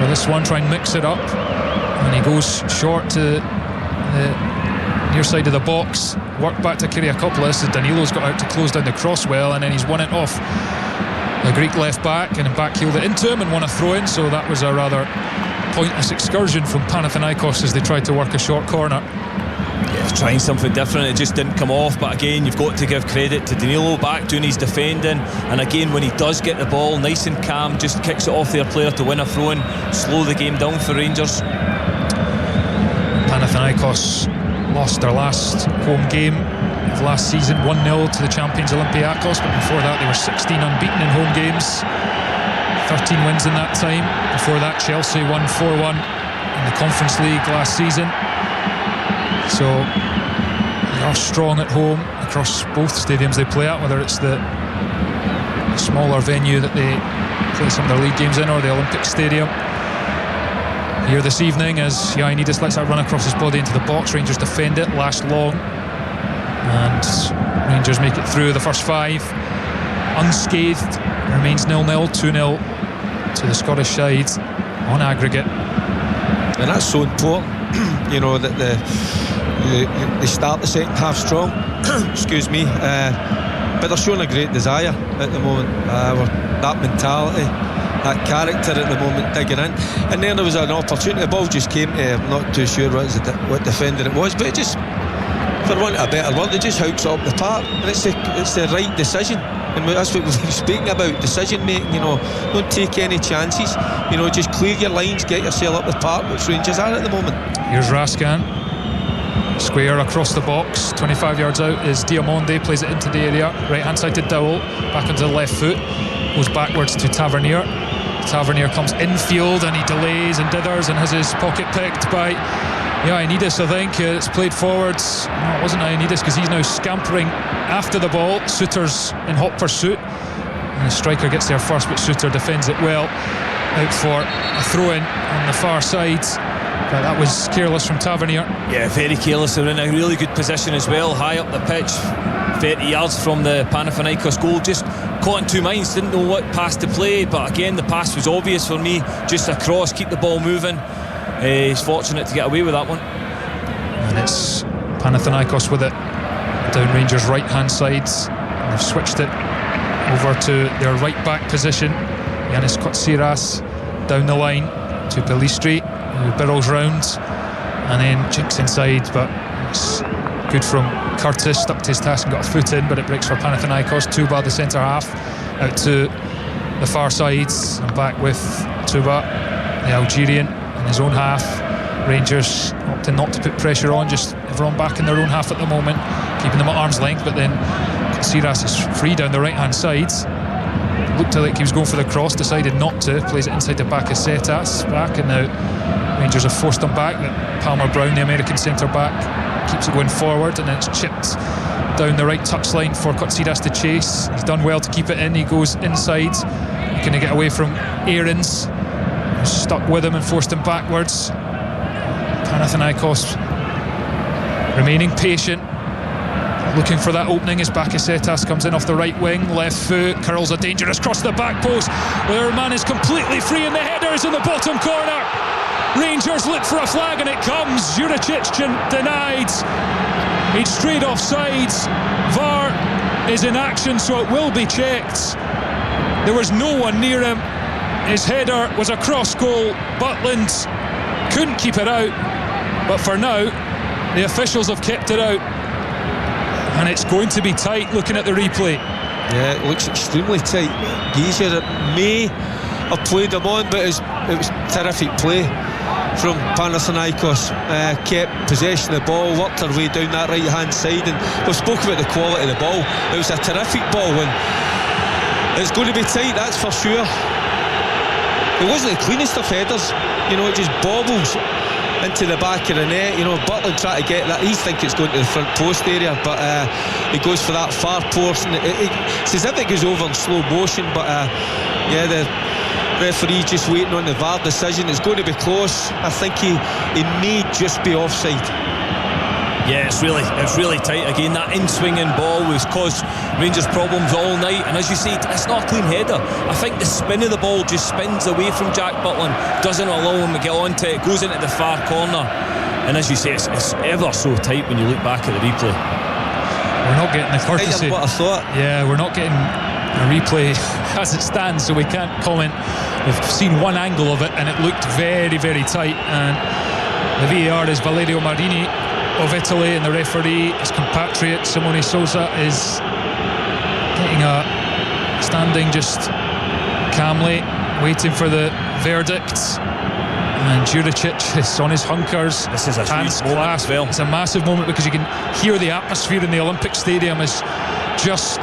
[SPEAKER 2] for this one, try and mix it up. And he goes short to the near side of the box, work back to Kyriakopoulos, as Danilo's got out to close down the cross well, and then he's won it off the Greek left back and backheeled it into him and won a throw-in. So that was a rather pointless excursion from Panathinaikos as they tried to work a short corner. Yeah, trying something different, it just didn't come off. But again, you've got to give credit to Danilo, back doing his defending, and again, when he does get the ball, nice and calm, just kicks it off their player to win a throw-in, slow the game down for Rangers. Panathinaikos lost their last home game of last season 1-0 to the champions Olympiacos, but before that they were 16 unbeaten in home games, 13 wins in that time. Before that, Chelsea won 4-1 in the Conference League last season. So they are strong at home across both stadiums they play at, whether it's the smaller venue that they play some of their league games in or the Olympic Stadium. Here this evening, as Ioannidis lets that run across his body into the box, Rangers defend it, last long, and Rangers make it through the first 5 unscathed. Remains 0-0, 2-0 to the Scottish side on aggregate.
[SPEAKER 4] And that's so important, you know, that they start the second half strong. Excuse me, but they're showing a great desire at the moment. That mentality, that character at the moment, digging in. And then there was an opportunity, the ball just came to, I'm not too sure what defender it was, but it just, for want of a better word, it just hooks up the park, and it's the right decision. And that's what we've been speaking about, decision making. You know, don't take any chances, you know, just clear your lines, get yourself up the park, which Rangers are at the moment. Here's Raskan, square across the box, 25 yards out is Diamonde, plays it into the area, right hand side to Dowell, back onto the left foot, goes backwards to Tavernier. Tavernier comes infield and he delays and dithers and has his pocket picked by Ioannidis, I think. It's played forwards. No, it wasn't Ioannidis, because he's now scampering after the ball. Suter's in hot pursuit, and the striker gets there first, but Suter defends it well. Out for a throw-in on the far side, but that was careless from Tavernier. Yeah, very careless. They're in a really good position as well, high up the pitch, 30 yards from the Panathinaikos goal. Just caught in two minds, didn't know what pass to play, but again, the pass was obvious for me, just a cross, keep the ball moving. He's fortunate to get away with that one. And it's Panathinaikos with it down Rangers' right hand side. They've switched it over to their right back position. Yanis Koutsiras down the line to Pelistri, who barrels round and then jinks inside, but it's good from Curtis, stuck to his task and got a foot in, but it breaks for Panathinaikos. Tuba, the centre half, out to the far side and back with Tuba, the Algerian, in his own half. Rangers opting not to put pressure on, just everyone back in their own half at the moment, keeping them at arm's length, but then Koutsiras is free down the right hand side. Looked like he was going for the cross, decided not to, plays it inside the back of Setas back, and now Rangers have forced them back. Palmer Brown, the American centre back, keeps it going forward, and then it's chipped down the right touchline for Koutsiras to chase. He's done well to keep it in. He goes inside, he can get away from Aarons, who's stuck with him and forced him backwards. Panathinaikos remaining patient, looking for that opening as Bakasetas comes in off the right wing, left foot, curls a dangerous cross to the back post. Their man is completely free, and the header is in the bottom corner. Rangers look for a flag, and it comes. Juricic denied. He'd strayed offside. VAR is in action, so it will be checked. There was no one near him. His header was a cross goal. Butland couldn't keep it out, but for now the officials have kept it out, and it's going to be tight looking at the replay. Yeah, it looks extremely tight. Geezer may have played him on, but it was terrific play from Panathinaikos. Kept possession of the ball, worked their way down that right hand side, and we've spoken about the quality of the ball. It was a terrific ball, and it's going to be tight, that's for sure. It wasn't the cleanest of headers, it just bobbles into the back of the net. Butland trying to get that. He thinks it's going to the front post area, but he goes for that far portion. It's as if it goes over in slow motion, but the referee just waiting on the VAR decision. It's going to be close. I think he may just be offside.
[SPEAKER 3] Yeah, it's really tight again. That in-swinging ball has caused Rangers problems all night, and as you said, it's not a clean header. I think the spin of the ball just spins away from Jack Butland, doesn't allow him to get onto it, goes into the far corner, and as you say, it's ever so tight when you look back at the replay.
[SPEAKER 2] We're not getting the courtesy.
[SPEAKER 4] What I thought.
[SPEAKER 2] Yeah, we're not getting a replay as it stands, so we can't comment. We've seen one angle of it, and it looked very, very tight, and the VAR is Valerio Marini of Italy, and the referee, his compatriot Simone Sousa, is standing just calmly waiting for the verdict, and Juricic is on his hunkers.
[SPEAKER 3] This is a
[SPEAKER 2] hands
[SPEAKER 3] huge moment as well.
[SPEAKER 2] It's a massive moment because you can hear the atmosphere in the Olympic Stadium is just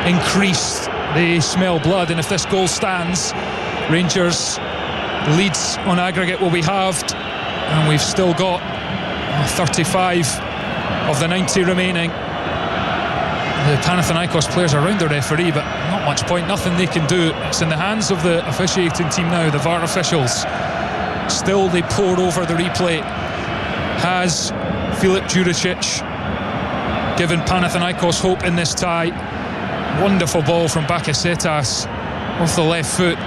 [SPEAKER 2] increased. They smell blood, and if this goal stands, Rangers leads on aggregate will be halved, and we've still got 35 of the 90 remaining. The Panathinaikos players are around the referee, but not much point, nothing they can do. It's in the hands of the officiating team now, the VAR officials. Still they pour over the replay. Has Filip Juricic given Panathinaikos hope in this tie? Wonderful ball from Bakasetas off the left foot,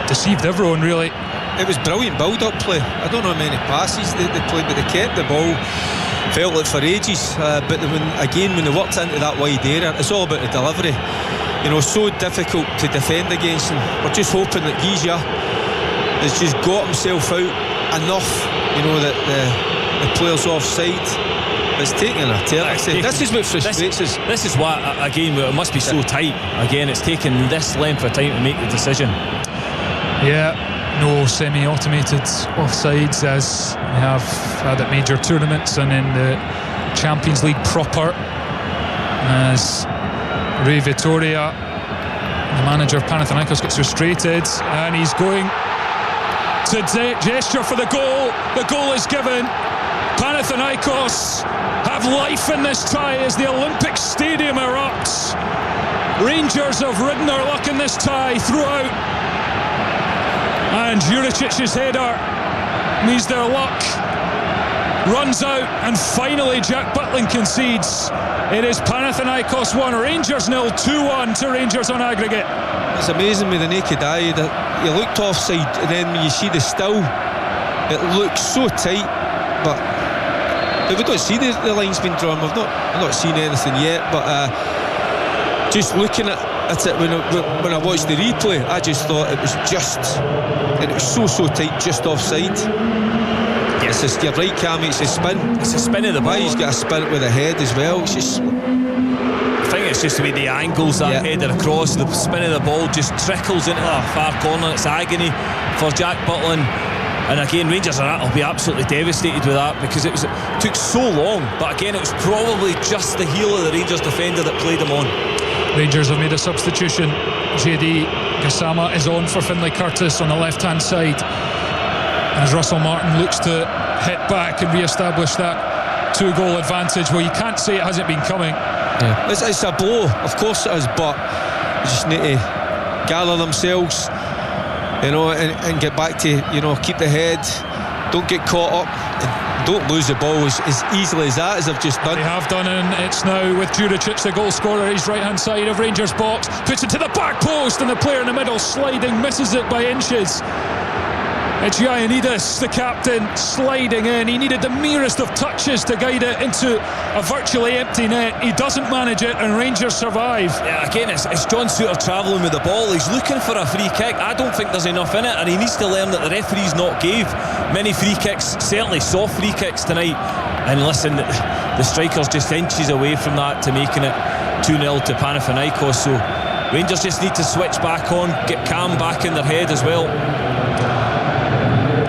[SPEAKER 2] deceived everyone really.
[SPEAKER 4] It was brilliant build-up play. I don't know how many passes they played, but they kept the ball, felt like for ages, but when they worked into that wide area, it's all about the delivery. So difficult to defend against, and we're just hoping that Gizia has just got himself out enough, that the player's offside. It's taking an eternity. This is what frustrates us.
[SPEAKER 3] This is what, again, it must be so tight. Again, it's taken this length of time to make the decision.
[SPEAKER 2] Yeah, no semi-automated offsides as we have had at major tournaments and in the Champions League proper, as Ray Vittoria, the manager of Panathinaikos, gets frustrated and he's going to gesture for the goal. The goal is given. Panathinaikos have life in this tie as the Olympic Stadium erupts. Rangers have ridden their luck in this tie throughout, and Juricic's header means their luck runs out, and finally Jack Butland concedes. It is Panathinaikos 1, Rangers 0, 2-1 to Rangers on aggregate.
[SPEAKER 4] It's amazing with the naked eye that you looked offside, and then when you see the still, it looks so tight, but we don't see the lines being drawn. I've not seen anything yet, but just looking at it when I watched the replay, I just thought it was so tight, just offside. Yes, you're right, Cam. It's a spin.
[SPEAKER 3] It's a spin of the ball.
[SPEAKER 4] He's got a spin with the head as well. It's just,
[SPEAKER 3] I think it's just the way the angles that header across, the spin of the ball just trickles into that far corner. It's agony for Jack Butland. And again, Rangers will be absolutely devastated with that, because it took so long. But again, it was probably just the heel of the Rangers defender that played him on. Rangers
[SPEAKER 2] have made a substitution. JD Gassama is on for Finlay Curtis on the left-hand side, as Russell Martin looks to hit back and re-establish that 2-goal advantage. Well, you can't say it hasn't been coming.
[SPEAKER 4] Yeah. It's a blow, of course it is, but you just need to gather themselves, and get back to, keep the head, don't get caught up, and don't lose the ball as easily as that, as they've just done.
[SPEAKER 2] They have done, and it's now with Juricic, the goal scorer. He's right-hand side of Rangers' box, puts it to the back post, and the player in the middle sliding, misses it by inches. It's Ioannidis, the captain, sliding in. He needed the merest of touches to guide it into a virtually empty net. He doesn't manage it, and Rangers survive.
[SPEAKER 3] Yeah, again, it's John Suter travelling with the ball. He's looking for a free kick. I don't think there's enough in it, and he needs to learn that the referee's not gave many free kicks, certainly soft free kicks tonight. And listen, the striker's just inches away from that to making it. 2-0 to Panathinaikos. So Rangers just need to switch back on, get calm back in their head as well.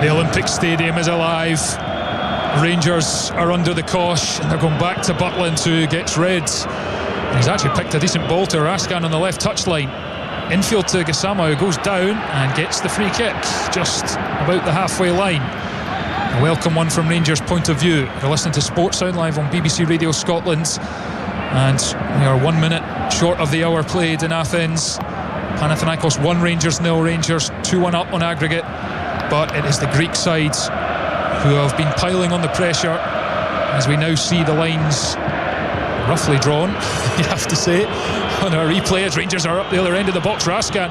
[SPEAKER 2] The Olympic Stadium is alive. Rangers are under the cosh and they're going back to Butland, who gets red. He's actually picked a decent ball to Raskan on the left touchline. Infield to Gassama, who goes down and gets the free kick just about the halfway line. A welcome one from Rangers' point of view. You're listening to Sports Sound live on BBC Radio Scotland, and we are 1 minute short of the hour played in Athens. Panathinaikos 1, Rangers 0. Rangers 2-1 up on aggregate, but it is the Greek side who have been piling on the pressure, as we now see the lines roughly drawn, you have to say, on our replay as Rangers are up the other end of the box. Raskan,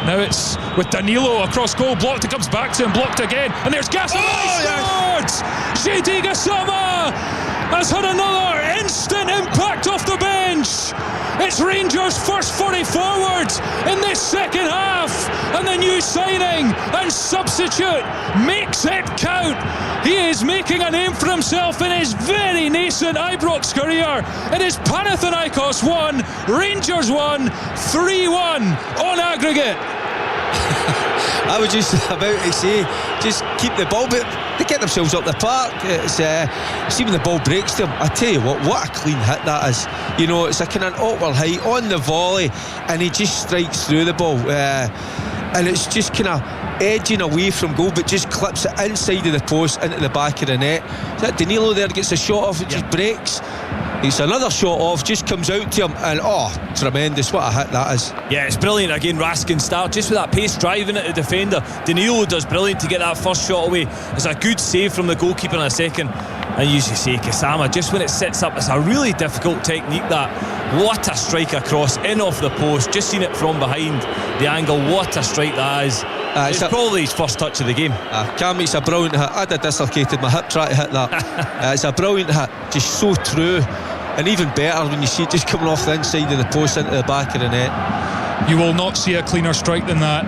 [SPEAKER 2] now it's with Danilo across goal, blocked, it comes back to him, blocked again, and there's Gassama. Scores! JD Gassama has had another instant impact off the bench. It's Rangers' first 40 forward in this second half, and the new signing and substitute makes it count. He is making a name for himself in his very nascent Ibrox career. It is Panathinaikos 1, Rangers 1, 3-1 on aggregate.
[SPEAKER 4] I was just about to say, just keep the ball, but they get themselves up the park. It's see when the ball breaks them, I tell you what a clean hit that is. You know, it's a kind of awkward height on the volley, and he just strikes through the ball, and it's just kind of edging away from goal, but just clips it inside of the post into the back of the net. That Danilo there gets a shot off, it just breaks. It's another shot off, just comes out to him, and tremendous, what a hit that is.
[SPEAKER 3] Yeah, it's brilliant again. Raskin start just with that pace driving at the defender. Danilo does brilliant to get that first shot away. It's a good save from the goalkeeper in a second. And you should say Gassama, just when it sits up, it's a really difficult technique that. What a strike across, in off the post, just seen it from behind the angle. What a strike that is. It's probably his first touch of the game.
[SPEAKER 4] Cam, it's a brilliant hit. I'd have dislocated my hip trying to hit that. It's a brilliant hit, just so true, and even better when you see it just coming off the inside of the post into the back of the net.
[SPEAKER 2] You will not see a cleaner strike than that.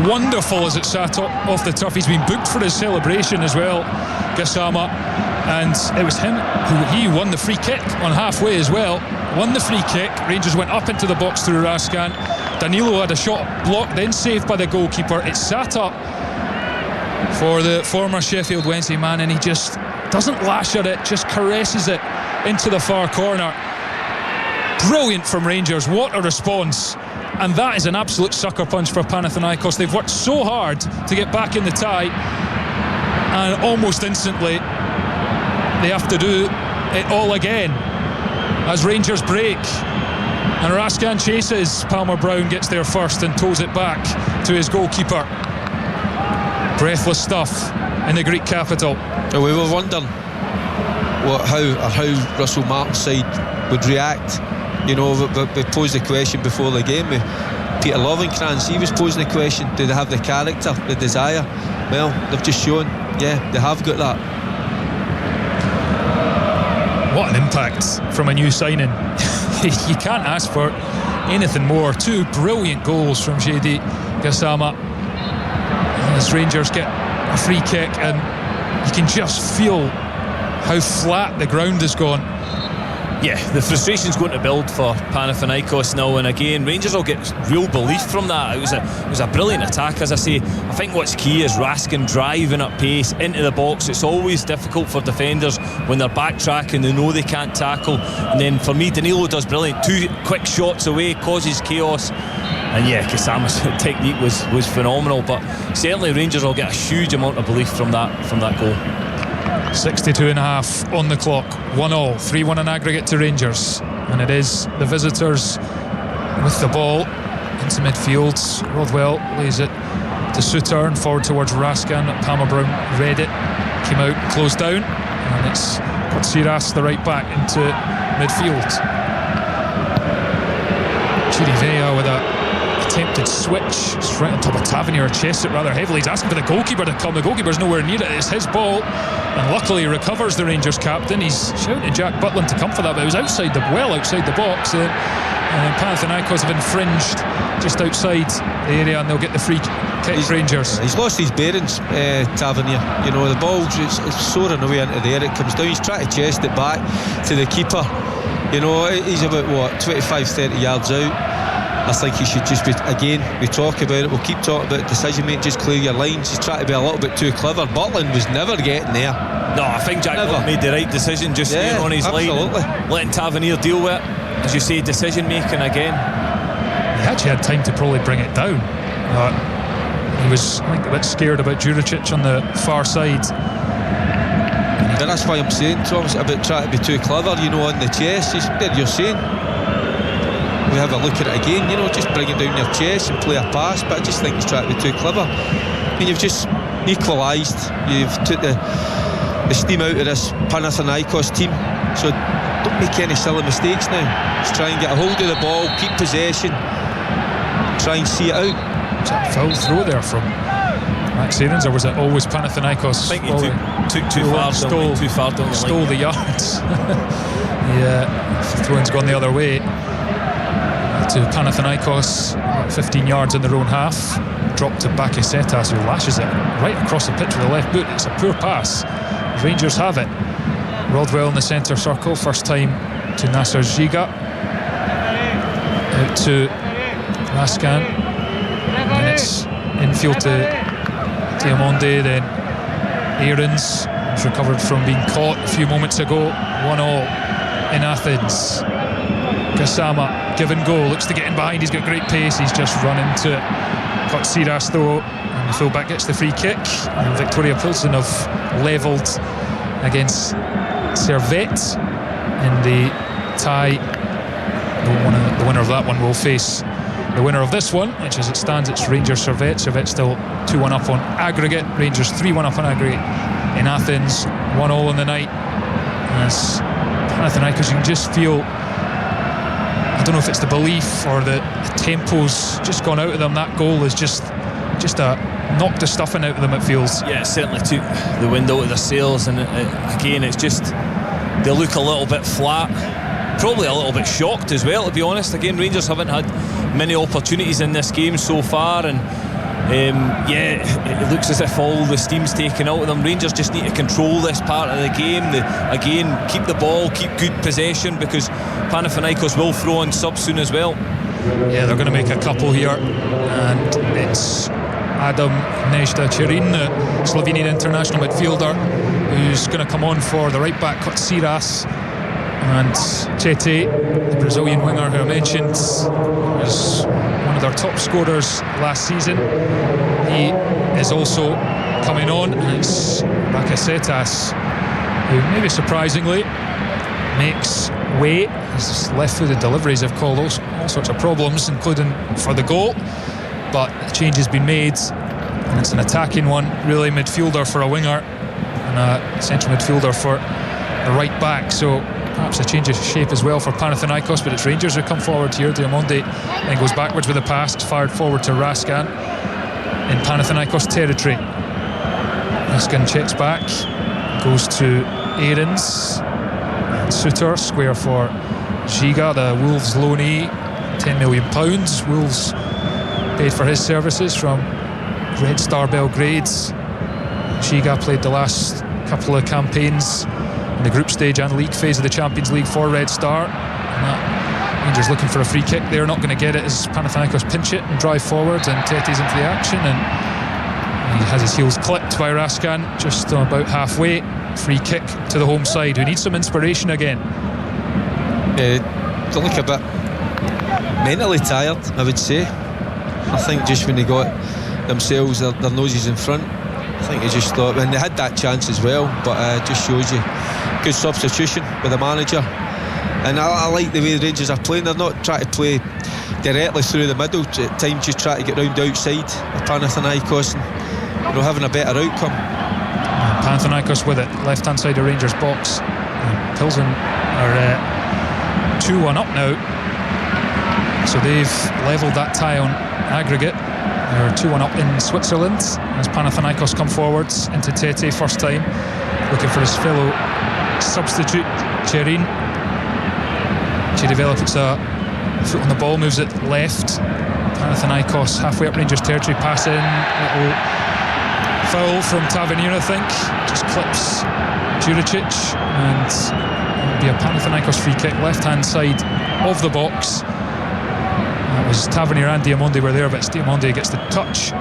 [SPEAKER 2] Wonderful as it sat off the turf. He's been booked for his celebration as well, Gassama, and it was him he won the free kick on halfway as well. Won the free kick. Rangers went up into the box through Raskan. Danilo had a shot blocked, then saved by the goalkeeper. It sat up for the former Sheffield Wednesday man, and he just doesn't lash at it, just caresses it into the far corner. Brilliant from Rangers. What a response. And that is an absolute sucker punch for Panathinaikos. They've worked so hard to get back in the tie, and almost instantly they have to do it all again as Rangers break, and Raskan chases. Palmer Brown gets there first and toes it back to his goalkeeper. Breathless stuff in the Greek capital.
[SPEAKER 4] We were wondering how Russell Martin's side would react. You know, we posed the question before the game with Peter Lovenkrands. He was posing the question, do they have the character, the desire? Well, they've just shown, yeah, they have got that.
[SPEAKER 2] What an impact from a new signing. You can't ask for anything more. 2 brilliant goals from JD Gassama as Rangers get a free kick, and you can just feel how flat the ground has gone.
[SPEAKER 3] Yeah, the frustration's going to build for Panathinaikos now, and again Rangers will get real belief from that. It was a brilliant attack, as I say. I think what's key is Raskin driving at pace into the box. It's always difficult for defenders when they're backtracking, they know they can't tackle, and then for me Danilo does brilliant. 2 quick shots away, causes chaos, and yeah, Gassama's technique was phenomenal. But certainly Rangers will get a huge amount of belief from that goal.
[SPEAKER 2] 62.5 on the clock, 1-1, 3-1 in aggregate to Rangers, and it is the visitors with the ball into midfield. Rodwell lays it to Suter and forward towards Raskan. Palmer Brown read it, came out, closed down, and it's Siras, the right back, into midfield. Chirivella with a attempted switch, it's right on top of Tavernier, chests it rather heavily. He's asking for the goalkeeper to come. The goalkeeper's nowhere near it. It's his ball, and luckily he recovers, the Rangers captain. He's shouting to Jack Butland to come for that, but it was outside the box. Panathinaikos have infringed just outside the area, and they'll get the free kick. Rangers.
[SPEAKER 4] He's lost his bearings, Tavernier. You know, the ball it's soaring away into the air. It comes down. He's trying to chest it back to the keeper. You know, he's about 25-30 yards out. I think he should just be, again, we talk about it, we'll keep talking about decision making, just clear your lines. He's trying to be a little bit too clever. Butland was never getting there.
[SPEAKER 3] No, I think Jack Butland made the right decision, just staying on his
[SPEAKER 4] absolutely.
[SPEAKER 3] line, letting Tavernier deal with it. As you say, decision making again.
[SPEAKER 2] He actually had time to probably bring it down. He was, I think, a bit scared about Juricic on the far side.
[SPEAKER 4] But that's why I'm saying, Thomas, about trying to be too clever, you know, on the chest. You're saying, we have a look at it again, you know, just bring it down your chest and play a pass. But I just think he's trying to be too clever. I mean, you've just equalised, you've took the steam out of this Panathinaikos team, so don't make any silly mistakes now. Just try and get a hold of the ball, keep possession, try and see it out.
[SPEAKER 2] Was that a foul throw there from Max Aarons, or was it always Panathinaikos?
[SPEAKER 3] I think he took too far down
[SPEAKER 2] stole the yards. Throwing's gone the other way to Panathinaikos, 15 yards in their own half. Dropped to Bakasetas, who lashes it right across the pitch with the left boot. It's a poor pass. Rangers have it. Rodwell in the centre circle, first time to Nasser Giga, out to Raskan, and it's infield to Diamonde, then Aarons, who's recovered from being caught a few moments ago. 1-1 in Athens. Gassama, give and go, looks to get in behind, he's got great pace, he's just run into it. Kotsiras though, and the fullback gets the free kick, and Victoria Pilsen have levelled against Servette in the tie. The winner of that one will face the winner of this one, which as it stands, it's Rangers Servette. Servette still 2-1 up on aggregate, Rangers 3-1 up on aggregate in Athens, 1-1 in the night. As Panathinaikos, you can just feel, I don't know if it's the belief or the tempo's just gone out of them. That goal is just knocked the stuffing out of them, it feels.
[SPEAKER 3] Yeah, it certainly took the wind out of their sails, and again, it's just, they look a little bit flat, probably a little bit shocked as well, to be honest. Again, Rangers haven't had many opportunities in this game so far, and it looks as if all the steam's taken out of them. Rangers just need to control this part of the game. Again, keep the ball, keep good possession, because Panathinaikos will throw on subs soon as well.
[SPEAKER 2] Yeah, they're going to make a couple here, and it's Adam Nejda-Cherin, the Slovenian international midfielder, who's going to come on for the right back Kotsiras, and Tete, the Brazilian winger who I mentioned, was one of their top scorers last season. He is also coming on, and it's Bakasetas, who maybe surprisingly makes way. His left-footed deliveries have caused all sorts of problems, including for the goal, but the change has been made, and it's an attacking one, really. Midfielder for a winger and a central midfielder for the right back, so perhaps a change of shape as well for Panathinaikos. But it's Rangers who come forward here. Diamonde then goes backwards with a pass, it's fired forward to Raskan in Panathinaikos territory. Raskan checks back, goes to Aarons, and Suter square for Giga, the Wolves loanee, £10 million. Wolves paid for his services from Red Star Belgrade. Giga played the last couple of campaigns in the group stage and league phase of the Champions League for Red Star. Rangers looking for a free kick. They're not going to get it as Panathinaikos pinch it and drive forward, and Tete's into the action, and he has his heels clipped by Raskan just about halfway. Free kick to the home side, who needs some inspiration again.
[SPEAKER 4] They look a bit mentally tired, I would say. I think just when they got themselves their noses in front, I think they just thought, and they had that chance as well, but it just shows you good substitution with the manager. And I like the way the Rangers are playing. They're not trying to play directly through the middle, at times just try to get round the outside of Panathinaikos and having a better outcome.
[SPEAKER 2] Panathinaikos with it, left hand side of Rangers box. Pilsen are 2-1 up now, so they've levelled that tie on aggregate. They're 2-1 up in Switzerland as Panathinaikos come forwards into Tete, first time, looking for his fellow substitute Cherin. Chirivello puts a foot on the ball, moves it left. Panathinaikos halfway up Rangers territory, pass in, little foul from Tavernier, I think, just clips Juricic, and It'll be a Panathinaikos free kick, left-hand side of the box. That was Tavernier and Diamonde were there, but it's Diamonde gets the touch.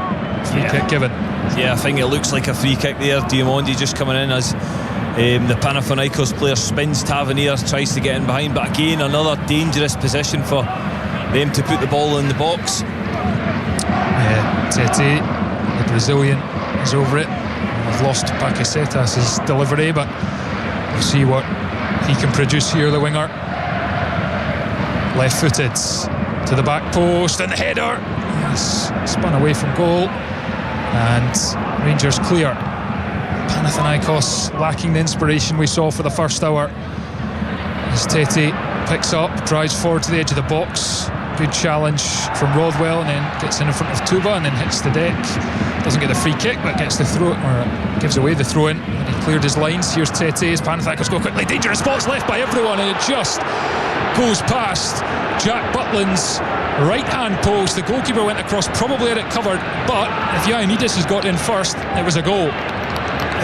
[SPEAKER 2] Free kick given.
[SPEAKER 3] Yeah, I think it looks like a free kick there. Diamonde just coming in as the Panathinaikos player spins Tavernier, tries to get in behind, but again another dangerous position for them to put the ball in the box.
[SPEAKER 2] Yeah, Tete, the Brazilian, is over it. We've lost Paquisetas' delivery, but we'll see what he can produce here, the winger. Left-footed to the back post, and the header is spun away from goal, and Rangers clear. Panathinaikos lacking the inspiration we saw for the first hour, as Tete picks up, drives forward to the edge of the box. Good challenge from Rodwell, and then gets in front of Tuba and then hits the deck. Doesn't get the free kick, but gets the throw, or gives away the throw in. And he cleared his lines. Here's Tete as Panathinaikos go quickly. Dangerous spots left by everyone, and it just goes past Jack Butland's right hand post. The goalkeeper went across, probably had it covered, but if Ioannidis has got in first, it was a goal.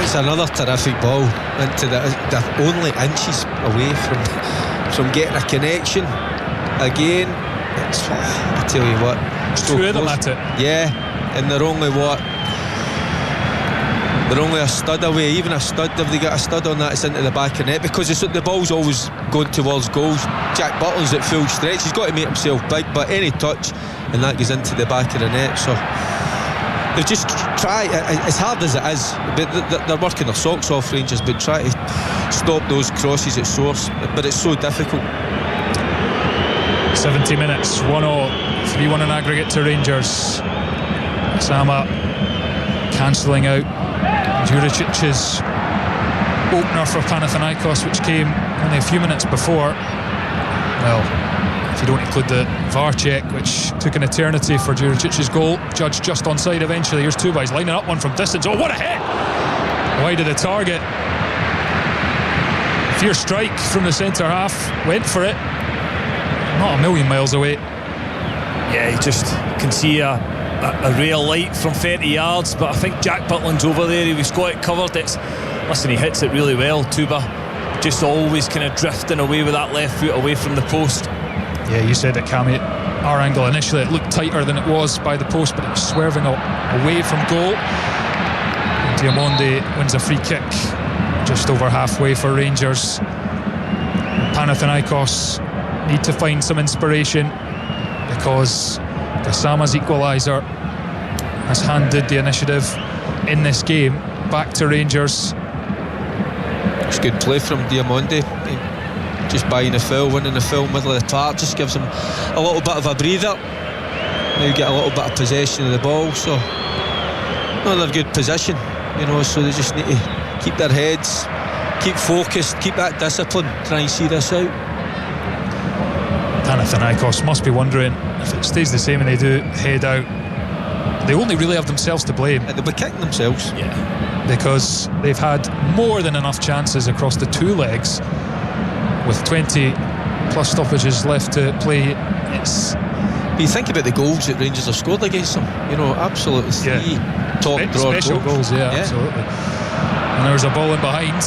[SPEAKER 4] It's another terrific ball into the only inches away from getting a connection. Again, I tell you what, so
[SPEAKER 2] two of them at it.
[SPEAKER 4] Yeah, and they're only a stud away. Even a stud, if they get a stud on that, it's into the back of net, because the ball's always going towards goals. Jack Butland's at full stretch, he's got to make himself big, but any touch and that goes into the back of the net. So they just try, as hard as it is, but they're working their socks off, Rangers, but try to stop those crosses at source, but it's so difficult.
[SPEAKER 2] 70 minutes, 1-0, 3-1 in aggregate to Rangers. Sama cancelling out Juricic's opener for Panathinaikos, which came only a few minutes before. Well, if you don't include the VAR check, which took an eternity for Juricic's goal, judged just onside eventually. Here's Tuba, he's lining up one from distance. Oh, what a hit! Wide of the target. Fierce strike from the centre half, went for it. Not a million miles away.
[SPEAKER 3] Yeah, you just can see a real light from 30 yards, but I think Jack Butland's over there. He's got it covered. He hits it really well. Tuba just always kind of drifting away with that left foot away from the post.
[SPEAKER 2] Yeah, you said it, Cammy. Our angle initially, it looked tighter than it was by the post, but it was swerving away from goal. And Diamonde wins a free kick just over halfway for Rangers. Panathinaikos need to find some inspiration, because Gassama's equaliser has handed the initiative in this game back to Rangers.
[SPEAKER 4] It's good play from Diamonde, just buying the foul, winning the foul, middle of the park, just gives them a little bit of a breather. Now you get a little bit of possession of the ball, so another good position, so they just need to keep their heads, keep focused, keep that discipline, try and see this out.
[SPEAKER 2] Panathinaikos must be wondering, if it stays the same and they do head out, they only really have themselves to blame.
[SPEAKER 4] And they'll be kicking themselves.
[SPEAKER 2] Yeah. Because they've had more than enough chances across the two legs, with 20 plus stoppages left to play.
[SPEAKER 4] But you think about the goals that Rangers have scored against them, absolutely three top draw
[SPEAKER 2] special goals, absolutely. And there's a ball in behind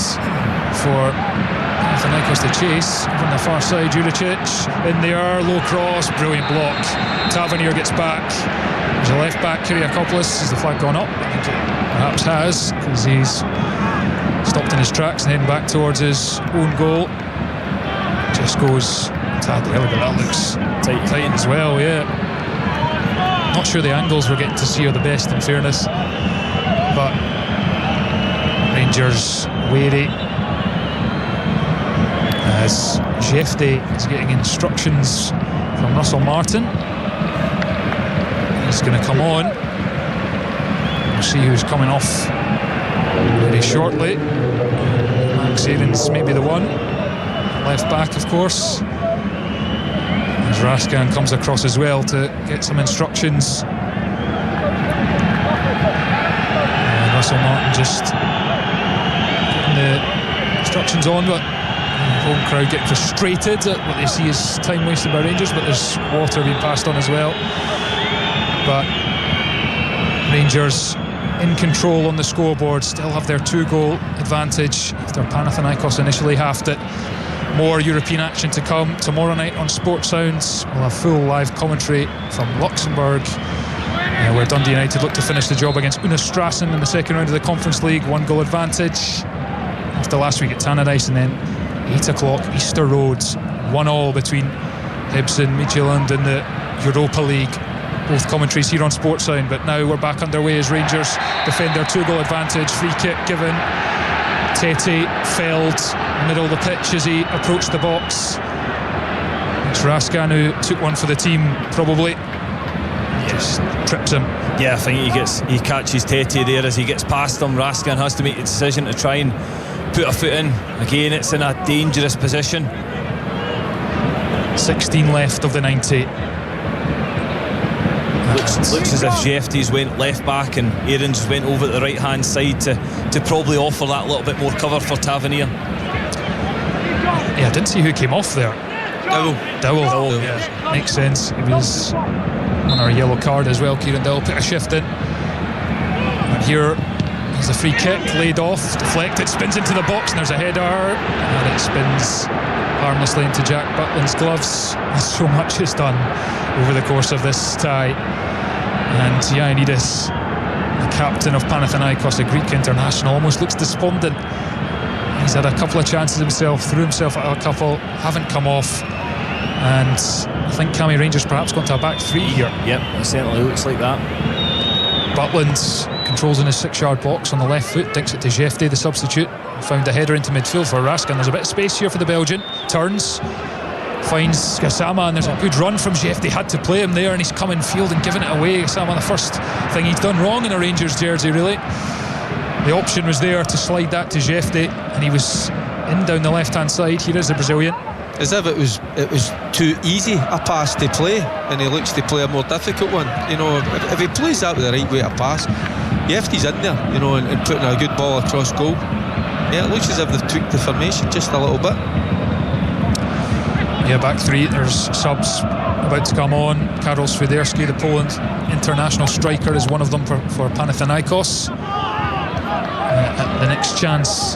[SPEAKER 2] for Panathinaikos to chase from the far side. Juricic in there, low cross, brilliant block. Tavernier gets back. There's a left back, Kyriakopoulos. Has the flag gone up? I think it perhaps has, because he's stopped in his tracks and heading back towards his own goal. Just goes tad early, but that looks tight as well. Not sure the angles we're getting to see are the best, in fairness, but Rangers wary as Jefte is getting instructions from Russell Martin. He's going to come on. We'll see who's coming off very shortly. Max Aarons may be the one. Left back, of course. As Raskan comes across as well to get some instructions. And Russell Martin just getting the instructions on, but the home crowd get frustrated at what they see as time wasted by Rangers, but there's water being passed on as well. But Rangers in control on the scoreboard, still have their 2-goal advantage after Panathinaikos initially halved it. More European action to come tomorrow night on Sports Sounds. We'll have full live commentary from Luxembourg, where Dundee United look to finish the job against Unestrassen in the second round of the Conference League, 1 goal advantage after last week at Tannadice. And then 8 o'clock Easter Road, 1-1 between Hibs and Midtjylland in the Europa League. Both commentaries here on Sports Sound. But now we're back underway as Rangers defend their 2-goal advantage. Free kick given. Tete felled in the middle of the pitch as he approached the box. It's Raskan who took one for the team, probably. Just trips him.
[SPEAKER 3] Yeah, I think he catches Tete there as he gets past him. Raskan has to make the decision to try and put a foot in. Again, it's in a dangerous position.
[SPEAKER 2] 16 left of the 90.
[SPEAKER 3] Looks as if Jefties went left back and Aarons went over to the right hand side to probably offer that little bit more cover for Tavernier.
[SPEAKER 2] Yeah, I didn't see who came off there. Dowell. Yeah, makes sense. He was on our yellow card as well. Kieran Dowell put a shift in. And here is the free kick laid off, deflected, spins into the box, and there's a header, and it spins harmlessly into Jack Butland's gloves. So much is done over the course of this tie. And Ioannidis, the captain of Panathinaikos, a Greek international, almost looks despondent. He's had a couple of chances himself, threw himself at a couple, haven't come off. And I think Cammy Rangers perhaps got to a back three here.
[SPEAKER 3] Yep, it certainly looks like that.
[SPEAKER 2] Butland controls in his 6-yard box on the left foot, dinks it to Jefte, the substitute. Found a header into midfield for Raskan. There's a bit of space here for the Belgian. Turns, finds Gassama, and there's a good run from Jefte. Had to play him there, and he's come in field and given it away. Gassama, the first thing he's done wrong in a Rangers jersey, really. The option was there to slide that to Jefte, and he was in down the left-hand side. Here is the Brazilian.
[SPEAKER 4] As if it was too easy a pass to play, and he looks to play a more difficult one. You know, if he plays that with the right way to pass, Jefte's in there, you know, and putting a good ball across goal. Yeah, it looks as if they've tweaked the formation just a little bit.
[SPEAKER 2] Yeah, back three. There's subs about to come on. Karol Swiderski, the Poland international striker, is one of them for Panathinaikos. The next chance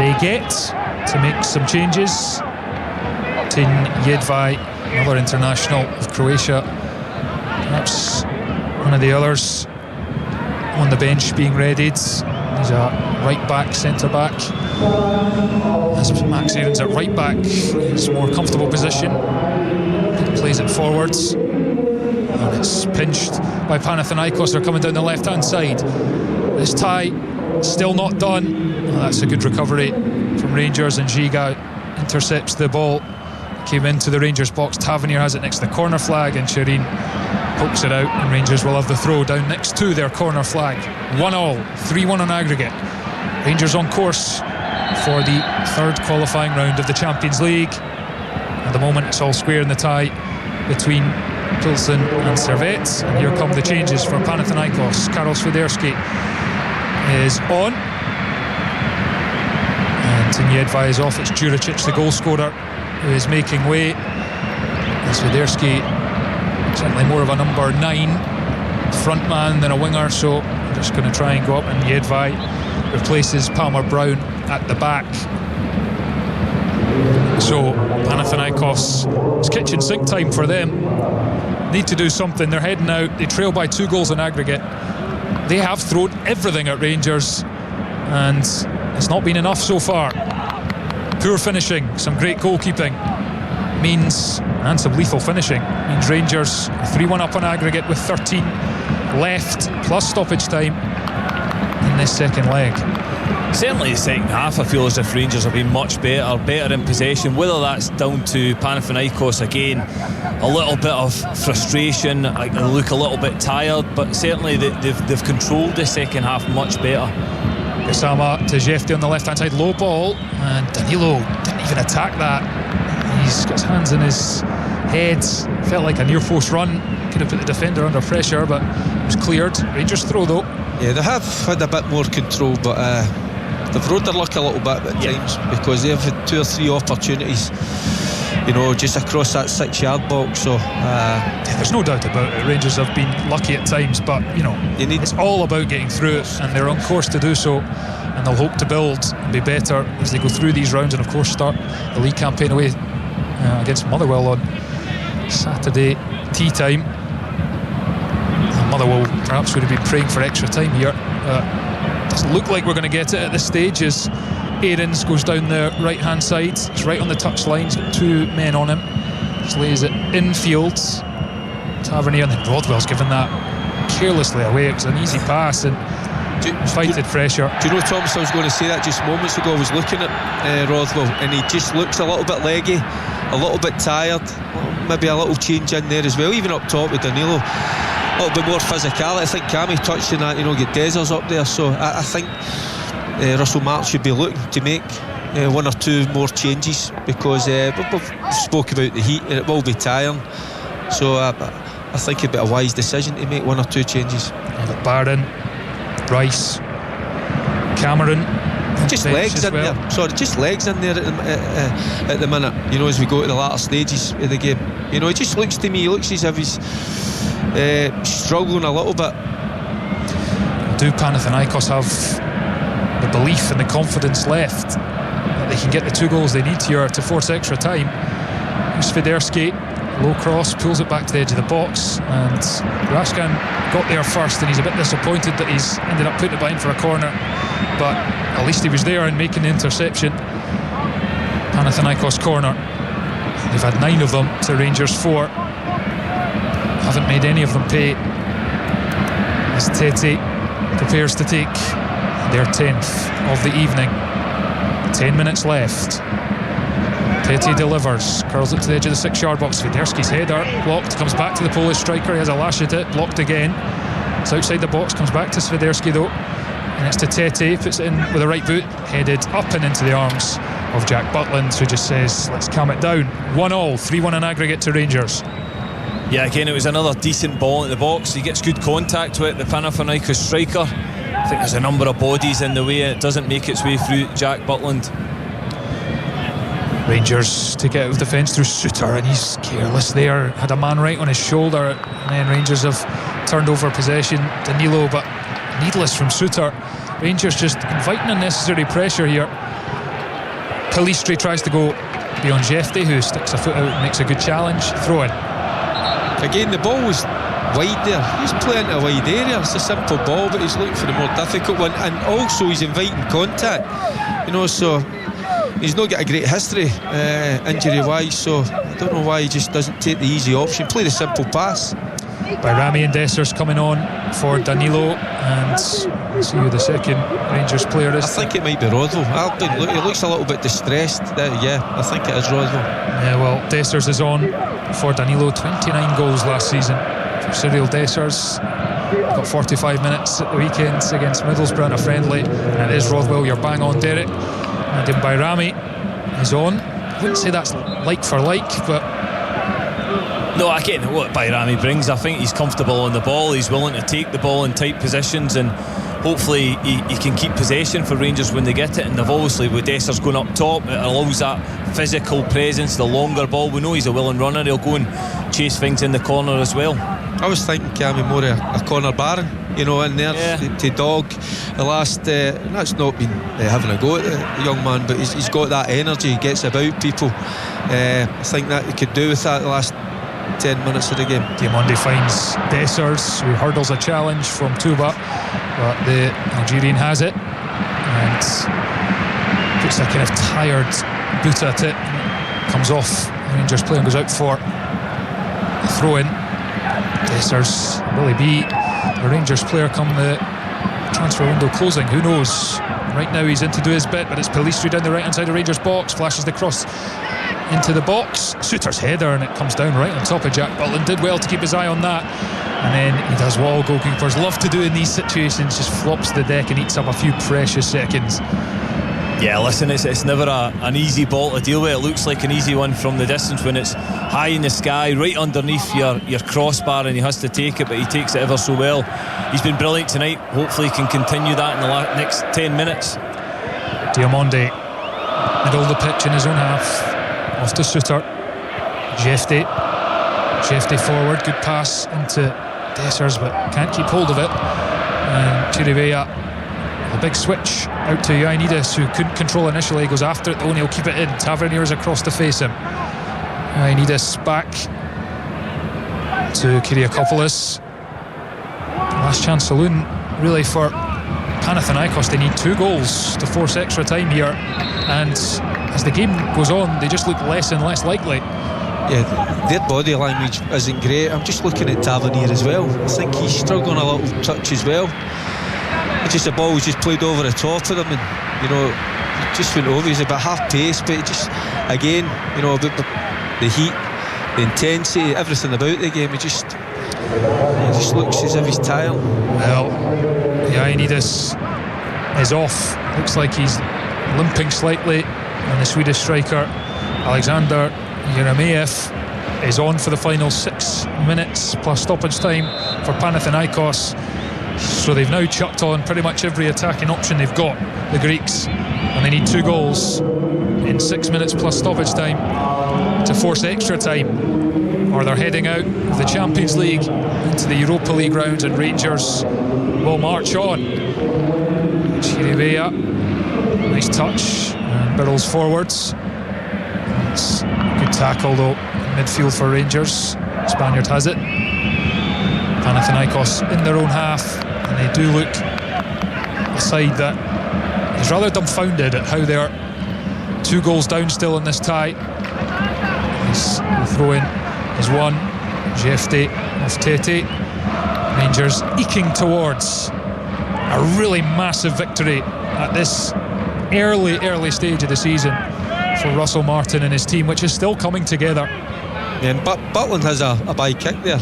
[SPEAKER 2] they get to make some changes. Tin Jedvaj, another international of Croatia, perhaps one of the others on the bench being readied. He's a right back, centre back. As Max Aarons at right back, it's a more comfortable position. He plays it forwards, and it's pinched by Panathinaikos. They're coming down the left hand side. This tie still not done. Well, that's a good recovery from Rangers, and Giga intercepts the ball. Came into the Rangers box. Tavernier has it next to the corner flag, and Shireen pokes it out, and Rangers will have the throw down next to their corner flag. 1-1, 3-1 on aggregate. Rangers on course for the third qualifying round of the Champions League. At the moment it's all square in the tie between Pilsen and Servette, and here come the changes for Panathinaikos. Karol Swiderski is on, and Tin Jedvaj is off. It's Djuricic, the goal scorer, who is making way. And Swiderski, certainly more of a number 9 front man than a winger, so I'm just going to try and go up, and Jedvaj replaces Palmer Brown at the back. So Panathinaikos, it's kitchen sink time for them. Need to do something. They're heading out. They trail by 2 goals in aggregate. They have thrown everything at Rangers, and it's not been enough so far. Poor finishing, some great goalkeeping means, and some lethal finishing, means Rangers 3-1 up on aggregate with 13 left plus stoppage time in this second leg.
[SPEAKER 3] Certainly the second half, I feel as if Rangers have been much better in possession. Whether that's down to Panathinaikos again, a little bit of frustration, they look a little bit tired, but certainly they've controlled the second half much better.
[SPEAKER 2] Gassama to Jefte on the left hand side, low ball, and Danilo didn't even attack that. He's got his hands in his head. Felt like a near post run, could have put the defender under pressure, but it was cleared. Rangers throw though. Yeah,
[SPEAKER 4] they have had a bit more control, but they've rode their luck a little bit at times, because they've had 2 or 3 opportunities, you know, just across that 6-yard box. So
[SPEAKER 2] there's no doubt about it. Rangers have been lucky at times, but you know, it's all about getting through it, and they're on course to do so. and they'll hope to build and be better as they go through these rounds, and of course start the league campaign away against Motherwell on Saturday tea time. And Motherwell perhaps would have been praying for extra time here. Doesn't look like we're going to get it at this stage, as Aarons goes down the right hand side. He's right on the touchline. He's got 2 men on him. Just lays it infield. Tavernier, and then Rodwell's given that carelessly away. It was an easy pass and fighted pressure.
[SPEAKER 4] Do you know, Thomas, I was going to say that just moments ago. I was looking at Rothwell, and he just looks a little bit leggy, a little bit tired. Maybe a little change in there as well, even up top with Danilo. A little bit more physicality. I think Cammy touched on that, get Dezers up there. So I think Russell Martin should be looking to make 1 or 2 more changes, because we've spoke about the heat and it will be tiring. So I think it'd be a wise decision to make 1 or 2 changes.
[SPEAKER 2] Barron, Rice, Cameron,
[SPEAKER 4] just legs in there. Sorry, just legs in there at the minute. As we go to the latter stages of the game, it just looks to me, looks as if he's struggling a little bit.
[SPEAKER 2] Do Panathinaikos have the belief and the confidence left that they can get the 2 goals they need here to force extra time? Here's Swiderski, low cross, pulls it back to the edge of the box, and Raskan got there first, and he's a bit disappointed that he's ended up putting it behind for a corner, but at least he was there and making the interception. Panathinaikos corner. They've had 9 of them to Rangers 4. Haven't made any of them pay, as Tete prepares to take their 10th of the evening. 10 minutes left. Tete delivers, curls it to the edge of the 6-yard box. Swiderski's header blocked, comes back to the Polish striker. He has a lash at it, blocked again. It's outside the box, comes back to Swiderski though, and it's to Tete, puts it in with a right boot, headed up and into the arms of Jack Butland, who just says, let's calm it down. 1-1, 3-1 in aggregate to Rangers.
[SPEAKER 3] Yeah, again, it was another decent ball in the box. He gets good contact with the Panathinaikos striker. I think there's a number of bodies in the way, and it doesn't make its way through Jack Butland. Rangers take it out of defence through Suter, and he's careless there. Had a man right on his shoulder, and then Rangers have turned over possession. Danilo, but needless from Suter. Rangers just inviting unnecessary pressure here. Pelistri tries to go beyond Jefte, who sticks a foot out and makes a good challenge. Throw in. Again,
[SPEAKER 4] the ball was wide there. He's playing to a wide area. It's a simple ball, but he's looking for the more difficult one, and also he's inviting contact. So he's not got a great history injury wise, so I don't know why he just doesn't take the easy option, play the simple pass.
[SPEAKER 2] Bayrami and Dessers coming on for Danilo, and let's see who the second Rangers player is.
[SPEAKER 4] I think it might be Rodwell. He looks a little bit distressed. I think it is Rodwell.
[SPEAKER 2] Yeah, well, Dessers is on for Danilo. 29 goals last season for Cyril Dessers. Got 45 minutes at the weekend against Middlesbrough in a friendly, and it is Rodwell. You're bang on, Derek. And Bayrami is on. I wouldn't say that's like for like, but
[SPEAKER 3] no, again, what Bayrami brings, I think he's comfortable on the ball. He's willing to take the ball in tight positions, and hopefully he can keep possession for Rangers when they get it. And they've obviously, with Dessers going up top, it allows that physical presence, the longer ball. We know he's a willing runner. He'll go and chase things in the corner as well.
[SPEAKER 4] I was thinking, Cammy, more of a Conor Barron, in there to dog the last. That's not been having a go at the young man, but he's got that energy. He gets about people. I think that he could do with that the last 10 minutes of the game.
[SPEAKER 2] Diamonde finds Dessers, who hurdles a challenge from Tuba, but the Algerian has it and puts a kind of tired boot at it. Comes off the Rangers player and goes out for a throw in. Dessers, will he be a Rangers player come the transfer window closing? Who knows? Right now he's in to do his bit, but it's Pelistri down the right hand side of Rangers box, flashes the cross into the box. Suter's header, and it comes down right on top of Jack Butland. Did well to keep his eye on that, and then he does what all goalkeepers love to do in these situations, just flops the deck and eats up a few precious seconds. Yeah, listen, it's never an easy ball to deal with. It looks like an easy one from the distance when it's high in the sky, right underneath your crossbar, and he has to take it, but he takes it ever so well. He's been brilliant tonight. Hopefully he can continue that in the next 10 minutes. Diamonde, middle of the pitch in his own half, off to Suter. Jefte forward, good pass into Dessers, but can't keep hold of it. And Chirivella, the big switch out to Ioannidis, who couldn't control initially, goes after it though, and he'll keep it in. Tavernier's across to face him. Ioannidis back to Kyriakopoulos. Last chance saloon really for Panathinaikos. They need 2 goals to force extra time here, and as the game goes on they just look less and less likely.
[SPEAKER 4] Yeah, their body language isn't great. I'm just looking at Tavernier as well. I think he's struggling a little touch as well. It's just the ball was just played over the top of him, and you know, it just went over. He's a bit half pace, but it just, again, you know, about the heat, the intensity, everything about the game, it just looks as if he's tired.
[SPEAKER 2] Well, Ioannidis is off. Looks like he's limping slightly, and the Swedish striker Alexander Jeremejeff is on for the final 6 minutes plus stoppage time for Panathinaikos. So they've now chucked on pretty much every attacking option they've got, the Greeks, and they need 2 goals in 6 minutes plus stoppage time to force extra time, or they're heading out of the Champions League into the Europa League round, and Rangers will march on. Chirivea, nice touch, and barrels forwards. It's a good tackle though, midfield for Rangers. Spaniard has it. Panathinaikos in their own half, and they do look a side that is rather dumbfounded at how they're 2 goals down still in this tie. The throw in is one. Jefte off Tete. Rangers eking towards a really massive victory at this early stage of the season for Russell Martin and his team, which is still coming together.
[SPEAKER 4] Yeah, and Butland has a bye kick there.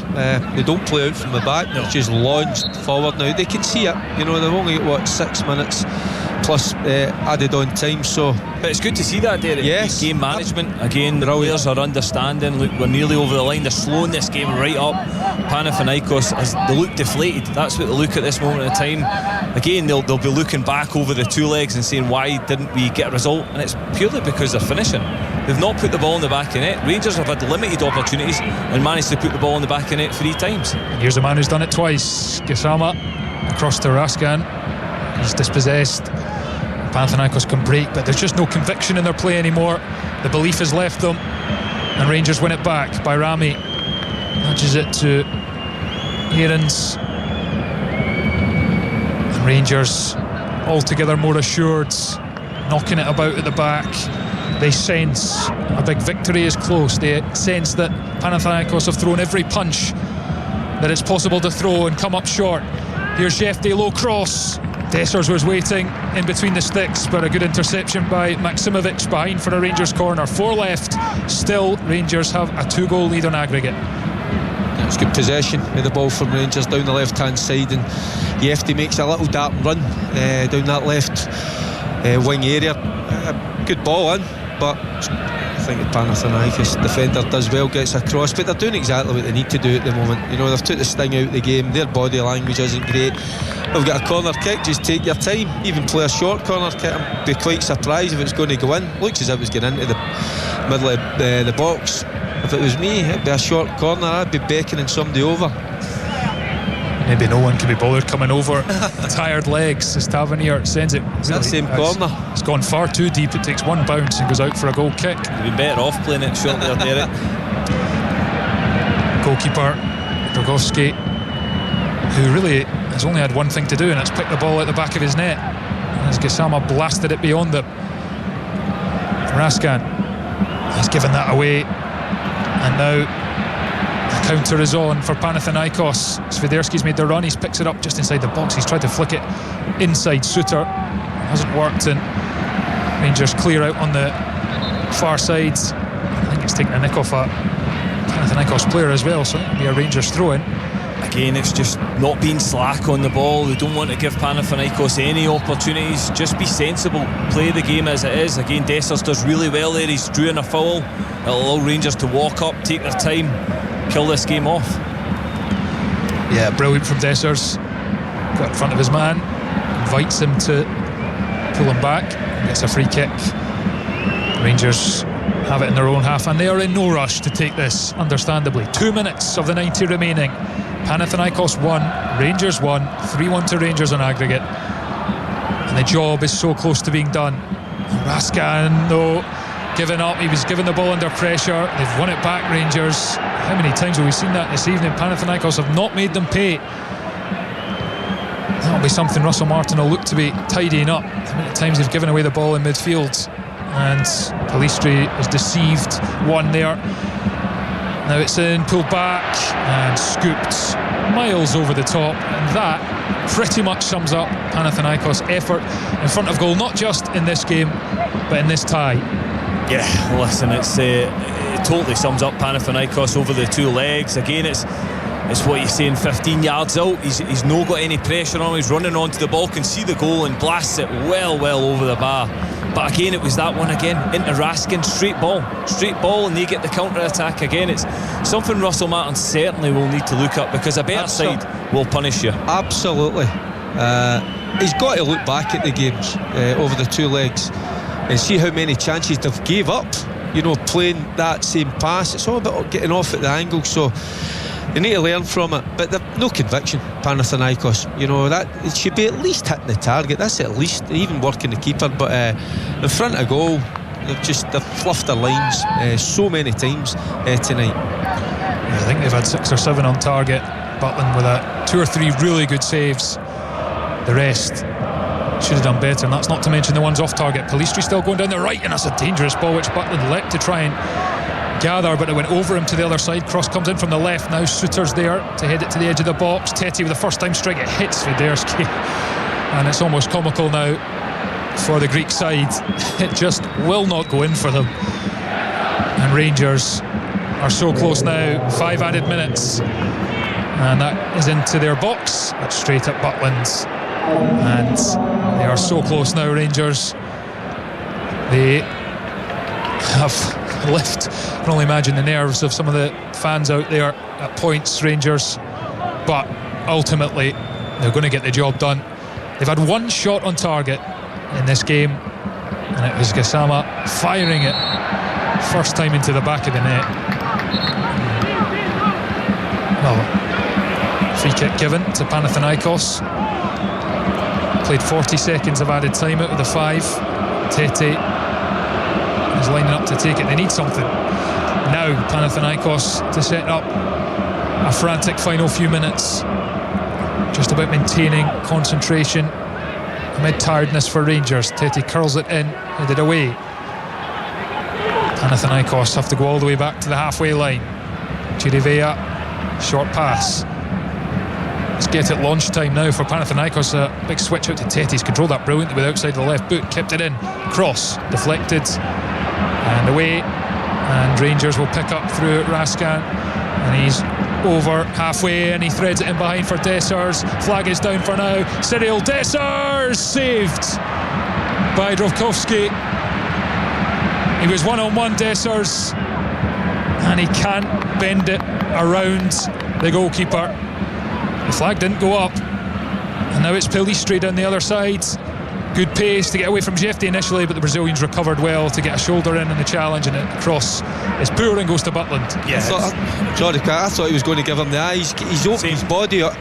[SPEAKER 4] They don't play out from the back, no. It's just launched forward now. They can see it, you know, they've only got 6 minutes plus added on time, so.
[SPEAKER 3] But it's good to see that, Derek.
[SPEAKER 4] Yes.
[SPEAKER 3] Game management again. The players are understanding. Look, we're nearly over the line. They're slowing this game right up. Panathinaikos, they look deflated. That's what they look at this moment in time. Again, they'll be looking back over the 2 legs and saying, why didn't we get a result? And it's purely because they're finishing. They've not put the ball in the back of net. Rangers have had limited opportunities and managed to put the ball in the back of net 3 times.
[SPEAKER 2] And here's a man who's done it twice. Gisama across to Raskan. He's dispossessed. Panathinaikos can break, but there's just no conviction in their play anymore. The belief has left them, and Rangers win it back by Rami. Nudges it to Aarons, and Rangers altogether more assured, knocking it about at the back. They sense a big victory is close. They sense that Panathinaikos have thrown every punch that it's possible to throw and come up short. Here's Jefte, low cross. Dessers was waiting in between the sticks, but a good interception by Maksimovic behind for a Rangers corner. 4 left. Still, Rangers have a 2-goal lead on aggregate.
[SPEAKER 4] It's good possession of the ball from Rangers down the left hand side, and Jefte makes a little dart and run down that left wing area. Good ball in, but I think the Panathinaikos defender does well, gets across, but they're doing exactly what they need to do at the moment. You know, they've took the sting out of the game. Their body language isn't great. They've got a corner kick, just take your time. Even play a short corner kick. I'd be quite surprised if it's going to go in. Looks as if it's going into the middle of the box. If it was me, it'd be a short corner. I'd be beckoning somebody over.
[SPEAKER 2] Maybe no one can be bothered coming over. Tired legs as Tavernier sends it.
[SPEAKER 4] It's that same corner.
[SPEAKER 2] It's gone far too deep. It takes 1 bounce and goes out for a goal kick.
[SPEAKER 3] You'd be better off playing it short there, Derek.
[SPEAKER 2] Goalkeeper Dragowski, who really has only had one thing to do, and it's pick the ball out the back of his net. As Gisama blasted it beyond them. Raskan has given that away, and now the counter is on for Panathinaikos. Swiderski's made the run. He picks it up just inside the box. He's tried to flick it inside Suter. Hasn't worked, and Rangers clear out on the far side. I think it's taken a nick off a Panathinaikos player as well, so it'll be a Rangers throw-in.
[SPEAKER 3] Again, it's just not being slack on the ball. They don't want to give Panathinaikos any opportunities. Just be sensible, play the game as it is. Again, Dessers does really well there. He's drew in a foul. It'll allow Rangers to walk up, take their time, kill this game off.
[SPEAKER 2] Yeah, brilliant from Dessers. Got in front of his man, invites him to pull him back, gets a free kick. Rangers have it in their own half, and they are in no rush to take this, understandably. 2 minutes of the 90 remaining. Panathinaikos 1, Rangers 1, 3-1 to Rangers on aggregate. And the job is so close to being done. Raskan, though, giving up. He was given the ball under pressure. They've won it back, Rangers. How many times have we seen that this evening? Panathinaikos have not made them pay. That'll be something Russell Martin will look to be tidying up. How many times they've given away the ball in midfield, and Pellistri has deceived one there. Now it's in, pulled back and scooped miles over the top, and that pretty much sums up Panathinaikos' effort in front of goal, not just in this game but in this tie.
[SPEAKER 3] Yeah, listen, it totally sums up Panathinaikos over the two legs. Again, it's what you're saying, 15 yards out, he's no got any pressure on him, he's running onto the ball, can see the goal and blasts it well over the bar. But again, it was that one again, into Raskin, straight ball, and they get the counter-attack again. It's something Russell Martin certainly will need to look up, because a better side will punish you.
[SPEAKER 4] Absolutely. He's got to look back at the games over the two legs and see how many chances they've gave up, you know, playing that same pass. It's all about getting off at the angle, so they need to learn from it. But they've no conviction, Panathinaikos. You know, that it should be at least hitting the target. That's at least, even working the keeper. But in front of goal, they've fluffed their lines so many times tonight.
[SPEAKER 2] I think they've had 6 or 7 on target. Butland with 2 or 3 really good saves. The rest should have done better, and that's not to mention the ones off target. Pellistri still going down the right, and that's a dangerous ball which Butland leapt to try and gather, but it went over him to the other side. Cross comes in from the left. Now Suter's there to head it to the edge of the box. Teti with the first time strike, it hits Viderski, and it's almost comical now for the Greek side. It just will not go in for them, and Rangers are so close now. 5 added minutes, and that is into their box. That's straight at Butland, and they are so close now, Rangers. They have left. I can only imagine the nerves of some of the fans out there at points, Rangers, but ultimately they're going to get the job done. They've had 1 shot on target in this game, and it was Gassama firing it first time into the back of the net. Well, free kick given to Panathinaikos. Played 40 seconds of added time out of the 5. Tete is lining up to take it. They need something now, Panathinaikos, to set up a frantic final few minutes. Just about maintaining concentration amid tiredness for Rangers. Tete curls it in, headed away. Panathinaikos have to go all the way back to the halfway line. Chirivea, short pass. Let's get it lunchtime now for Panathinaikos. A big switch out to Tete. He's controlled that brilliantly with outside the left boot, kept it in. Cross deflected and away, and Rangers will pick up through Raskan, and he's over halfway and he threads it in behind for Dessers. Flag is down for now. Cyril Dessers saved by Drovkovski. He was one-on-one, Dessers, and he can't bend it around the goalkeeper. The flag didn't go up, and now it's Pellistri down the other side. Good pace to get away from Jefte initially, but the Brazilians recovered well to get a shoulder in the challenge, and the cross is poor and goes to Butland.
[SPEAKER 4] Yeah, I thought he was going to give him the eyes. He's opened his body out,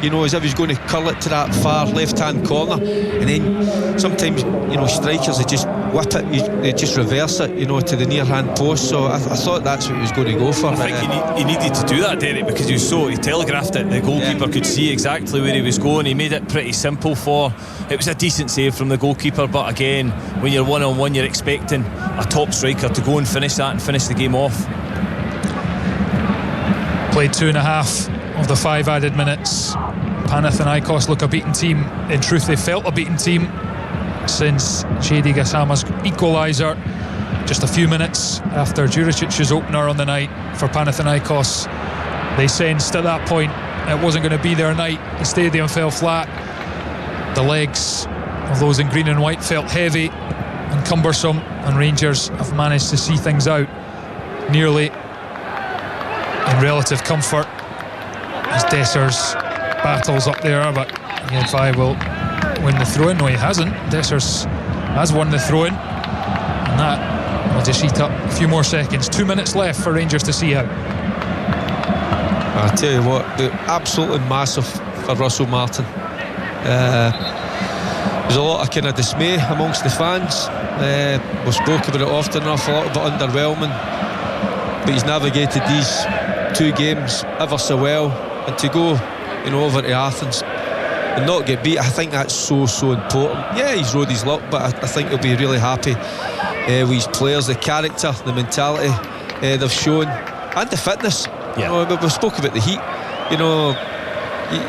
[SPEAKER 4] you know, as if he's going to curl it to that far left-hand corner, and then sometimes, you know, strikers, they just whip it, they just reverse it, you know, to the near-hand post. So I thought that's what he was going to go for.
[SPEAKER 3] I think he needed to do that, Derek, because he telegraphed it. The goalkeeper could see exactly where he was going. He made it pretty simple for. It was a decent save from the goalkeeper, but again, when you're one-on-one, you're expecting a top striker to go and finish that and finish the game off.
[SPEAKER 2] Played 2.5 of the 5 added minutes. Panathinaikos look a beaten team. In truth, they felt a beaten team since Shady Gassama's equaliser just a few minutes after Juricic's opener on the night for Panathinaikos. They sensed at that point it wasn't going to be their night. The stadium fell flat. The legs of those in green and white felt heavy and cumbersome, and Rangers have managed to see things out nearly in relative comfort as Dessers battles up there, but Yenfai will win the throw-in. No, he hasn't. Dessers has won the throw-in, and that will just eat up a few more seconds. 2 minutes left for Rangers to see out.
[SPEAKER 4] I tell you what, absolutely massive for Russell Martin. there's a lot of kind of dismay amongst the fans. We've spoken about it often enough, a little bit underwhelming, but he's navigated these 2 games ever so well, and to go, you know, over to Athens and not get beat, I think that's so important. Yeah, he's rode his luck, but I think he'll be really happy with his players, the character, the mentality they've shown, and the fitness. You know, we've spoken about the heat. You know,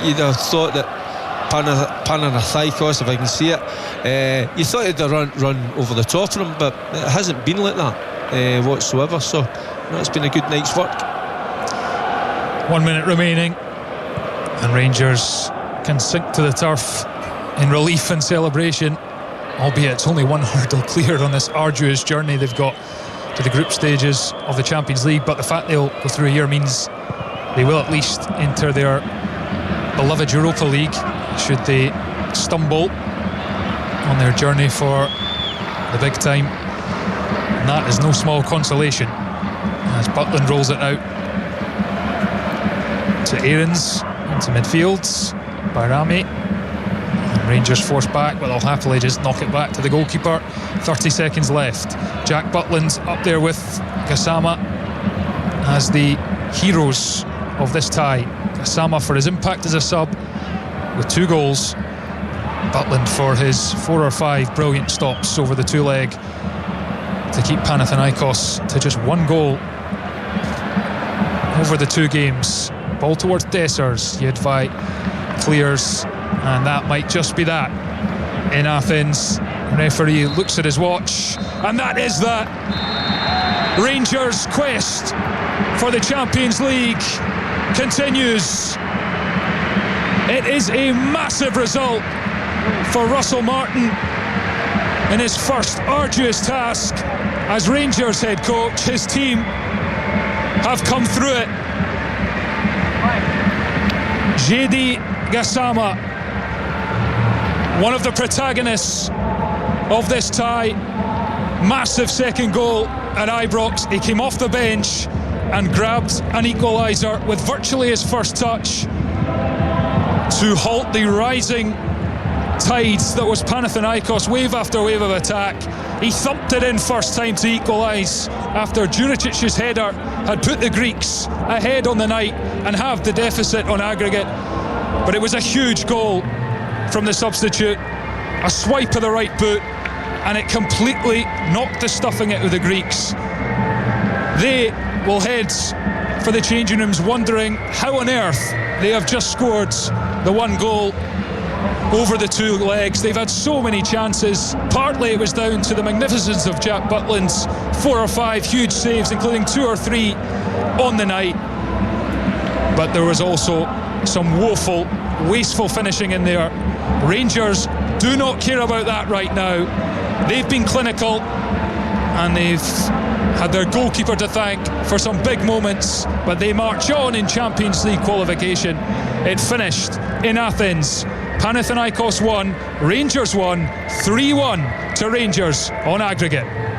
[SPEAKER 4] you'd have thought that Panathinaikos, if I can see it, you thought he'd run over the top of them, but it hasn't been like that whatsoever. So it's been a good night's work.
[SPEAKER 2] 1 minute remaining, and Rangers can sink to the turf in relief and celebration, albeit it's only one hurdle clear on this arduous journey they've got to the group stages of the Champions League. But the fact they'll go through a year means they will at least enter their beloved Europa League should they stumble on their journey for the big time, and that is no small consolation as Butland rolls it out to Aarons into midfield by Rami, and Rangers force back, but they'll happily just knock it back to the goalkeeper. 30 seconds left. Jack Butland up there with Gassama as the heroes of this tie. Gassama for his impact as a sub with 2 goals, Butland for his 4 or 5 brilliant stops over the 2 leg to keep Panathinaikos to just 1 goal over the 2 games. Ball towards Dessers, Yedvai clears, and that might just be that in Athens. Referee looks at his watch, and that is that. Rangers' quest for the Champions League continues. It is a massive result for Russell Martin in his first arduous task as Rangers head coach. His team have come through it. Jedi Gassama, one of the protagonists of this tie, massive second goal at Ibrox. He came off the bench and grabbed an equaliser with virtually his first touch to halt the rising tides that was Panathinaikos, wave after wave of attack. He thumped it in first time to equalise after Juricic's header had put the Greeks ahead on the night and halved the deficit on aggregate. But it was a huge goal from the substitute, a swipe of the right boot, and it completely knocked the stuffing out of the Greeks. They will head for the changing rooms wondering how on earth they have just scored the 1 goal over the 2 legs. They've had so many chances. Partly it was down to the magnificence of Jack Butland's 4 or 5 huge saves, including 2 or 3 on the night. But there was also some woeful, wasteful finishing in there. Rangers do not care about that right now. They've been clinical, and they've had their goalkeeper to thank for some big moments, but they march on in Champions League qualification. It finished in Athens. Panathinaikos won, Rangers won, 3-1 to Rangers on aggregate.